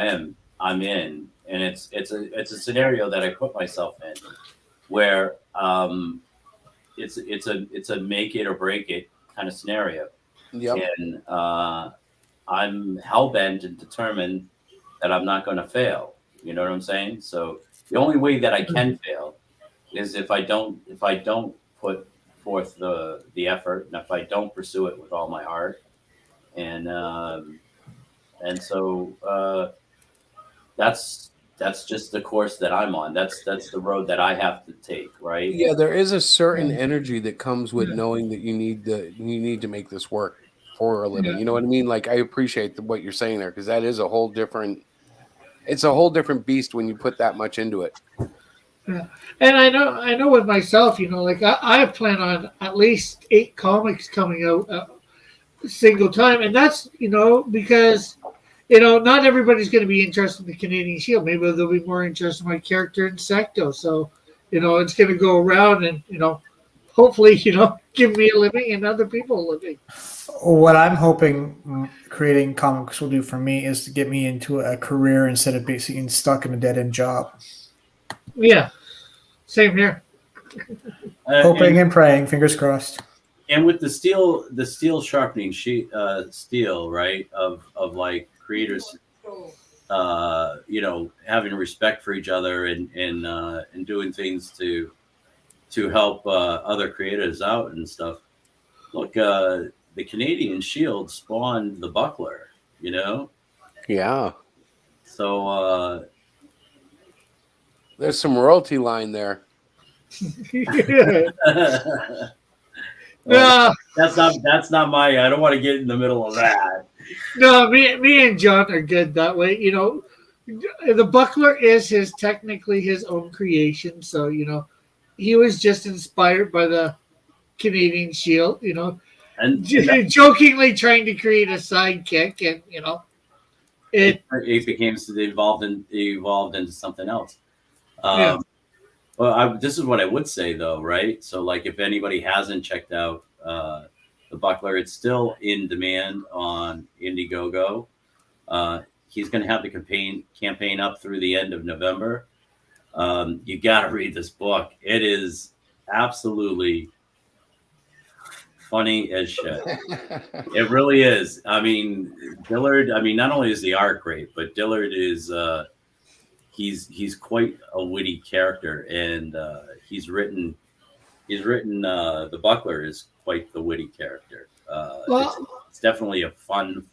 I'm in, and it's a scenario that I put myself in, where it's a make it or break it kind of scenario. Yep. And I'm hell-bent and determined that I'm not going to fail. You know what I'm saying? So the only way that I can fail is if I don't put forth the effort, and if I don't pursue it with all my heart. And so that's just the course that I'm on. That's the road that I have to take, right? Yeah, there is a certain energy that comes with knowing that you need to make this work for a living. You know what I mean? Like I appreciate what you're saying there, because that is a whole different beast when you put that much into it. Yeah. And I know with myself, like I plan on at least 8 comics coming out a single time, and that's because not everybody's going to be interested in the Canadian Shield. Maybe they'll be more interested in my character Insecto. So, it's going to go around and, hopefully, give me a living and other people a living. What I'm hoping creating comics will do for me is to get me into a career instead of basically stuck in a dead end job. Yeah, same here. Hoping and praying, fingers crossed. And with the steel sharpening steel, right? Of like creators, having respect for each other and doing things to help other creators out and stuff. Look, the Canadian Shield spawned the Buckler, Yeah. So there's some royalty line there. No, that's not my. I don't want to get in the middle of that. No, me and John are good that way. The Buckler is technically his own creation, so he was just inspired by the Canadian Shield. And jokingly trying to create a sidekick, and it became evolved into something else. Yeah. Well, this is what I would say though, right? So, like, if anybody hasn't checked out the Buckler, it's still in demand on Indiegogo. He's going to have the campaign up through the end of November. You got to read this book. It is absolutely funny as shit. It really is. I mean, Dillard. I mean, not only is the art great, but Dillard is. He's quite a witty character, and he's written the Buckler is quite the witty character. It's definitely a fun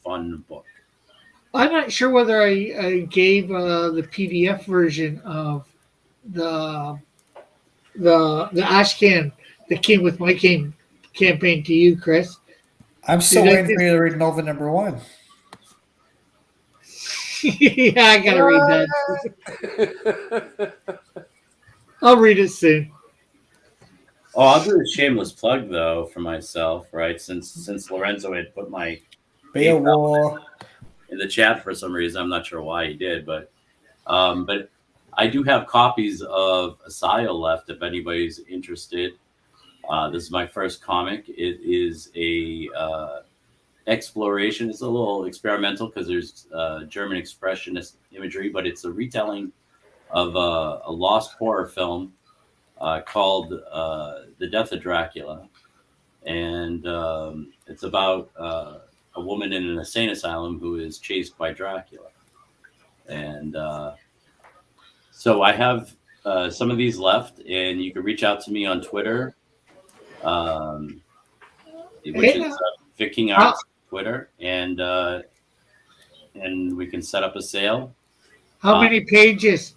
book. I'm not sure whether I gave the PDF version of the Ashcan that came with my campaign to you, Chris. I'm still waiting for you to read Nova #1. Yeah, I gotta read that. I'll read it soon. Oh, I'll do a shameless plug though for myself, right? Since Lorenzo had put my Beowulf in the chat for some reason, I'm not sure why he did, but I do have copies of Asio left if anybody's interested. This is my first comic. It is a exploration. It's a little experimental because there's German expressionist imagery, but it's a retelling of a lost horror film called The Death of Dracula. And it's about a woman in an insane asylum who is chased by Dracula. And so I have some of these left, and you can reach out to me on Twitter, which is Vic King Arts. Twitter, and we can set up a sale. How many pages?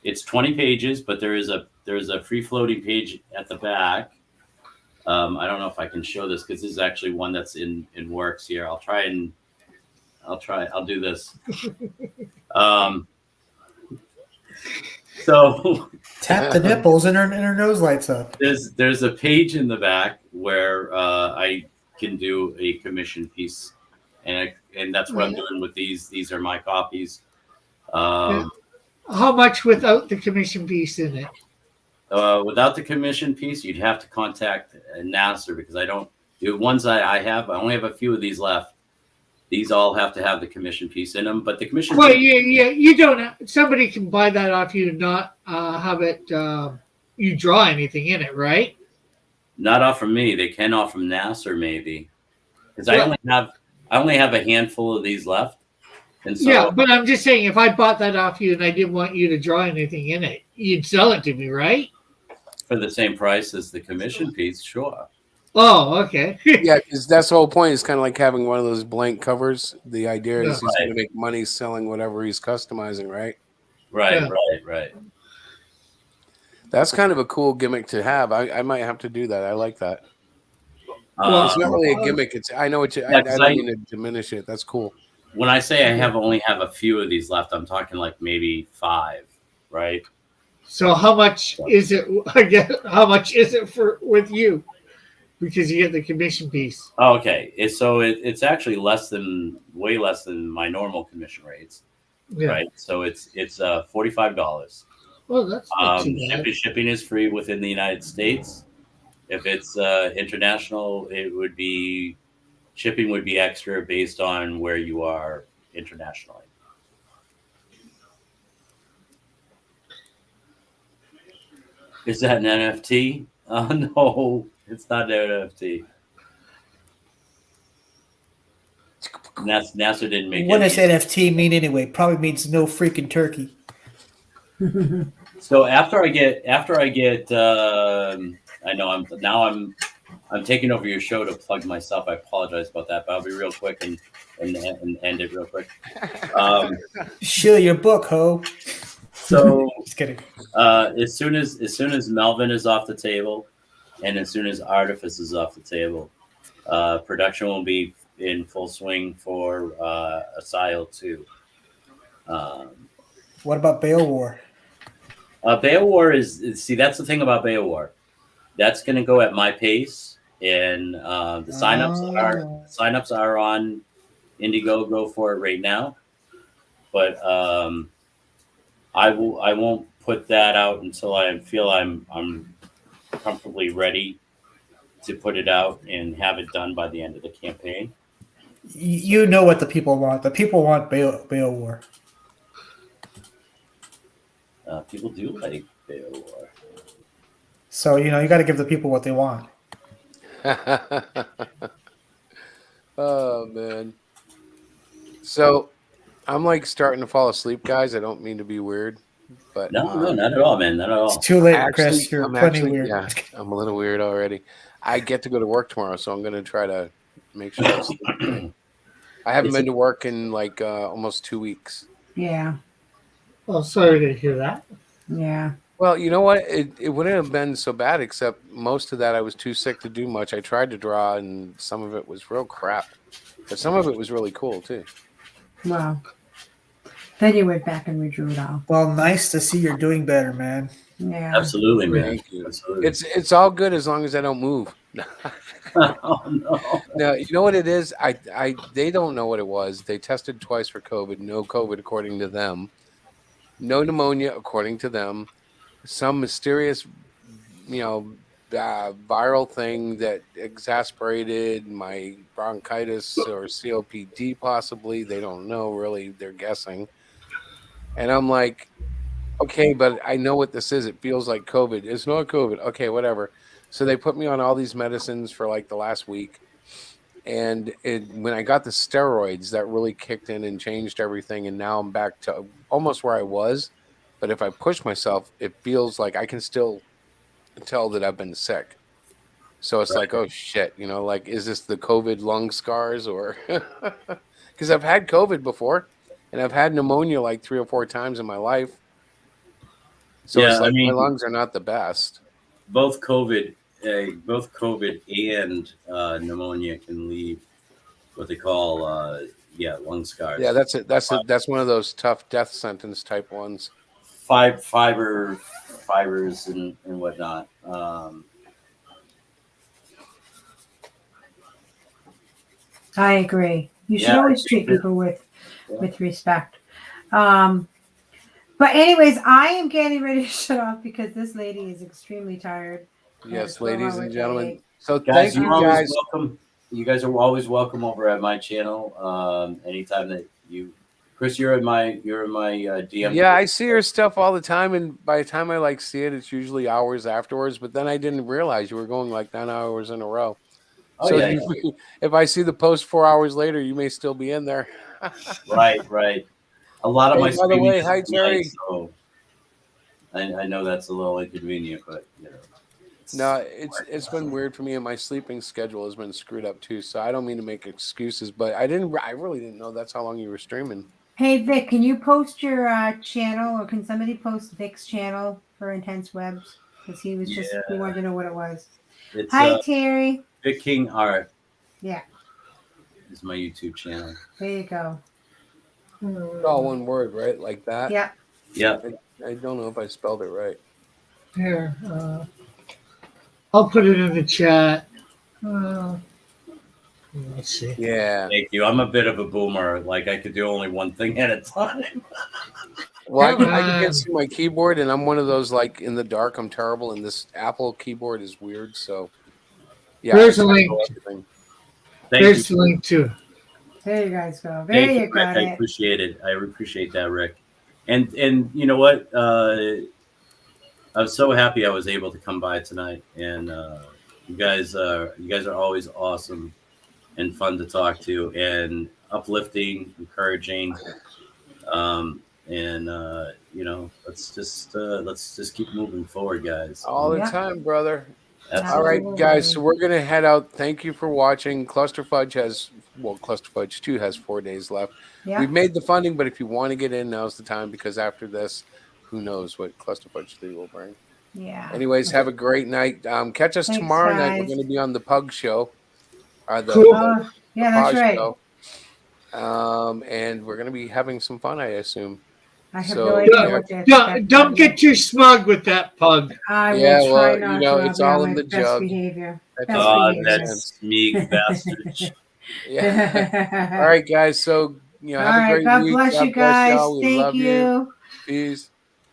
It's 20 pages, but there's a free floating page at the back. I don't know if I can show this because this is actually one that's in works here. I'll do this. So tap the nipples and her nose lights up. There's a page in the back where I can do a commission piece, and that's what I'm doing with these. These are my copies. How much without the commission piece in it? Without the commission piece, you'd have to contact Nasser because I don't. The ones I have, I only have a few of these left. These all have to have the commission piece in them, but the commission. Well, yeah, you don't. Somebody can buy that off you and not have it. You draw anything in it, right? Not off from me. They can off from Nasser maybe, because I only have a handful of these left. And so, yeah, but I'm just saying, if I bought that off you and I didn't want you to draw anything in it, you'd sell it to me, right? For the same price as the commission piece, sure. Oh, okay. Yeah, because that's the whole point. It's kind of like having one of those blank covers. The idea is he's going to make money selling whatever he's customizing, right? Right. That's kind of a cool gimmick to have. I might have to do that. I like that. It's not really a gimmick. I know I don't mean to diminish it. That's cool. When I say I only have a few of these left, I'm talking like maybe 5, right? So how much is it? I guess how much is it with you? because you get the commission piece. Oh, okay. It's actually way less than my normal commission rates. Yeah. Right. So it's $45. Well, that's not too bad. Shipping is free within the United States. If it's international, shipping would be extra based on where you are internationally. Is that an NFT? No, it's not an NFT. NASA didn't make it. What does NFT mean anyway? Probably means no freaking turkey. So after I get, I know I'm taking over your show to plug myself. I apologize about that, but I'll be real quick and end it real quick. Sure, your book, ho. So just kidding. As soon as Melvin is off the table, and as soon as Artifice is off the table, production will be in full swing for Asile 2. What about Beowar? Beowar is that's the thing about Beowar. That's going to go at my pace, and the signups are on Indiegogo for it right now. But I won't put that out until I feel I'm comfortably ready to put it out and have it done by the end of the campaign. You know what the people want. The people want Beowar. People do like Beowar. So, you got to give the people what they want. Oh, man. So, I'm like starting to fall asleep, guys. I don't mean to be weird, but no, not at all, man. Not at all. It's too late, Chris. You're plenty weird. Yeah, I'm a little weird already. I get to go to work tomorrow, so I'm going to try to make sure I sleep. I haven't been to work in like almost 2 weeks. Yeah. Oh, sorry to hear that. Yeah. Well, you know what? It wouldn't have been so bad, except most of that I was too sick to do much. I tried to draw, and some of it was real crap, but some of it was really cool too. Wow. Then you went back and redrew it all. Well, nice to see you're doing better, man. Yeah. Absolutely, man. Thank you. Absolutely. It's all good as long as I don't move. Oh no. Now, you know what it is? They don't know what it was. They tested twice for COVID. No COVID, according to them. No pneumonia, according to them. Some mysterious, viral thing that exasperated my bronchitis or COPD, possibly. They don't know, really. They're guessing. And I'm like, okay, but I know what this is. It feels like COVID. It's not COVID. Okay, whatever. So they put me on all these medicines for like the last week. And when I got the steroids, that really kicked in and changed everything. And now I'm back to almost where I was. But if I push myself, it feels like I can still tell that I've been sick. So it's like, oh, shit, like, is this the COVID lung scars or because I've had COVID before and I've had pneumonia like 3 or 4 times in my life. So it's like my lungs are not the best. Both COVID and pneumonia can leave what they call lung scars. Yeah, that's it. That's one of those tough death sentence type ones. Fibers and whatnot. I agree. You should always treat people with respect. But anyways, I am getting ready to shut off because this lady is extremely tired. Yes, ladies and gentlemen. So guys, thank you guys. Welcome. You guys are always welcome over at my channel. Anytime that you, Chris, you're in my DM. Yeah, I see your stuff all the time, and by the time I see it, it's usually hours afterwards. But then I didn't realize you were going like 9 hours in a row. Oh, so yeah. If I see the post 4 hours later, you may still be in there. Right. A lot of my by the way, hi Jerry. So I know that's a little inconvenient, but No, it's been weird for me, and my sleeping schedule has been screwed up too. So I don't mean to make excuses, but I really didn't know that's how long you were streaming. Hey Vic, can you post your channel, or can somebody post Vic's channel for Intense Webs? Because he was we wanted to know what it was. Hi Terry. Vic King Art. Yeah. Is my YouTube channel. There you go. It's all one word, right? Like that? Yeah. Yeah. I don't know if I spelled it right. Here, I'll put it in the chat. Let's see. Yeah. Thank you. I'm a bit of a boomer. Like I could do only one thing at a time. Well, I can't see my keyboard, and I'm one of those like in the dark. I'm terrible, and this Apple keyboard is weird. So, yeah, There's I a link. tackle everything. Thank There's you. the link too. There you guys go. There Thank you, you Rick. got I it. appreciate it. I appreciate that, Rick. And you know what? I was so happy I was able to come by tonight, and you guys are always awesome and fun to talk to, and uplifting, encouraging, and you know, let's just keep moving forward, guys. All the time, brother. All Absolutely. right, guys. So we're gonna head out. Thank you for watching. Cluster Fudge Cluster Fudge 2 has 4 days left. Yeah. We've made the funding, but if you want to get in, now's the time because after this, who knows what Cluster Fudge 3 will bring. Yeah. Anyways, have a great night. Catch us Thanks, tomorrow night. We're guys. going to be on the Pug Show. Yeah, that's right. Show. And we're going to be having some fun, I assume. I have no idea what to expect. Don't get too smug with that pug. I will try not you know, to. it's I'll be all on in my the best jug. behavior. That Best doesn't behavior. make sense. Meek bastard. Yeah. All right, guys. So, have All a right. great God week. bless you guys. y'all. We Thank love you. Peace.